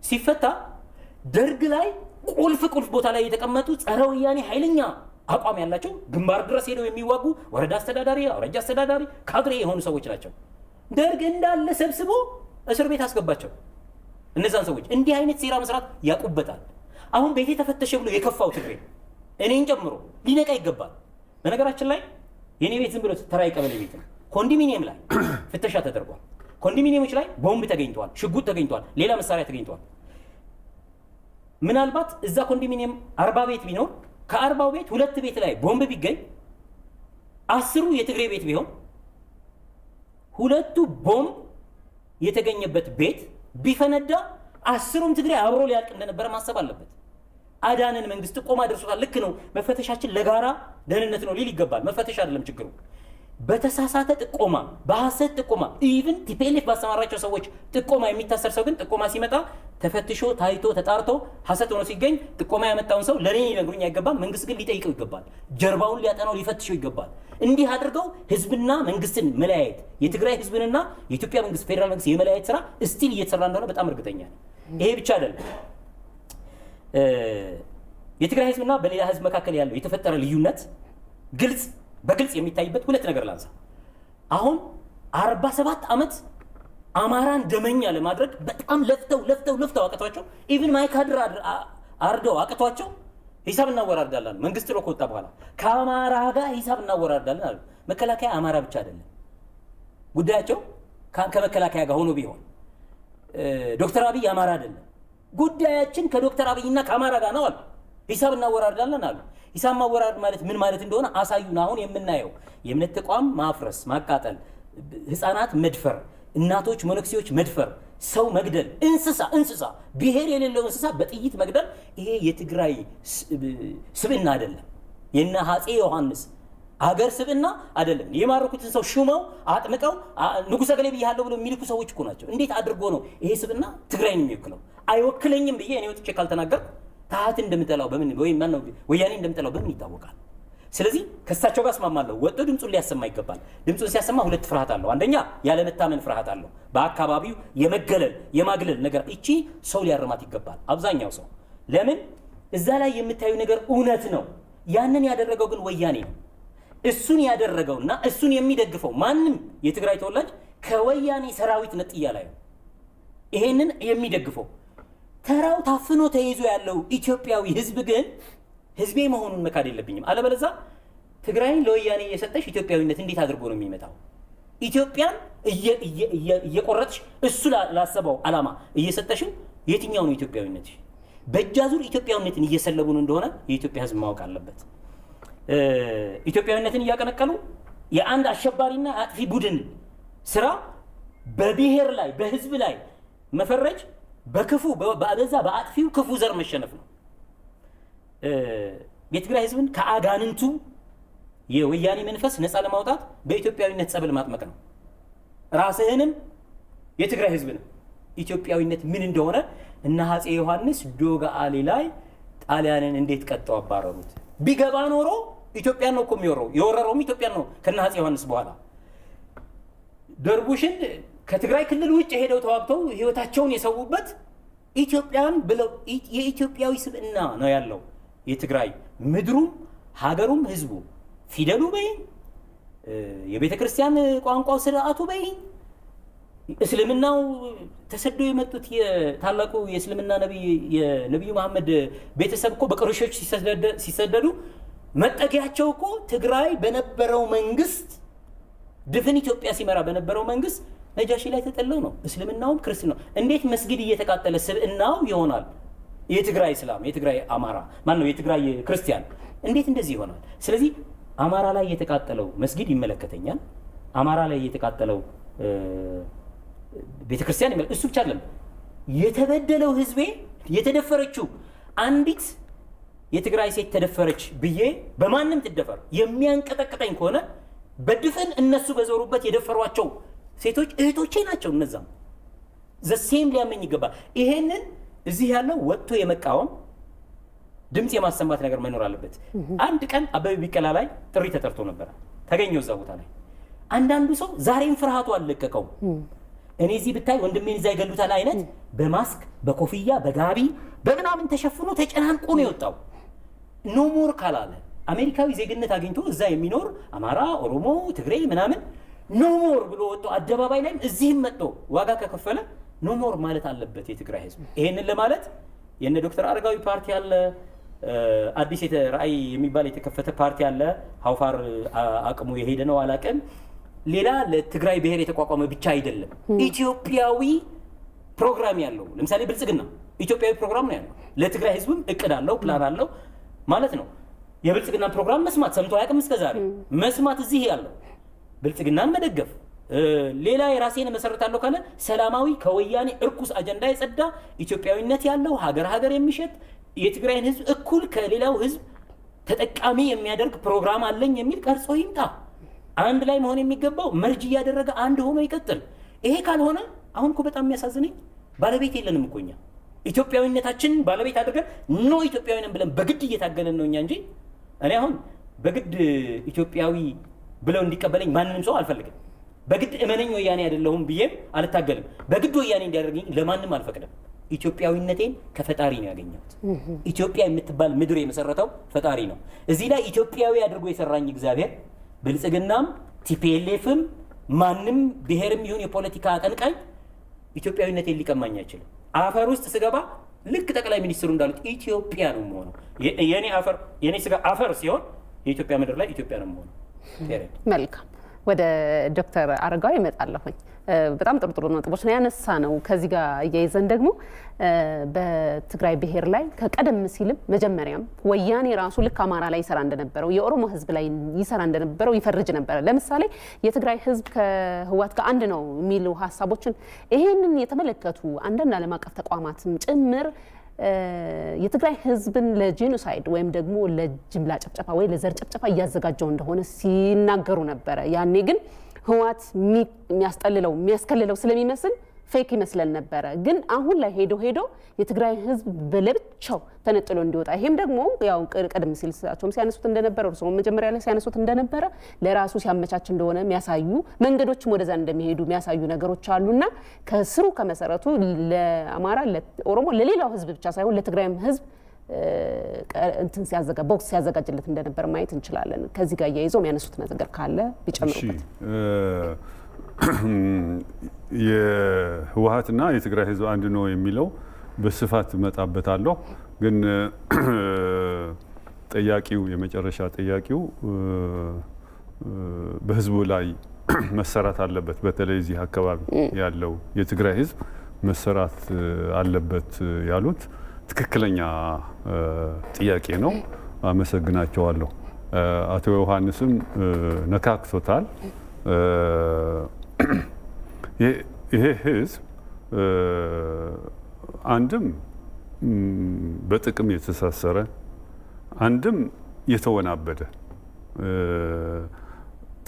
ሲፈታ ደርግ ላይ ቁልፍ ቦታ ላይ የተቀመጡ ጸረ ወያኔ ኃይለኛ አቋም ያላቸው ግንባር ድረስ ሄደው የሚዋጉ ወረዳ አስተዳዳሪ፣ አውራጃ አስተዳዳሪ፣ ካድሬ የሆኑ ሰዎች ናቸው። ደርግ እንዳለ ሰብስቦ እስር ቤት አስገባቸው። እነዛን ሰዎች እንዲህ አይነት ሴራ መስራት ያውቁበታል። አሁን ቤቴ ተፈተሸ ብሎ የከፋው ትግሬ እኔን ጨምሮ ሊነቃ ይገባል። በነገራችን ላይ የኔ ቤት ዝም ብሎ ተራ ቀበሌ ቤት ነው። ኮንዶሚኒየም ላይ ፍተሻ ተደርጓል። ኮንዶሚኒየሞች ላይ ቦምብ ተገኝቷል፣ ሽጉጥ ተገኝቷል፣ ሌላ መሳሪያ ተገኝቷል። ምናልባት እዛ ኮንዶሚኒየም 40 ቤት ቢኖር ከ40 ቤት 2 ቤት ላይ ቦምብ ቢገኝ 10ሩ የትግሬ ቤት ቢሆን ሁለቱ ቦምብ የተገኘበት ቤት ቢፈነዳ 10ሩም ትግራይ አብሮ ሊያልቅ እንደነበረ ማሰብ አለበት። አዳንን መንግስት ጥቆማ ደርሶታል። ልክ ነው፣ መፈተሻችን ለጋራ ደህንነት ነው ሊል ይገባል። መፈተሽ አይደለም ችግሩ። በተሳሳተ ጥቆማ፣ በሐሰት ጥቆማ ኢቭን ቲፒኤልኤፍ ባሰማራቸው ሰዎች ጥቆማ የሚታሰር ሰው ግን ጥቆማ ሲመጣ ተፈትሾ ታይቶ ተጣርቶ ሐሰት ሆኖ ሲገኝ ጥቆማ ያመጣውን ሰው ለኔ ሊነግሩኝ አይገባም። መንግስት ግን ሊጠይቀው ይገባል። ጀርባውን ሊያጠናው ሊፈትሸው ይገባል። እንዲህ አድርገው ህዝብና መንግስትን መለያየት፣ የትግራይ ህዝብንና የኢትዮጵያ መንግስት ፌደራል መንግስት የመለያየት ስራ እስቲል እየተሰራ እንደሆነ በጣም እርግጠኛ ነኝ። ይሄ ብቻ አይደለም። የትግራይ ህዝብና በሌላ ህዝብ መካከል ያለው የተፈጠረ ልዩነት በግልጽ የሚታይበት ሁለት ነገር ላንሳ። አሁን 47 ዓመት አማራን ደመኛ ለማድረግ በጣም ለፍተው አቅቷቸው ኢቭን ማይካድር አርደው አቅቷቸው ሂሳብ እናወራርዳለን መንግስት ጥሎ ከወጣ በኋላ ከአማራ ጋር ሂሳብ እናወራርዳለን አሉ። መከላከያ አማራ ብቻ አይደለም ጉዳያቸው። ከመከላከያ ጋር ሆኖ ቢሆን ዶክተር አብይ አማራ አይደለም ጉዳያችን ከዶክተር አብይና ከአማራ ጋር ነው አሉ። ሂሳብ እናወራርዳለን አሉ። ሂሳብ ማወራረድ ማለት ምን ማለት እንደሆነ አሳዩን። አሁን የምናየው የእምነት ተቋም ማፍረስ፣ ማቃጠል፣ ህፃናት መድፈር፣ እናቶች መነኩሴዎች መድፈር፣ ሰው መግደል፣ እንስሳ ብሔር የሌለው እንስሳ በጥይት መግደል፣ ይሄ የትግራይ ስብዕና አይደለም። የነ አፄ ዮሐንስ አገር ስብዕና አይደለም። የማረኩትን ሰው ሹመው አጥምቀው ንጉሠ ገሌ ብያለሁ ብለው የሚልኩ ሰዎች እኮ ናቸው። እንዴት አድርጎ ነው ይሄ ስብዕና ትግራይን የሚወክለው? አይወክለኝም ብዬ እኔ ወጥቼ ካልተናገርኩ ታሃት እንደምጠላው በምን ወይ ማን ነው ወያኔ እንደምጠላው በምን ይታወቃል? ስለዚህ ከሳቸው ጋር እስማማለሁ። ወጥቶ ድምጹን ሊያሰማ ይገባል። ድምጹን ሲያሰማ ሁለት ፍርሃት አለው። አንደኛ ያለመታመን ፍርሃት አለው። በአካባቢው የመገለል የማግለል ነገር እቺ ሰው ሊያርማት ይገባል። አብዛኛው ሰው ለምን እዛ ላይ የምታዩ ነገር እውነት ነው። ያንን ያደረገው ግን ወያኔ ነው። እሱን ያደረገውና እሱን የሚደግፈው ማንም የትግራይ ተወላጅ ከወያኔ ሰራዊት ነጥያ ላይ ነው ይሄንን የሚደግፈው። ተራው ታፍኖ ተይዞ ያለው ኢትዮጵያዊ ህዝብ ግን ህዝቤ መሆኑን መካድ የለብኝም። አለበለዛ ትግራይን ለወያኔ የሰጠሽ ኢትዮጵያዊነት እንዴት አድርጎ ነው የሚመጣው? ኢትዮጵያን እየቆረጥሽ እሱ ላሰበው ዓላማ እየሰጠሽው የትኛው ነው ኢትዮጵያዊነት? በእጃዙር ኢትዮጵያዊነትን እየሰለቡን እንደሆነ የኢትዮጵያ ህዝብ ማወቅ አለበት። ኢትዮጵያዊነትን እያቀነቀሉ የአንድ አሸባሪና አጥፊ ቡድን ስራ በብሔር ላይ በህዝብ ላይ መፈረጅ በክፉ በአበዛ በአጥፊው ክፉ ዘር መሸነፍ ነው። የትግራይ ህዝብን ከአጋንንቱ የወያኔ መንፈስ ነፃ ለማውጣት በኢትዮጵያዊነት ጸበል ማጥመቅ ነው። ራስህንም የትግራይ ህዝብንም ኢትዮጵያዊነት ምን እንደሆነ እና አፄ ዮሐንስ ዶጋአሊ ላይ ጣሊያንን እንዴት ቀጠው አባረሩት። ቢገባ ኖሮ ኢትዮጵያን ነው እኮ የሚወረው። የወረረውም ኢትዮጵያን ነው ከና አፄ ዮሐንስ በኋላ ደርቡሽን ከትግራይ ክልል ውጭ ሄደው ተዋግተው ህይወታቸውን የሰዉበት ኢትዮጵያን ብለው የኢትዮጵያዊ ስብዕና ነው ያለው። የትግራይ ምድሩም ሀገሩም ህዝቡ ፊደሉ በይ የቤተ ክርስቲያን ቋንቋው ስርዓቱ በይ እስልምናው ተሰደው የመጡት የታላቁ የእስልምና ነብይ የነብዩ መሐመድ ቤተሰብ እኮ በቅርሾች ሲሰደዱ መጠጊያቸው እኮ ትግራይ በነበረው መንግስት ድፍን ኢትዮጵያ ሲመራ በነበረው መንግስት ነጃሺ ላይ ተጠለው ነው። እስልምናውም ክርስትናው እንዴት መስጊድ እየተቃጠለ ስብዕናው ይሆናል? የትግራይ እስላም የትግራይ አማራ ማን ነው? የትግራይ ክርስቲያን እንዴት እንደዚህ ይሆናል? ስለዚህ አማራ ላይ የተቃጠለው መስጊድ ይመለከተኛል። አማራ ላይ የተቃጠለው ቤተክርስቲያን እሱ ብቻ አይደለም። የተበደለው ህዝቤ የተደፈረችው አንዲት የትግራይ ሴት ተደፈረች ብዬ በማንም ትደፈር የሚያንቀጠቅጠኝ ከሆነ በድፍን እነሱ በዞሩበት የደፈሯቸው ሴቶች እህቶቼ ናቸው። እነዛም ዘሴም ሊያመኝ ይገባል። ይሄንን እዚህ ያለው ወጥቶ የመቃወም ድምጽ የማሰማት ነገር መኖር አለበት። አንድ ቀን አበበ ቢቀላ ላይ ጥሪ ተጠርቶ ነበር። ተገኘው እዛ ቦታ ላይ አንዳንዱ ሰው ዛሬም ፍርሃቱ አልለቀቀው። እኔ እዚህ ብታይ ወንድሜን እዛ ይገሉታል አይነት በማስክ በኮፍያ በጋቢ በምናምን ተሸፍኖ ተጨናንቆ ነው የወጣው። ኖ ሞር ካላለ አሜሪካዊ ዜግነት አግኝቶ እዛ የሚኖር አማራ፣ ኦሮሞ፣ ትግሬ ምናምን ኖ ሞር ብሎ ወጥቶ አደባባይ ላይም እዚህም መጥቶ ዋጋ ከከፈለ ኖ ሞር ማለት አለበት የትግራይ ህዝብ። ይሄንን ለማለት የነ ዶክተር አረጋዊ ፓርቲ አለ፣ አዲስ ራዕይ የሚባል የተከፈተ ፓርቲ አለ። ሀውፋር አቅሙ የሄደ ነው አላቀም። ሌላ ለትግራይ ብሔር የተቋቋመ ብቻ አይደለም፣ ኢትዮጵያዊ ፕሮግራም ያለው ለምሳሌ ብልጽግና ኢትዮጵያዊ ፕሮግራም ነው ያለው። ለትግራይ ህዝብም እቅድ አለው፣ ፕላን አለው ማለት ነው። የብልጽግና ፕሮግራም መስማት ሰምቶ አያውቅም እስከዛሬ። መስማት እዚህ ያለው ብልጽግናን መደገፍ ሌላ የራሴን መሰረታለሁ ካለ ሰላማዊ ከወያኔ እርኩስ አጀንዳ የጸዳ ኢትዮጵያዊነት ያለው ሀገር የሚሸት የትግራይን ህዝብ እኩል ከሌላው ህዝብ ተጠቃሚ የሚያደርግ ፕሮግራም አለኝ የሚል ቀርጾ ይምጣ። አንድ ላይ መሆን የሚገባው መርጅ እያደረገ አንድ ሆኖ ይቀጥል። ይሄ ካልሆነ አሁን እኮ በጣም የሚያሳዝነኝ ባለቤት የለንም እኮ እኛ ኢትዮጵያዊነታችን ባለቤት አድርገን ኖ ኢትዮጵያዊ ነን ብለን በግድ እየታገለን ነው እኛ እንጂ እኔ አሁን በግድ ኢትዮጵያዊ ብለው እንዲቀበለኝ ማንንም ሰው አልፈልግም። በግድ እመነኝ ወያኔ አይደለሁም ብዬም አልታገልም። በግድ ወያኔ እንዲያደርገኝ ለማንም አልፈቅድም። ኢትዮጵያዊነቴን ከፈጣሪ ነው ያገኘሁት። ኢትዮጵያ የምትባል ምድር የመሰረተው ፈጣሪ ነው። እዚህ ላይ ኢትዮጵያዊ አድርጎ የሰራኝ እግዚአብሔር ብልጽግናም ቲፒኤልኤፍም ማንም ብሔርም ይሁን የፖለቲካ አቀንቃኝ ኢትዮጵያዊነቴን ሊቀማኝ አይችልም። አፈር ውስጥ ስገባ ልክ ጠቅላይ ሚኒስትሩ እንዳሉት ኢትዮጵያ ነው የምሆነው። የኔ ስጋ አፈር ሲሆን የኢትዮጵያ ምድር ላይ ኢትዮጵያ ነው የምሆነው። መልካም ወደ ዶክተር አረጋዊ እመጣለሁኝ። በጣም ጥሩ ነጥቦች ነው ያነሳ ነው። ከዚህ ጋር እያይዘን ደግሞ በትግራይ ብሔር ላይ ከቀደም ሲልም መጀመሪያም ወያኔ ራሱ ልክ አማራ ላይ ይሰራ እንደነበረው የኦሮሞ ህዝብ ላይ ይሰራ እንደነበረው ይፈርጅ ነበረ። ለምሳሌ የትግራይ ህዝብ ከህወሓት ጋር አንድ ነው የሚሉ ሀሳቦችን ይሄንን የተመለከቱ አንዳንድ ዓለም አቀፍ ተቋማትም ጭምር የትግራይ ህዝብን ለጄኖሳይድ ወይም ደግሞ ለጅምላ ጭፍጨፋ ወይ ለዘር ጭፍጨፋ እያዘጋጀው እንደሆነ ሲናገሩ ነበረ። ያኔ ግን ህወሓት የሚያስጠልለው የሚያስከልለው ስለሚመስል ፌክ ይመስለን ነበረ። ግን አሁን ላይ ሄዶ የትግራይ ህዝብ በለብቻው ተነጥሎ እንዲወጣ ይሄም ደግሞ ያው ቀደም ሲል እሳቸውም ሲያነሱት እንደነበረ እርሶም መጀመሪያ ላይ ሲያነሱት እንደነበረ ለራሱ ሲያመቻች እንደሆነ የሚያሳዩ መንገዶችም ወደዛ እንደሚሄዱ የሚያሳዩ ነገሮች አሉና ከስሩ ከመሰረቱ ለአማራ፣ ለኦሮሞ፣ ለሌላው ህዝብ ብቻ ሳይሆን ለትግራይም ህዝብ እንትን ቦክስ ሲያዘጋጅለት እንደነበር ማየት እንችላለን። ከዚህ ጋር እያይዘው የሚያነሱት ነገር ካለ ቢጨምሩበት። የህወሓትና የትግራይ ህዝብ አንድ ነው የሚለው በስፋት እመጣበታለሁ። ግን ጠያቂው የመጨረሻ ጠያቂው በህዝቡ ላይ መሰራት አለበት፣ በተለይ እዚህ አካባቢ ያለው የትግራይ ህዝብ መሰራት አለበት ያሉት ትክክለኛ ጥያቄ ነው። አመሰግናቸዋለሁ። አቶ ዮሐንስም ነካክቶታል። ይሄ ህዝብ አንድም በጥቅም የተሳሰረ አንድም የተወናበደ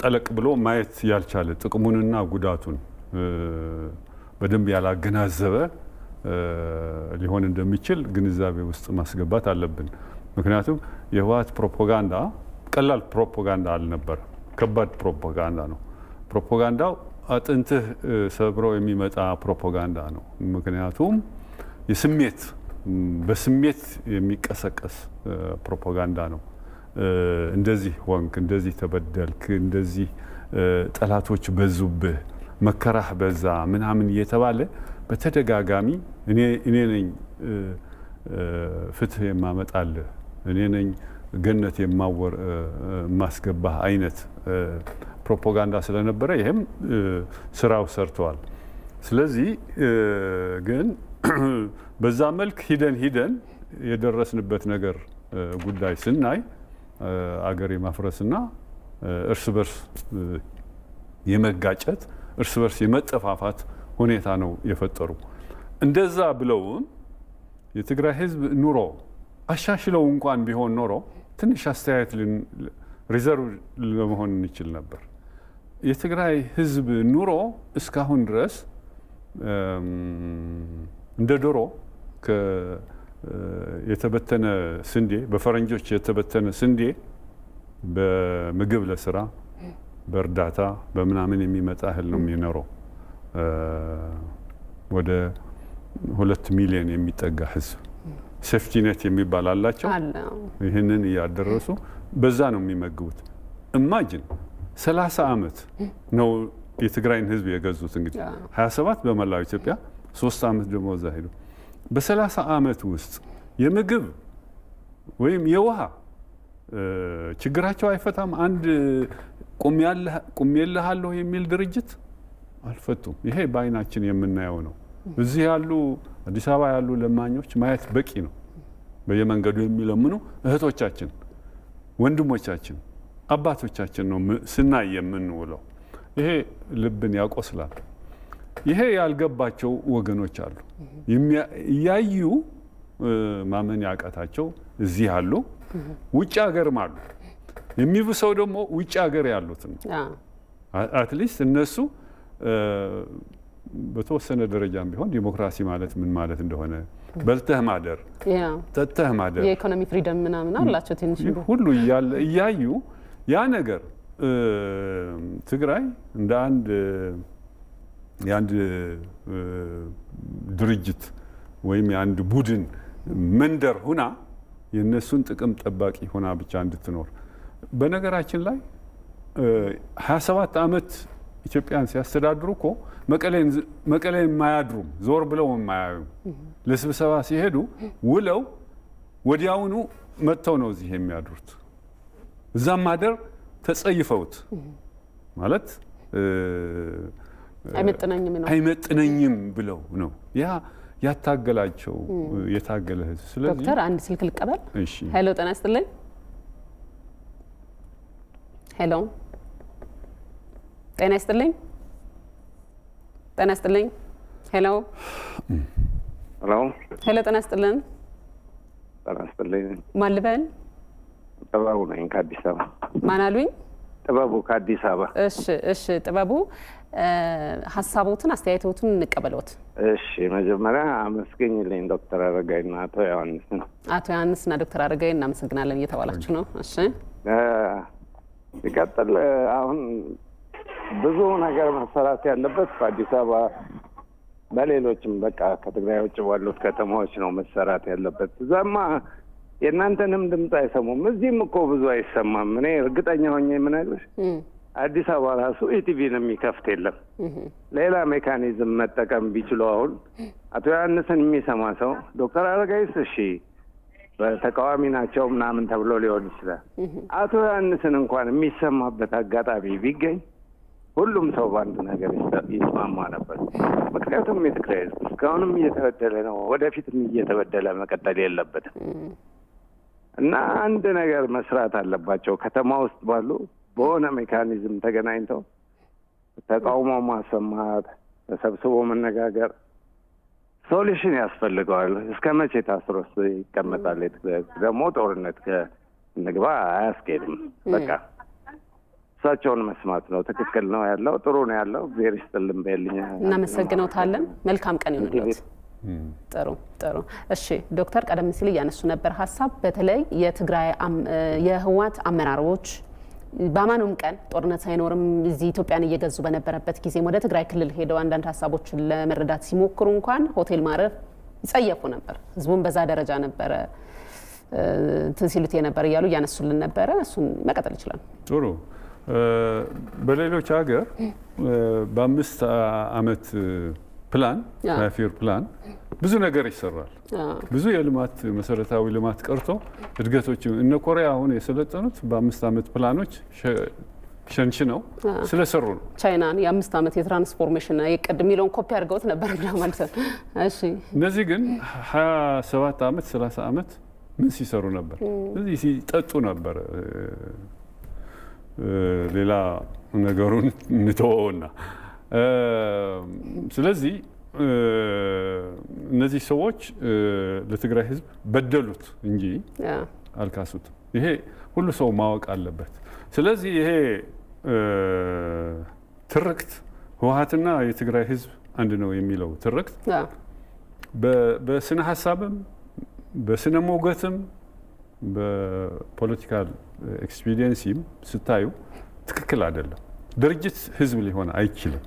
ጠለቅ ብሎ ማየት ያልቻለ ጥቅሙንና ጉዳቱን በደንብ ያላገናዘበ ሊሆን እንደሚችል ግንዛቤ ውስጥ ማስገባት አለብን። ምክንያቱም የህወሓት ፕሮፓጋንዳ ቀላል ፕሮፓጋንዳ አልነበረ፣ ከባድ ፕሮፓጋንዳ ነው። ፕሮፓጋንዳው አጥንትህ ሰብሮ የሚመጣ ፕሮፓጋንዳ ነው። ምክንያቱም በስሜት የሚቀሰቀስ ፕሮፓጋንዳ ነው። እንደዚህ ሆንክ፣ እንደዚህ ተበደልክ፣ እንደዚህ ጠላቶች በዙብህ፣ መከራህ በዛ ምናምን እየተባለ በተደጋጋሚ እኔ ነኝ ፍትህ የማመጣልህ፣ እኔ ነኝ ገነት የማስገባህ አይነት ፕሮፓጋንዳ ስለነበረ ይሄም ስራው ሰርተዋል። ስለዚህ ግን በዛ መልክ ሂደን የደረስንበት ነገር ጉዳይ ስናይ አገር የማፍረስና እርስ በርስ የመጋጨት እርስ በርስ የመጠፋፋት ሁኔታ ነው የፈጠሩ። እንደዛ ብለውም የትግራይ ህዝብ ኑሮ አሻሽለው እንኳን ቢሆን ኖሮ ትንሽ አስተያየት ሪዘርቭ ለመሆን እንችል ነበር። የትግራይ ህዝብ ኑሮ እስካሁን ድረስ እንደ ዶሮ የተበተነ ስንዴ፣ በፈረንጆች የተበተነ ስንዴ በምግብ ለስራ በእርዳታ በምናምን የሚመጣ እህል ነው የሚኖረው። ወደ 2 ሚሊዮን የሚጠጋ ህዝብ ሴፍቲኔት የሚባል አላቸው። ይህንን እያደረሱ በዛ ነው የሚመግቡት። ኢማጂን 30 ዓመት ነው የትግራይን ህዝብ የገዙት። እንግዲህ 27 በመላው ኢትዮጵያ፣ 3 ዓመት ደግሞ እዛ ሄዱ። በ30 ዓመት ውስጥ የምግብ ወይም የውሃ ችግራቸው አይፈታም። አንድ ቁሜልሃለሁ የሚል ድርጅት አልፈቱም። ይሄ በአይናችን የምናየው ነው። እዚህ ያሉ አዲስ አበባ ያሉ ለማኞች ማየት በቂ ነው። በየመንገዱ የሚለምኑ እህቶቻችን፣ ወንድሞቻችን፣ አባቶቻችን ነው ስናይ የምንውለው። ይሄ ልብን ያቆስላል። ይሄ ያልገባቸው ወገኖች አሉ፣ እያዩ ማመን ያቃታቸው እዚህ አሉ፣ ውጭ ሀገርም አሉ። የሚብሰው ደግሞ ውጭ ሀገር ያሉት ነው። አትሊስት እነሱ በተወሰነ ደረጃም ቢሆን ዲሞክራሲ ማለት ምን ማለት እንደሆነ በልተህ ማደር፣ ጠጥተህ ማደር፣ የኢኮኖሚ ፍሪደም ምናምን አላቸው ትንሽ ሁሉ እያዩ ያ ነገር ትግራይ እንደ የአንድ ድርጅት ወይም የአንድ ቡድን መንደር ሁና የእነሱን ጥቅም ጠባቂ ሆና ብቻ እንድትኖር። በነገራችን ላይ 27 ዓመት ኢትዮጵያን ሲያስተዳድሩ እኮ መቀሌ የማያድሩም፣ ዞር ብለው የማያዩ፣ ለስብሰባ ሲሄዱ ውለው ወዲያውኑ መጥተው ነው እዚህ የሚያድሩት። እዛም ማደር ተጸይፈውት ማለት አይመጥነኝም ብለው ነው ያታገላቸው የታገለ ህዝብ። ስለዚህ ዶክተር አንድ ስልክ ልቀበል። እሺ። ሄሎ ጤና ይስጥልኝ። ሄሎ ጤና ይስጥልኝ። ጤና ይስጥልኝ። ሄሎ ሄሎ ሄሎ ጤና ይስጥልኝ። ጤና ይስጥልኝ። ማን ልበል? ጥበቡ ነኝ ከአዲስ አበባ። ማን አሉኝ? ጥበቡ ከአዲስ አበባ። እሺ ጥበቡ፣ ሀሳቦትን አስተያየቶትን እንቀበለዎት። እሺ መጀመሪያ አመስገኝልኝ ዶክተር አረጋይና አቶ ዮሐንስን። አቶ ዮሐንስና ዶክተር አረጋይ እናመሰግናለን እየተባላችሁ ነው። እሺ ሲቀጥል አሁን ብዙ ነገር መሰራት ያለበት በአዲስ አበባ በሌሎችም በቃ ከትግራይ ውጭ ባሉት ከተማዎች ነው መሰራት ያለበት። እዛማ የእናንተንም ድምፅ አይሰሙም። እዚህም እኮ ብዙ አይሰማም። እኔ እርግጠኛ ሆኜ የምነግርሽ አዲስ አበባ ራሱ ኢቲቪን የሚከፍት የለም። ሌላ ሜካኒዝም መጠቀም ቢችሉ አሁን አቶ ዮሐንስን የሚሰማ ሰው ዶክተር አረጋይስ እሺ በተቃዋሚ ናቸው ምናምን ተብሎ ሊሆን ይችላል። አቶ ዮሐንስን እንኳን የሚሰማበት አጋጣሚ ቢገኝ ሁሉም ሰው በአንድ ነገር ይስማማ ነበር። ምክንያቱም የትግራይ ህዝብ እስካሁንም እየተበደለ ነው፣ ወደፊትም እየተበደለ መቀጠል የለበትም እና አንድ ነገር መስራት አለባቸው። ከተማ ውስጥ ባሉ በሆነ ሜካኒዝም ተገናኝተው ተቃውሞ ማሰማት፣ ተሰብስቦ መነጋገር ሶሉሽን ያስፈልገዋል። እስከ መቼ ታስሮስ ይቀመጣል? ደግሞ ጦርነት ከንግባ አያስኬድም። በቃ እሳቸውን መስማት ነው። ትክክል ነው ያለው፣ ጥሩ ነው ያለው። እግዚአብሔር ይስጥልን በልኛ። እናመሰግነውታለን። መልካም ቀን ይሁንልዎት። ጥሩ። እሺ ዶክተር፣ ቀደም ሲል እያነሱ ነበር ሀሳብ በተለይ የትግራይ የህወሓት አመራሮች በአማኑም ቀን ጦርነት ሳይኖርም እዚህ ኢትዮጵያን እየገዙ በነበረበት ጊዜም ወደ ትግራይ ክልል ሄደው አንዳንድ ሀሳቦችን ለመረዳት ሲሞክሩ እንኳን ሆቴል ማረፍ ይጸየፉ ነበር። ህዝቡን በዛ ደረጃ ነበረ እንትን ሲሉት የነበር እያሉ እያነሱልን ነበረ። እሱን መቀጠል ይችላል። ጥሩ። በሌሎች ሀገር በ5 ዓመት ፕላን 5 year ፕላን ብዙ ነገር ይሰራል። ብዙ የልማት መሰረታዊ ልማት ቀርቶ እድገቶች እነ ኮሪያ አሁን የሰለጠኑት በ5 ዓመት ፕላኖች ሸንሽነው ስለሰሩ ነው። ቻይናን የ5 ዓመት የትራንስፎርሜሽን የቅድ የሚለውን ኮፒ አድርገውት ነበር ማለት ነው። እሺ እነዚህ ግን 27 ዓመት 30 ዓመት ምን ሲሰሩ ነበር? እዚህ ሲጠጡ ነበር። ሌላ ነገሩን እንተወውና ስለዚህ እነዚህ ሰዎች ለትግራይ ህዝብ በደሉት እንጂ አልካሱትም። ይሄ ሁሉ ሰው ማወቅ አለበት። ስለዚህ ይሄ ትርክት ህወሓትና የትግራይ ህዝብ አንድ ነው የሚለው ትርክት በስነ ሀሳብም በስነ ሞገትም በፖለቲካል ኤክስፒሪየንስም ስታዩ ትክክል አይደለም። ድርጅት ህዝብ ሊሆን አይችልም።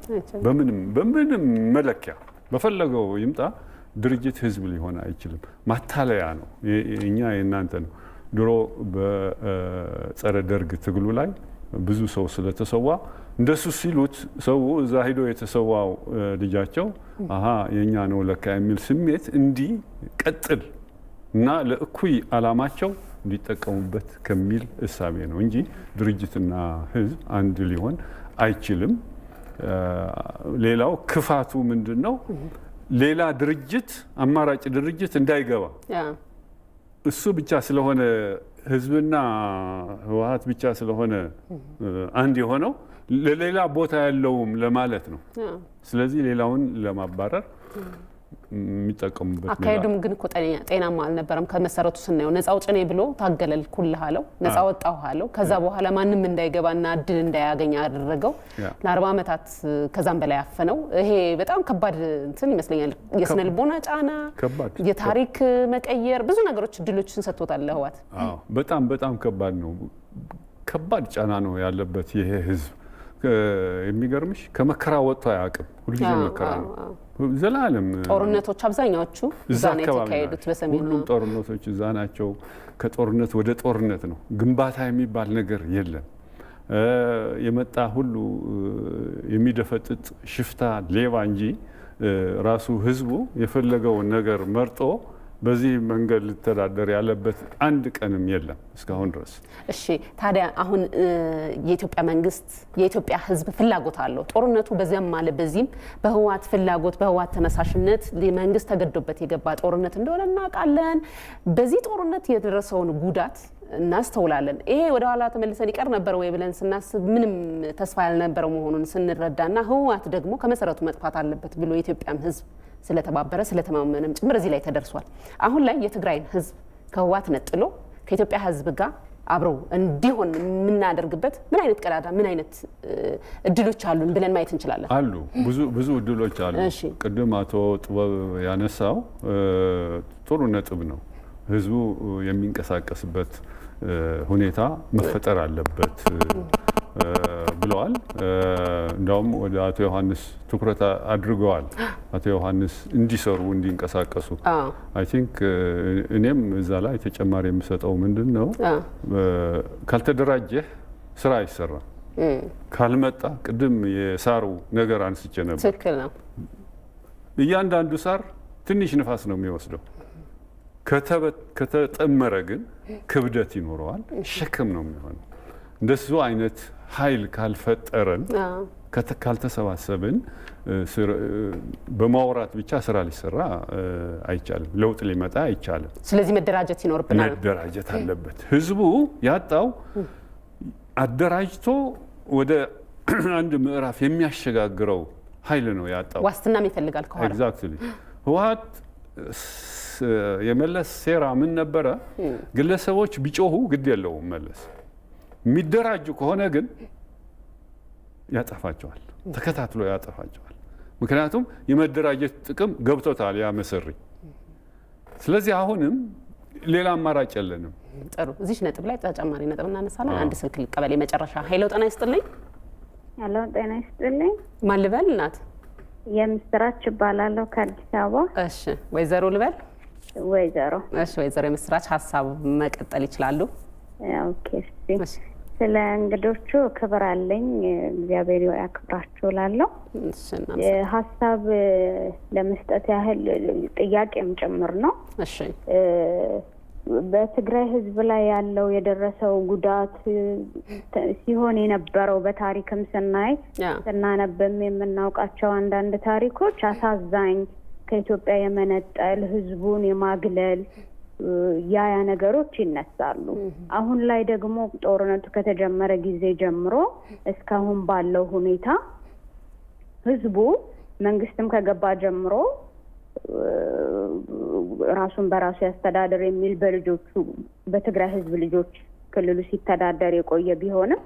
በምንም መለኪያ በፈለገው ይምጣ ድርጅት ህዝብ ሊሆን አይችልም። ማታለያ ነው። እኛ የእናንተ ነው። ድሮ በጸረ ደርግ ትግሉ ላይ ብዙ ሰው ስለተሰዋ እንደሱ ሲሉት ሰው እዛ ሄዶ የተሰዋው ልጃቸው የኛ ነው ለካ የሚል ስሜት እንዲቀጥል እና ለእኩይ አላማቸው እንዲጠቀሙበት ከሚል እሳቤ ነው እንጂ ድርጅትና ህዝብ አንድ ሊሆን አይችልም። ሌላው ክፋቱ ምንድነው? ሌላ ድርጅት አማራጭ ድርጅት እንዳይገባ እሱ ብቻ ስለሆነ ህዝብና ህወሓት ብቻ ስለሆነ አንድ የሆነው ለሌላ ቦታ ያለውም ለማለት ነው። ስለዚህ ሌላውን ለማባረር የሚጠቀሙበት አካሄዱም ግን እኮ ጤናማ አልነበረም። ከመሰረቱ ስናየው ነፃ አውጪ ነኝ ብሎ ታገለልኩልህ አለው፣ ነፃ ወጣሁ አለው። ከዛ በኋላ ማንም እንዳይገባና እድል እንዳያገኝ አደረገው። ለ40 ዓመታት ከዛም በላይ አፈነው። ይሄ በጣም ከባድ እንትን ይመስለኛል። የስነ ልቦና ጫና፣ የታሪክ መቀየር፣ ብዙ ነገሮች እድሎችን ሰጥቶታል ለህወሓት። በጣም በጣም ከባድ ነው። ከባድ ጫና ነው ያለበት ይሄ ህዝብ። የሚገርምሽ ከመከራ ወጥቶ አያውቅም። ሁልጊዜ መከራ ነው። ዘላለም ጦርነቶች አብዛኛዎቹ እዛ ነው የተካሄዱት። በሰሜን ሁሉም ጦርነቶች እዛ ናቸው። ከጦርነት ወደ ጦርነት ነው። ግንባታ የሚባል ነገር የለም። የመጣ ሁሉ የሚደፈጥጥ ሽፍታ፣ ሌባ እንጂ ራሱ ህዝቡ የፈለገውን ነገር መርጦ በዚህ መንገድ ሊተዳደር ያለበት አንድ ቀንም የለም እስካሁን ድረስ። እሺ ታዲያ አሁን የኢትዮጵያ መንግስት የኢትዮጵያ ህዝብ ፍላጎት አለው። ጦርነቱ በዚያም አለ በዚህም በህወሓት ፍላጎት በህወሓት ተነሳሽነት መንግስት ተገዶበት የገባ ጦርነት እንደሆነ እናውቃለን። በዚህ ጦርነት የደረሰውን ጉዳት እናስተውላለን። ይሄ ወደ ኋላ ተመልሰን ይቀር ነበር ወይ ብለን ስናስብ ምንም ተስፋ ያልነበረው መሆኑን ስንረዳና ህወሓት ደግሞ ከመሰረቱ መጥፋት አለበት ብሎ የኢትዮጵያም ህዝብ ስለተባበረ ስለተማመነም ጭምር እዚህ ላይ ተደርሷል። አሁን ላይ የትግራይን ህዝብ ከህወሓት ነጥሎ ከኢትዮጵያ ህዝብ ጋር አብረው እንዲሆን የምናደርግበት ምን አይነት ቀዳዳ ምን አይነት እድሎች አሉን ብለን ማየት እንችላለን? አሉ ብዙ እድሎች አሉ። ቅድም አቶ ጥበብ ያነሳው ጥሩ ነጥብ ነው። ህዝቡ የሚንቀሳቀስበት ሁኔታ መፈጠር አለበት ብለዋል። እንዳውም ወደ አቶ ዮሐንስ ትኩረት አድርገዋል። አቶ ዮሐንስ እንዲሰሩ እንዲንቀሳቀሱ አይ ቲንክ እኔም እዛ ላይ ተጨማሪ የምሰጠው ምንድን ነው፣ ካልተደራጀህ ስራ አይሰራም። ካልመጣ ቅድም የሳሩ ነገር አንስቼ ነበር። ትክክል ነው። እያንዳንዱ ሳር ትንሽ ንፋስ ነው የሚወስደው። ከተጠመረ ግን ክብደት ይኖረዋል፣ ሸክም ነው የሚሆነው። እንደሱ አይነት ኃይል ካልፈጠረን ካልተሰባሰብን በማውራት ብቻ ስራ ሊሰራ አይቻልም። ለውጥ ሊመጣ አይቻልም። ስለዚህ መደራጀት ይኖርብናል። መደራጀት አለበት። ህዝቡ ያጣው አደራጅቶ ወደ አንድ ምዕራፍ የሚያሸጋግረው ኃይል ነው ያጣው። ዋስትናም ይፈልጋል ከኋላ። ኤግዛክትሊ። ህወሓት የመለስ ሴራ ምን ነበረ? ግለሰቦች ቢጮሁ ግድ የለውም መለስ። የሚደራጁ ከሆነ ግን ያጠፋቸዋል፣ ተከታትሎ ያጠፋቸዋል። ምክንያቱም የመደራጀት ጥቅም ገብቶታል ያ መሰሪ። ስለዚህ አሁንም ሌላ አማራጭ የለንም። ጥሩ። እዚህ ነጥብ ላይ ተጨማሪ ነጥብ እናነሳለን። አንድ ስልክ ልቀበል። የመጨረሻ ሄሎ፣ ጤና ይስጥልኝ። ሄሎ፣ ጤና ይስጥልኝ። ማን ልበል? እናት የምስራች እባላለሁ ከአዲስ አበባ። እሺ፣ ወይዘሮ ልበል? ወይዘሮ። እሺ፣ ወይዘሮ የምስራች ሀሳብ መቀጠል ይችላሉ። ኦኬ። እሺ፣ ስለ እንግዶቹ ክብር አለኝ። እግዚአብሔር ያክብራችሁ እላለሁ። ሀሳብ ለመስጠት ያህል ጥያቄም ጭምር ነው። እሺ፣ በትግራይ ህዝብ ላይ ያለው የደረሰው ጉዳት ሲሆን የነበረው በታሪክም ስናነብም የምናውቃቸው አንዳንድ ታሪኮች አሳዛኝ፣ ከኢትዮጵያ የመነጠል ህዝቡን የማግለል ያ ነገሮች ይነሳሉ። አሁን ላይ ደግሞ ጦርነቱ ከተጀመረ ጊዜ ጀምሮ እስካሁን ባለው ሁኔታ ህዝቡ መንግስትም ከገባ ጀምሮ ራሱን በራሱ ያስተዳድር የሚል በልጆቹ በትግራይ ህዝብ ልጆች ክልሉ ሲተዳደር የቆየ ቢሆንም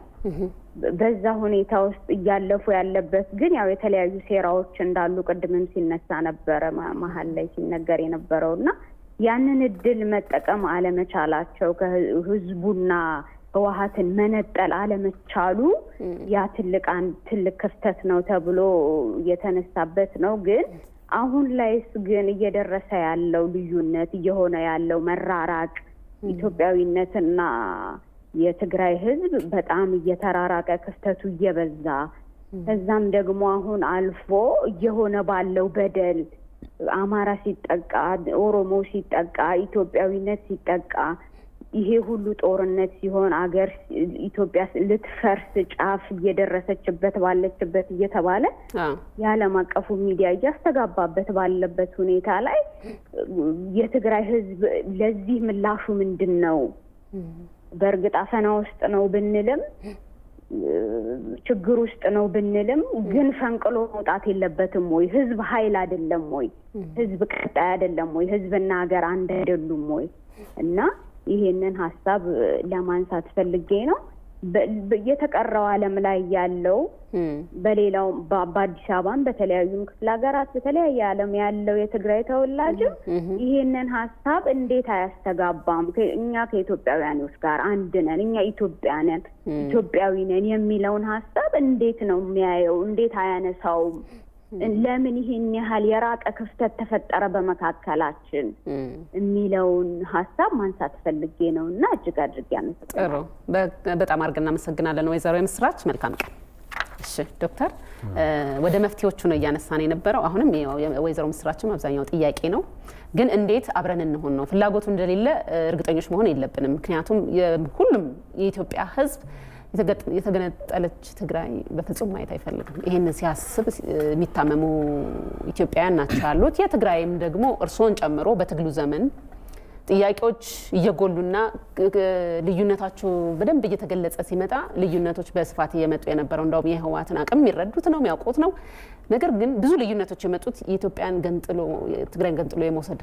በዛ ሁኔታ ውስጥ እያለፉ ያለበት ግን ያው የተለያዩ ሴራዎች እንዳሉ ቅድምም ሲነሳ ነበረ መሀል ላይ ሲነገር የነበረውና ያንን እድል መጠቀም አለመቻላቸው ከህዝቡና ህወሓትን መነጠል አለመቻሉ ያ ትልቅ ክፍተት ነው ተብሎ የተነሳበት ነው። ግን አሁን ላይስ ግን እየደረሰ ያለው ልዩነት እየሆነ ያለው መራራቅ ኢትዮጵያዊነትና የትግራይ ህዝብ በጣም እየተራራቀ ክፍተቱ እየበዛ ከዛም ደግሞ አሁን አልፎ እየሆነ ባለው በደል አማራ ሲጠቃ፣ ኦሮሞ ሲጠቃ፣ ኢትዮጵያዊነት ሲጠቃ ይሄ ሁሉ ጦርነት ሲሆን አገር ኢትዮጵያ ልትፈርስ ጫፍ እየደረሰችበት ባለችበት እየተባለ የዓለም አቀፉ ሚዲያ እያስተጋባበት ባለበት ሁኔታ ላይ የትግራይ ህዝብ ለዚህ ምላሹ ምንድን ነው? በእርግጥ አፈና ውስጥ ነው ብንልም ችግር ውስጥ ነው ብንልም ግን ፈንቅሎ መውጣት የለበትም ወይ? ህዝብ ኃይል አይደለም ወይ? ህዝብ ቀጣይ አይደለም ወይ? ህዝብና ሀገር አንድ አይደሉም ወይ? እና ይሄንን ሀሳብ ለማንሳት ፈልጌ ነው። የተቀረው ዓለም ላይ ያለው በሌላው በአዲስ አበባም በተለያዩ ክፍለ ሀገራት በተለያየ ዓለም ያለው የትግራይ ተወላጅም ይሄንን ሀሳብ እንዴት አያስተጋባም? እኛ ከኢትዮጵያውያኖች ጋር አንድ ነን፣ እኛ ኢትዮጵያ ነን፣ ኢትዮጵያዊ ነን የሚለውን ሀሳብ እንዴት ነው የሚያየው? እንዴት አያነሳውም? ለምን ይሄን ያህል የራቀ ክፍተት ተፈጠረ በመካከላችን የሚለውን ሀሳብ ማንሳት ፈልጌ ነው እና እጅግ አድርጌ አመሰግናለሁ። በጣም አድርገን እናመሰግናለን ወይዘሮ የምስራች። መልካም ቀን። እሺ ዶክተር፣ ወደ መፍትሄዎቹ ነው እያነሳን የነበረው። አሁንም ወይዘሮ ምስራችም አብዛኛው ጥያቄ ነው፣ ግን እንዴት አብረን እንሆን ነው። ፍላጎቱ እንደሌለ እርግጠኞች መሆን የለብንም። ምክንያቱም ሁሉም የኢትዮጵያ ሕዝብ የተገነጠለች ትግራይ በፍጹም ማየት አይፈልግም። ይሄን ሲያስብ የሚታመሙ ኢትዮጵያውያን ናቸው ያሉት። የትግራይም ደግሞ እርስዎን ጨምሮ በትግሉ ዘመን ጥያቄዎች እየጎሉና ልዩነታቸው በደንብ እየተገለጸ ሲመጣ ልዩነቶች በስፋት እየመጡ የነበረው እንደውም የህወሓትን አቅም የሚረዱት ነው የሚያውቁት ነው። ነገር ግን ብዙ ልዩነቶች የመጡት የኢትዮጵያን ገንጥሎ ትግራይን ገንጥሎ የመውሰድ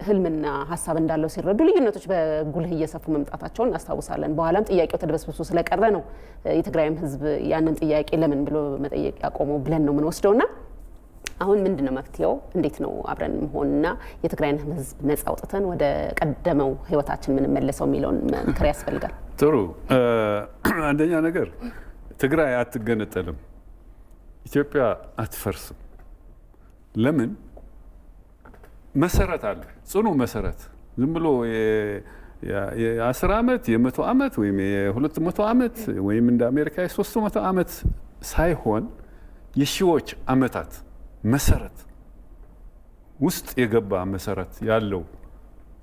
ህልምና ሀሳብ እንዳለው ሲረዱ ልዩነቶች በጉልህ እየሰፉ መምጣታቸውን እናስታውሳለን። በኋላም ጥያቄው ተደበስብሶ ስለቀረ ነው የትግራይም ህዝብ ያንን ጥያቄ ለምን ብሎ መጠየቅ ያቆመው ብለን ነው የምንወስደውና አሁን ምንድነው መፍትሄው? እንዴት ነው አብረን መሆንና የትግራይን ህዝብ ነፃ አውጥተን ወደ ቀደመው ህይወታችን ምን መለሰው የሚለውን ምክር ያስፈልጋል። ጥሩ። አንደኛ ነገር ትግራይ አትገነጠልም፣ ኢትዮጵያ አትፈርስም። ለምን? መሰረት አለ፣ ጽኑ መሰረት። ዝም ብሎ የ10 ዓመት የ100 ዓመት ወይም የ200 ዓመት ወይም እንደ አሜሪካ የ300 ዓመት ሳይሆን የሺዎች ዓመታት መሰረት ውስጥ የገባ መሰረት ያለው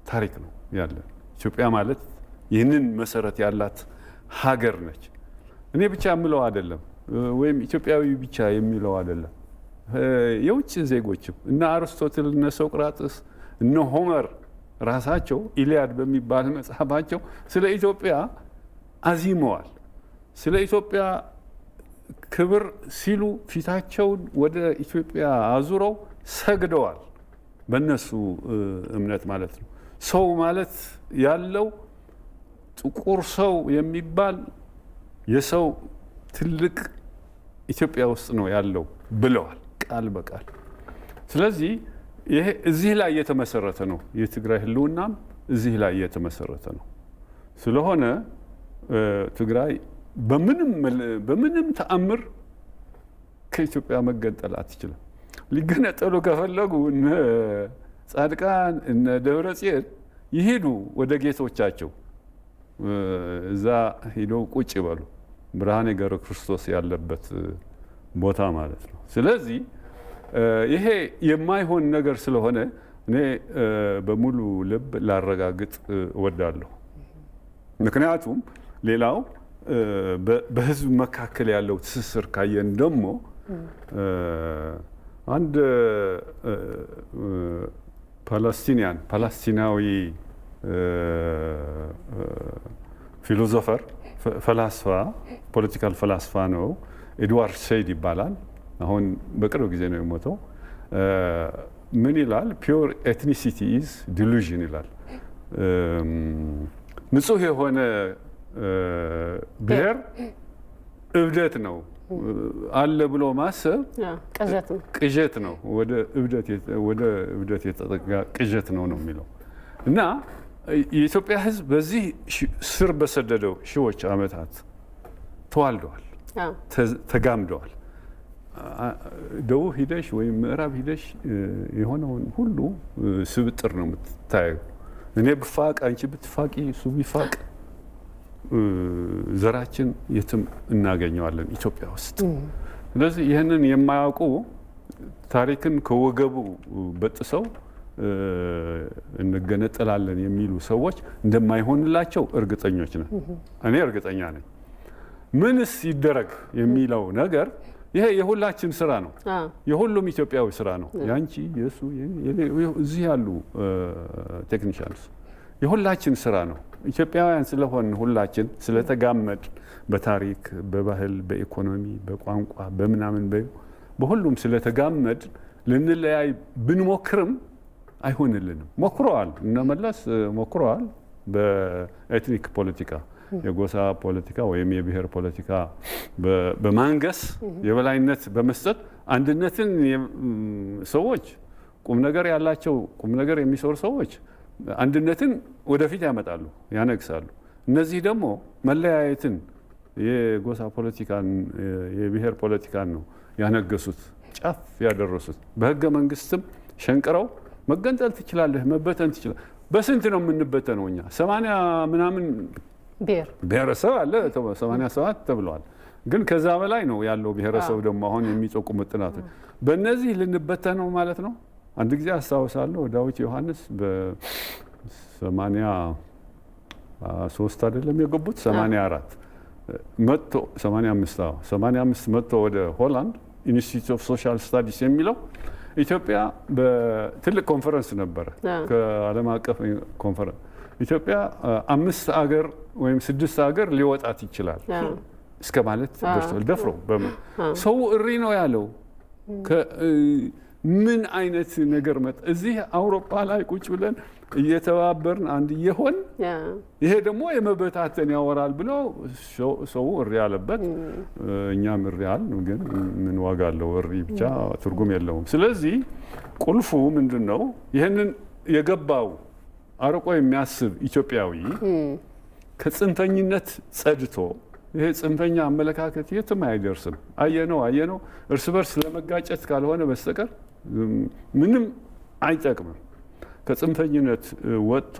ታሪክ ነው ያለ። ኢትዮጵያ ማለት ይህንን መሰረት ያላት ሀገር ነች። እኔ ብቻ የምለው አይደለም፣ ወይም ኢትዮጵያዊ ብቻ የሚለው አይደለም። የውጭ ዜጎችም እነ አርስቶትል፣ እነ ሶቅራጥስ፣ እነ ሆመር ራሳቸው ኢሊያድ በሚባል መጽሐፋቸው ስለ ኢትዮጵያ አዚመዋል። ስለ ኢትዮጵያ ክብር ሲሉ ፊታቸውን ወደ ኢትዮጵያ አዙረው ሰግደዋል። በእነሱ እምነት ማለት ነው። ሰው ማለት ያለው ጥቁር ሰው የሚባል የሰው ትልቅ ኢትዮጵያ ውስጥ ነው ያለው ብለዋል ቃል በቃል። ስለዚህ ይሄ እዚህ ላይ የተመሰረተ ነው። የትግራይ ህልውናም እዚህ ላይ የተመሰረተ ነው። ስለሆነ ትግራይ በምንም ተአምር ከኢትዮጵያ መገንጠል አትችልም። ሊገነጠሉ ከፈለጉ እነ ጻድቃን እነ ደብረጽዮን ይሄዱ ወደ ጌቶቻቸው፣ እዛ ሄደው ቁጭ ይበሉ። ብርሃኔ ገብረ ክርስቶስ ያለበት ቦታ ማለት ነው። ስለዚህ ይሄ የማይሆን ነገር ስለሆነ እኔ በሙሉ ልብ ላረጋግጥ እወዳለሁ። ምክንያቱም ሌላው በህዝብ መካከል ያለው ትስስር ካየን ደግሞ አንድ ፓላስቲናዊ ፊሎዞፈር ፈላስፋ ፖለቲካል ፈላስፋ ነው፣ ኤድዋርድ ሰይድ ይባላል። አሁን በቅርብ ጊዜ ነው የሞተው። ምን ይላል? ፒውር ኤትኒሲቲ ኢዝ ዲሉዥን ይላል። ንጹህ የሆነ ብሔር እብደት ነው አለ ብሎ ማሰብ ቅዠት ነው፣ ወደ እብደት የተጠጋ ቅዠት ነው የሚለው እና የኢትዮጵያ ሕዝብ በዚህ ስር በሰደደው ሺዎች ዓመታት ተዋልደዋል፣ ተጋምደዋል። ደቡብ ሂደሽ ወይም ምዕራብ ሂደሽ የሆነውን ሁሉ ስብጥር ነው የምትታየው። እኔ ብፋቅ አንቺ ብትፋቂ እሱ ቢፋቅ ዘራችን የትም እናገኘዋለን ኢትዮጵያ ውስጥ። ስለዚህ ይህንን የማያውቁ ታሪክን ከወገቡ በጥሰው እንገነጠላለን የሚሉ ሰዎች እንደማይሆንላቸው እርግጠኞች ነን። እኔ እርግጠኛ ነኝ። ምንስ ይደረግ የሚለው ነገር ይሄ የሁላችን ስራ ነው፣ የሁሉም ኢትዮጵያዊ ስራ ነው። ያንቺ የሱ እዚህ ያሉ ቴክኒሻንስ የሁላችን ስራ ነው። ኢትዮጵያውያን ስለሆን ሁላችን ስለተጋመድ በታሪክ፣ በባህል፣ በኢኮኖሚ፣ በቋንቋ፣ በምናምን በሁሉም ስለተጋመድ ልንለያይ ብንሞክርም አይሆንልንም። ሞክረዋል፣ እነ መለስ ሞክረዋል። በኤትኒክ ፖለቲካ የጎሳ ፖለቲካ ወይም የብሔር ፖለቲካ በማንገስ የበላይነት በመስጠት አንድነትን ሰዎች ቁም ነገር ያላቸው ቁም ነገር የሚሰሩ ሰዎች አንድነትን ወደፊት ያመጣሉ፣ ያነግሳሉ። እነዚህ ደግሞ መለያየትን፣ የጎሳ ፖለቲካን፣ የብሔር ፖለቲካን ነው ያነገሱት፣ ጫፍ ያደረሱት። በህገ መንግስትም ሸንቅረው መገንጠል ትችላለህ፣ መበተን ትችላለህ። በስንት ነው የምንበተነው እኛ? 80 ምናምን ብሔረሰብ አለ፣ 87 ተብለዋል። ግን ከዛ በላይ ነው ያለው ብሔረሰብ ደግሞ አሁን የሚጠቁሙ ጥናት። በእነዚህ ልንበተን ነው ማለት ነው። አንድ ጊዜ አስታውሳለሁ ዳዊት ዮሐንስ በ83 አይደለም የገቡት 84 መጥቶ 85 መጥቶ ወደ ሆላንድ ኢንስቲትዩት ኦፍ ሶሻል ስታዲስ የሚለው ኢትዮጵያ በትልቅ ኮንፈረንስ ነበረ፣ ከዓለም አቀፍ ኮንፈረንስ ኢትዮጵያ 5 አገር ወይም 6 አገር ሊወጣት ይችላል እስከ ማለት ደርሷል። ደፍሮ ሰው እሪ ነው ያለው። ምን አይነት ነገር መጣ? እዚህ አውሮፓ ላይ ቁጭ ብለን እየተባበርን አንድ እየሆን ይሄ ደግሞ የመበታተን ያወራል ብሎ ሰው እሪ ያለበት፣ እኛም እሪ ያል። ግን ምን ዋጋ አለው? እሪ ብቻ ትርጉም የለውም። ስለዚህ ቁልፉ ምንድን ነው? ይህንን የገባው አርቆ የሚያስብ ኢትዮጵያዊ ከጽንፈኝነት ጸድቶ፣ ይሄ ጽንፈኛ አመለካከት የትም አይደርስም። አየነው እርስ በርስ ለመጋጨት ካልሆነ በስተቀር ምንም አይጠቅምም። ከጽንፈኝነት ወጥቶ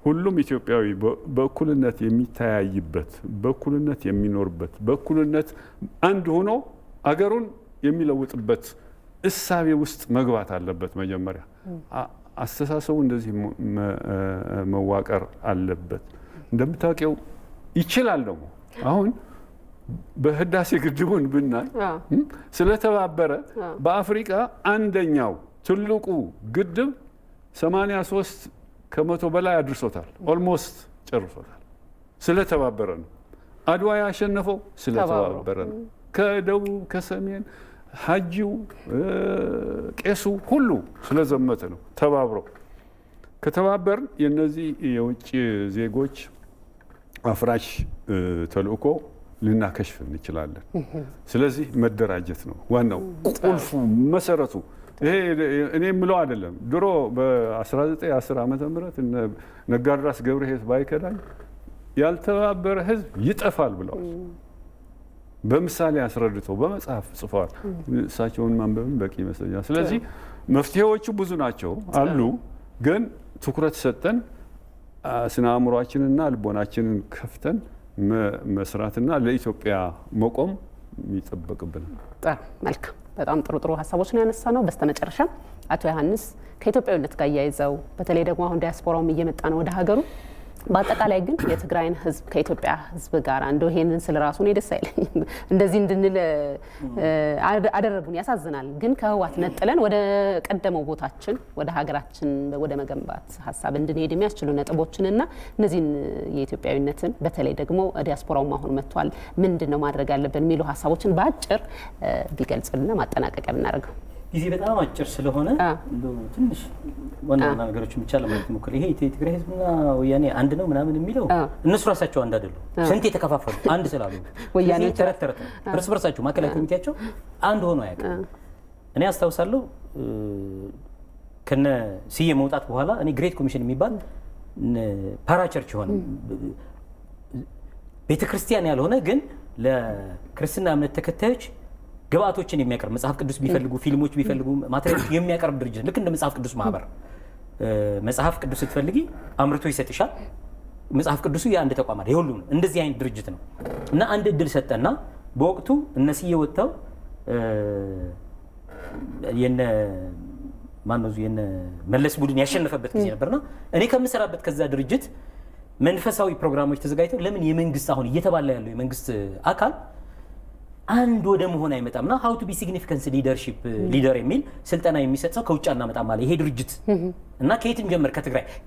ሁሉም ኢትዮጵያዊ በእኩልነት የሚተያይበት፣ በእኩልነት የሚኖርበት፣ በእኩልነት አንድ ሆኖ አገሩን የሚለውጥበት እሳቤ ውስጥ መግባት አለበት። መጀመሪያ አስተሳሰቡ እንደዚህ መዋቀር አለበት። እንደምታውቂው ይችላል ደግሞ አሁን በህዳሴ ግድቡን ብናይ ስለተባበረ በአፍሪካ አንደኛው ትልቁ ግድብ 83% በላይ አድርሶታል። ኦልሞስት ጨርሶታል። ስለተባበረ ነው። አድዋ ያሸነፈው ስለተባበረ ነው። ከደቡብ ከሰሜን ሀጂው ቄሱ ሁሉ ስለዘመተ ነው። ተባብሮ ከተባበርን የነዚህ የውጭ ዜጎች አፍራሽ ተልእኮ ልናከሽፍ እንችላለን። ስለዚህ መደራጀት ነው ዋናው ቁልፉ መሰረቱ። ይሄ እኔ የምለው አይደለም። ድሮ በ1910 ዓመተ ምህረት ነጋድራስ ገብረሕይወት ባይከዳኝ ያልተባበረ ህዝብ ይጠፋል ብለዋል። በምሳሌ አስረድተው በመጽሐፍ ጽፈዋል። እሳቸውን ማንበብን በቂ ይመስለኛል። ስለዚህ መፍትሄዎቹ ብዙ ናቸው አሉ። ግን ትኩረት ሰጠን ስነ አእምሯችንና ልቦናችንን ከፍተን መስራትና ለኢትዮጵያ መቆም ይጠበቅብናል። መልካም፣ በጣም ጥሩ ሀሳቦችን ያነሳ ነው። በስተመጨረሻ አቶ ዮሐንስ ከኢትዮጵያዊነት ጋር እያይዘው በተለይ ደግሞ አሁን ዲያስፖራውም እየመጣ ነው ወደ ሀገሩ፣ በአጠቃላይ ግን የትግራይን ህዝብ ከኢትዮጵያ ህዝብ ጋር እንደው ይሄንን ስለ ራሱ ነው ደስ አይለኝም እንደዚህ እንድንል አደረጉን። ያሳዝናል። ግን ከህወሓት ነጥለን ወደ ቀደመው ቦታችን ወደ ሀገራችን ወደ መገንባት ሀሳብ እንድንሄድ የሚያስችሉ ነጥቦችንና እነዚህን የኢትዮጵያዊነትን በተለይ ደግሞ ዲያስፖራውም አሁን መጥቷል፣ ምንድነው ማድረግ ያለብን የሚሉ ሀሳቦችን በአጭር ቢገልጽልና ማጠናቀቂያ ብናደርገው። ጊዜ በጣም አጭር ስለሆነ ትንሽ ዋና ነገሮችን ብቻ ለማለት ሞክር። ይሄ የትግራይ ህዝብና ወያኔ አንድ ነው ምናምን የሚለው እነሱ ራሳቸው አንድ አይደሉም። ስንት የተከፋፈሉ አንድ ስላሉ ወያኔ ተረተረት ነው። እርስ በርሳቸው ማዕከላዊ ኮሚቴያቸው አንድ ሆኖ አያውቅም። እኔ አስታውሳለሁ ከነ ስዬ መውጣት በኋላ እኔ ግሬት ኮሚሽን የሚባል ፓራቸርች ሆነ ቤተክርስቲያን ያልሆነ ግን ለክርስትና እምነት ተከታዮች ግብአቶችን የሚያቀርብ መጽሐፍ ቅዱስ ቢፈልጉ ፊልሞች ቢፈልጉ ማቴሪያሎች የሚያቀርብ ድርጅት ልክ እንደ መጽሐፍ ቅዱስ ማህበር። መጽሐፍ ቅዱስ ስትፈልጊ አምርቶ ይሰጥሻል። መጽሐፍ ቅዱሱ የአንድ ተቋም አይደል፣ የሁሉም እንደዚህ አይነት ድርጅት ነው። እና አንድ እድል ሰጠና በወቅቱ እነስዬ ወጣው የነ ማነው የነ መለስ ቡድን ያሸነፈበት ጊዜ ነበርና እኔ ከምሰራበት ከዛ ድርጅት መንፈሳዊ ፕሮግራሞች ተዘጋጅተው ለምን የመንግስት አሁን እየተባለ ያለው የመንግስት አካል አንድ ወደ መሆን አይመጣምና how to be significant leadership ሊደር የሚል ስልጠና የሚሰጥ ሰው ከውጭ እናመጣ ማለት ይሄ ድርጅት እና ከየትን ጀመር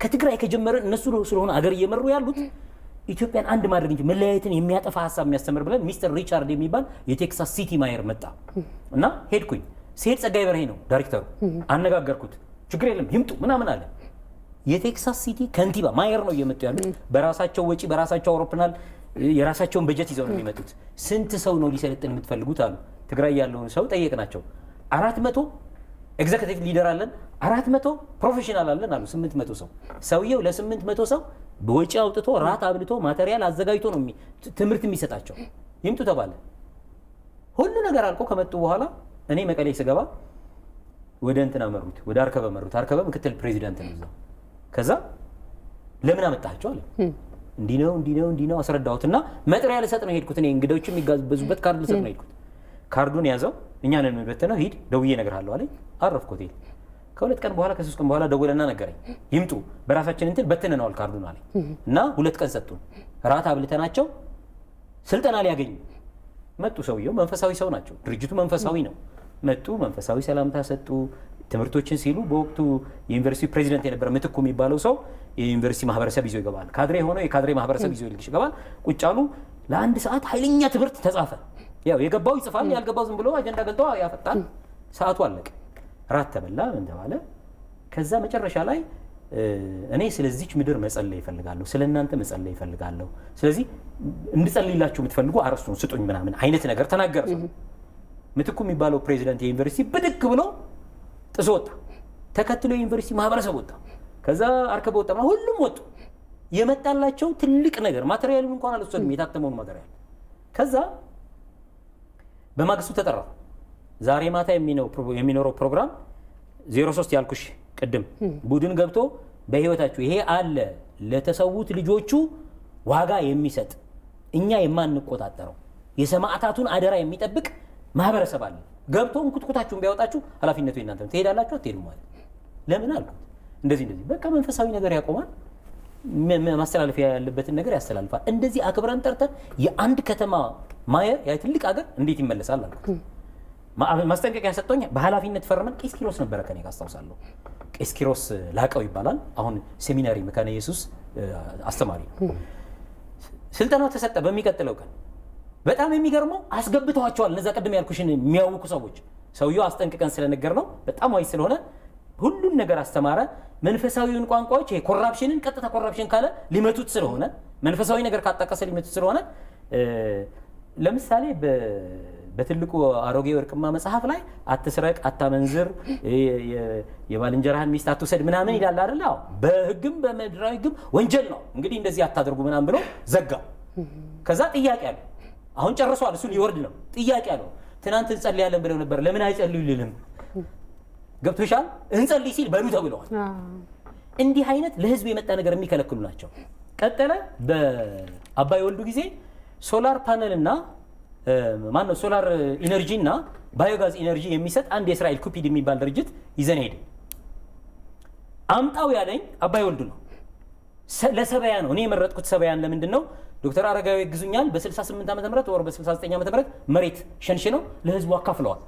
ከትግራይ ከጀመረ እነሱ ስለሆነ አገር እየመሩ ያሉት ኢትዮጵያን አንድ ማድረግ እንጂ መለያየትን የሚያጠፋ ሀሳብ የሚያስተምር ብለን ሚስተር ሪቻርድ የሚባል የቴክሳስ ሲቲ ማየር መጣ እና ሄድኩኝ። ሲሄድ ጸጋይ በርሄ ነው ዳይሬክተሩ። አነጋገርኩት። ችግር የለም ይምጡ ምናምን አለ። የቴክሳስ ሲቲ ከንቲባ ማየር ነው እየመጡ ያሉት። በራሳቸው ወጪ በራሳቸው አውሮፕላን የራሳቸውን በጀት ይዘው ነው የሚመጡት። ስንት ሰው ነው ሊሰለጥን የምትፈልጉት አሉ። ትግራይ ያለውን ሰው ጠየቅናቸው። 400 ኤግዜክቲቭ ሊደር አለን፣ 400 ፕሮፌሽናል አለን አሉ። 800 ሰው ሰውየው ለ800 ሰው በወጪ አውጥቶ ራት አብልቶ ማቴሪያል አዘጋጅቶ ነው ትምህርት የሚሰጣቸው። ይምጡ ተባለ። ሁሉ ነገር አልቆ ከመጡ በኋላ እኔ መቀሌ ስገባ ወደ እንትና መሩት፣ ወደ አርከበ መሩት። አርከበ ምክትል ፕሬዚዳንት ነው እዛው። ከዛ ለምን አመጣቸው አለ። እንዲህ ነው አስረዳሁትና መጥሪያ ልሰጥ ነው ሄድኩት። እኔ እንግዶች የሚጋበዙበት ካርድ ልሰጥ ነው ሄድኩት። ካርዱን ያዘው። እኛ ነን የምንበተነው፣ ሂድ ደውዬ እነግርሃለሁ አለኝ። አረፍኩ ሆቴል። ከ2 ቀን በኋላ ከ3 ቀን በኋላ ደወለና ነገረኝ። ይምጡ በራሳችን እንትን በትነነዋል ካርዱን አለኝ እና 2 ቀን ሰጡን። ራት አብልተናቸው ስልጠና ሊያገኙ መጡ። ሰውየው መንፈሳዊ ሰው ናቸው። ድርጅቱ መንፈሳዊ ነው። መጡ፣ መንፈሳዊ ሰላምታ ሰጡ። ትምህርቶችን ሲሉ በወቅቱ የዩኒቨርሲቲ ፕሬዚደንት የነበረ ምትኩ የሚባለው ሰው የዩኒቨርሲቲ ማህበረሰብ ይዞ ይገባል። ካድሬ ሆኖ የካድሬ ማህበረሰብ ይዞ ይገባል። ቁጭ አሉ። ለ1 ሰዓት ኃይለኛ ትምህርት ተጻፈ። ያው የገባው ይጽፋል፣ ያልገባው ዝም ብሎ አጀንዳ ገልጦ ያፈጣል። ሰዓቱ አለቀ። ራት ተበላ ምን ተባለ። ከዛ መጨረሻ ላይ እኔ ስለዚች ምድር መጸለይ እፈልጋለሁ፣ ስለእናንተ መጸለይ እፈልጋለሁ። ስለዚህ እንድጸልይላችሁ የምትፈልጉ አርሱን ስጡኝ ምናምን አይነት ነገር ተናገረ። ምትኩ የሚባለው ፕሬዚዳንት የዩኒቨርሲቲ ብድግ ብሎ ጥሶ ወጣ። ተከትሎ የዩኒቨርሲቲ ማህበረሰብ ወጣ። ከዛ አርከበ ወጣ። ሁሉም ወጡ። የመጣላቸው ትልቅ ነገር ማቴሪያሉን እንኳን አልወሰዱም፣ የታተመውን ማቴሪያል። ከዛ በማግስቱ ተጠራ። ዛሬ ማታ የሚኖረው ፕሮግራም 03 ያልኩሽ ቅድም ቡድን ገብቶ በህይወታችሁ ይሄ አለ ለተሰዉት ልጆቹ ዋጋ የሚሰጥ እኛ የማንቆጣጠረው የሰማዕታቱን አደራ የሚጠብቅ ማህበረሰብ አለ። ገብቶ እንኩትኩታችሁን ቢያወጣችሁ ኃላፊነቱ የእናንተ ነው። ትሄዳላችሁ አትሄዱም ማለት ለምን አልኩት። እንደዚህ በቃ መንፈሳዊ ነገር ያቆማል፣ ማስተላለፍ ያለበትን ነገር ያስተላልፋል። እንደዚህ አክብረን ጠርተን የአንድ ከተማ ማየር ያ ትልቅ ሀገር እንዴት ይመለሳል አልኩት። ማስጠንቀቂያ ሰጥቶኝ በኃላፊነት ፈርመን ቄስ ኪሮስ ነበረ ከኔ ጋር አስታውሳለሁ። ቄስ ኪሮስ ላቀው ይባላል። አሁን ሴሚናሪ መካነ ኢየሱስ አስተማሪ ነው። ስልጠናው ተሰጠ። በሚቀጥለው ቀን በጣም የሚገርመው አስገብተዋቸዋል። እነዛ ቀደም ያልኩሽን የሚያውቁ ሰዎች ሰውየው አስጠንቅቀን ስለነገር ነው በጣም ዋይ ስለሆነ ሁሉን ነገር አስተማረ። መንፈሳዊውን ቋንቋዎች ይሄ ኮራፕሽንን ቀጥታ ኮራፕሽን ካለ ሊመቱት ስለሆነ መንፈሳዊ ነገር ካጣቀሰ ሊመቱት ስለሆነ ለምሳሌ በትልቁ አሮጌ ወርቅማ መጽሐፍ ላይ አትስረቅ፣ አታመንዝር፣ የባልንጀራህን ሚስት አትውሰድ ምናምን ይላል አይደል? አዎ በህግም በምድራዊ ህግም ወንጀል ነው። እንግዲህ እንደዚህ አታደርጉ ምናምን ብሎ ዘጋ። ከዛ ጥያቄ አለ። አሁን ጨርሷል። እሱ ሊወርድ ነው። ጥያቄ አለው። ትናንት እንጸልያለን ብለው ነበር፣ ለምን አይጸልዩልንም? ገብቶሻል? እንጸልይ ሲል በሉ ተብለዋል። እንዲህ አይነት ለህዝብ የመጣ ነገር የሚከለክሉ ናቸው። ቀጠለ። በአባይ ወልዱ ጊዜ ሶላር ፓነል እና ማነው ሶላር ኢነርጂ እና ባዮጋዝ ኢነርጂ የሚሰጥ አንድ የእስራኤል ኩፒድ የሚባል ድርጅት ይዘን ሄደ። አምጣው ያለኝ አባይ ወልዱ ነው። ለሰበያ ነው። እኔ የመረጥኩት ሰበያን ለምንድን ነው? ዶክተር አረጋዊ ግዙኛል በ68 ዓመተ ምህረት ወር በ69 ዓመተ ምህረት መሬት ሸንሽነው ለህዝቡ አካፍለዋል።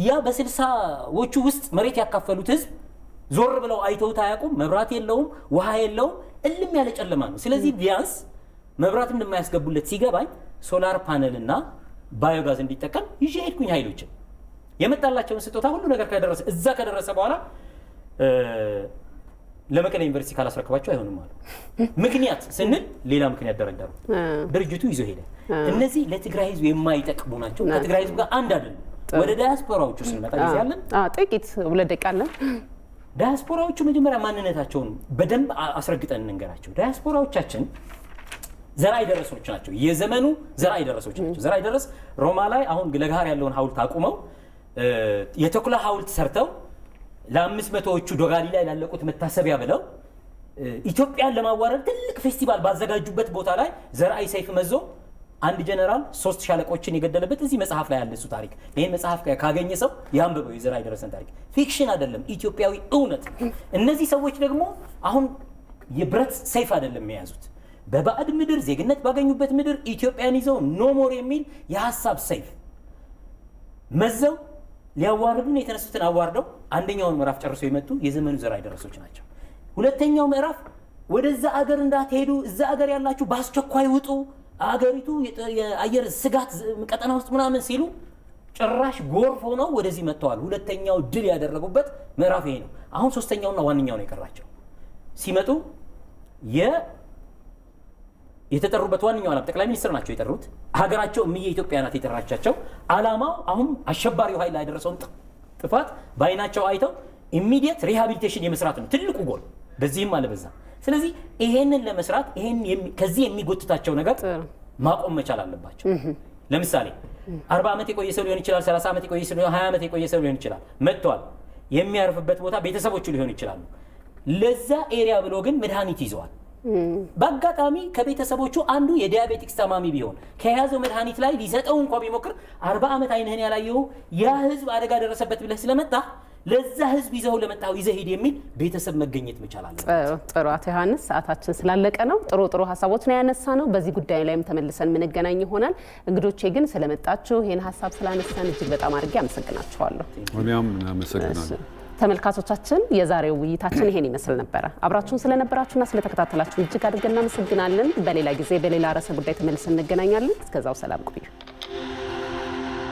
ያ በ60ዎቹ ውስጥ መሬት ያካፈሉት ህዝብ ዞር ብለው አይተውት አያውቁም። መብራት የለውም፣ ውሃ የለውም፣ እልም ያለ ጨለማ ነው። ስለዚህ ቢያንስ መብራት እንደማያስገቡለት ሲገባኝ ሶላር ፓነል እና ባዮጋዝ እንዲጠቀም ይዤ ሄድኩኝ። ኃይሎችን የመጣላቸውን ስጦታ ሁሉ ነገር ከደረሰ በኋላ ለመቀሌ ዩኒቨርሲቲ ካላስረከባቸው አይሆንም አሉ። ምክንያት ስንል ሌላ ምክንያት ደረደሩ። ድርጅቱ ይዞ ሄደ። እነዚህ ለትግራይ ህዝብ የማይጠቅሙ ናቸው። ከትግራይ ህዝብ ጋር አንድ አይደለም። ወደ ዳያስፖራዎቹ ስንመጣ ጊዜ ያለን ጥቂት 2 ደቂቃ አለን። ዳያስፖራዎቹ መጀመሪያ ማንነታቸውን በደንብ አስረግጠን እንንገራቸው። ዳያስፖራዎቻችን ዘራይ ደረሶች ናቸው። የዘመኑ ዘራይ ደረሶች ናቸው። ዘራይ ደረስ ሮማ ላይ አሁን ለጋር ያለውን ሐውልት አቁመው የተኩላ ሐውልት ሰርተው ለ500ዎቹ ዶጋሊ ላይ ላለቁት መታሰቢያ ብለው ኢትዮጵያን ለማዋረድ ትልቅ ፌስቲቫል ባዘጋጁበት ቦታ ላይ ዘራይ ሰይፍ መዞ አንድ ጀነራል 3 ሻለቆችን የገደለበት እዚህ መጽሐፍ ላይ ያለ እሱ ታሪክ። ይሄን መጽሐፍ ካገኘ ሰው ያንብበው። የዘራይ ደረሰን ታሪክ ፊክሽን አይደለም፣ ኢትዮጵያዊ እውነት። እነዚህ ሰዎች ደግሞ አሁን የብረት ሰይፍ አይደለም የያዙት። በባዕድ ምድር ዜግነት ባገኙበት ምድር ኢትዮጵያን ይዘው ኖሞር የሚል የሐሳብ ሰይፍ መዘው ሊያዋርዱን የተነሱትን አዋርደው አንደኛውን ምዕራፍ ጨርሰው የመጡ የዘመኑ ዘራይ ደረሶች ናቸው። ሁለተኛው ምዕራፍ ወደዛ አገር እንዳትሄዱ፣ እዛ አገር ያላችሁ በአስቸኳይ ውጡ፣ አገሪቱ የአየር ስጋት ቀጠና ውስጥ ምናምን ሲሉ ጭራሽ ጎርፍ ሆነው ወደዚህ መጥተዋል። ሁለተኛው ድል ያደረጉበት ምዕራፍ ይሄ ነው። አሁን ሶስተኛውና ዋነኛው ነው የቀራቸው። ሲመጡ የተጠሩበት ዋነኛው ዓላማ ጠቅላይ ሚኒስትር ናቸው የጠሩት። ሀገራቸው እምዬ ኢትዮጵያ ናት የጠራቻቸው። ዓላማው አሁን አሸባሪው ኃይል ላይ ያደረሰውን ጥፋት በአይናቸው አይተው ኢሚዲየት ሪሃቢሊቴሽን የመስራት ነው ትልቁ ጎል። በዚህም አለበዛ። ስለዚህ ይሄንን ለመስራት ከዚህ የሚጎትታቸው ነገር ማቆም መቻል አለባቸው። ለምሳሌ 40 ዓመት የቆየ ሰው ሊሆን ይችላል፣ 30 ዓመት የቆየ ሰው፣ 20 ዓመት የቆየ ሰው ሊሆን ይችላል። መጥቷል። የሚያርፍበት ቦታ ቤተሰቦቹ ሊሆን ይችላሉ። ለዛ ኤሪያ ብሎ ግን መድኃኒት ይዘዋል። በአጋጣሚ ከቤተሰቦቹ አንዱ የዲያቤቲክስ ታማሚ ቢሆን ከያዘው መድኃኒት ላይ ሊሰጠው እንኳን ቢሞክር 40 ዓመት አይንህን ያላየው ያ ህዝብ አደጋ ደረሰበት ብለህ ስለመጣ ለዛ ህዝብ ይዘው ለመጣው ይዘህ ሄድ የሚል ቤተሰብ መገኘት መቻል አለበት። ጥሩ አቶ ዮሐንስ፣ ሰዓታችን ስላለቀ ነው። ጥሩ ሀሳቦች ነው ያነሳ ነው። በዚህ ጉዳይ ላይም ተመልሰን የምንገናኝ ይሆናል። እንግዶቼ ግን ስለመጣችሁ ይሄን ሀሳብ ስላነሳን እጅግ በጣም አድርጌ አመሰግናችኋለሁ። እኛም እናመሰግናለን። ተመልካቾቻችን የዛሬው ውይይታችን ይሄን ይመስል ነበረ። አብራችሁን ስለነበራችሁና ስለተከታተላችሁ እጅግ አድርገን እናመሰግናለን። በሌላ ጊዜ በሌላ ርዕሰ ጉዳይ ተመልሰን እንገናኛለን። እስከዛው ሰላም ቆዩ።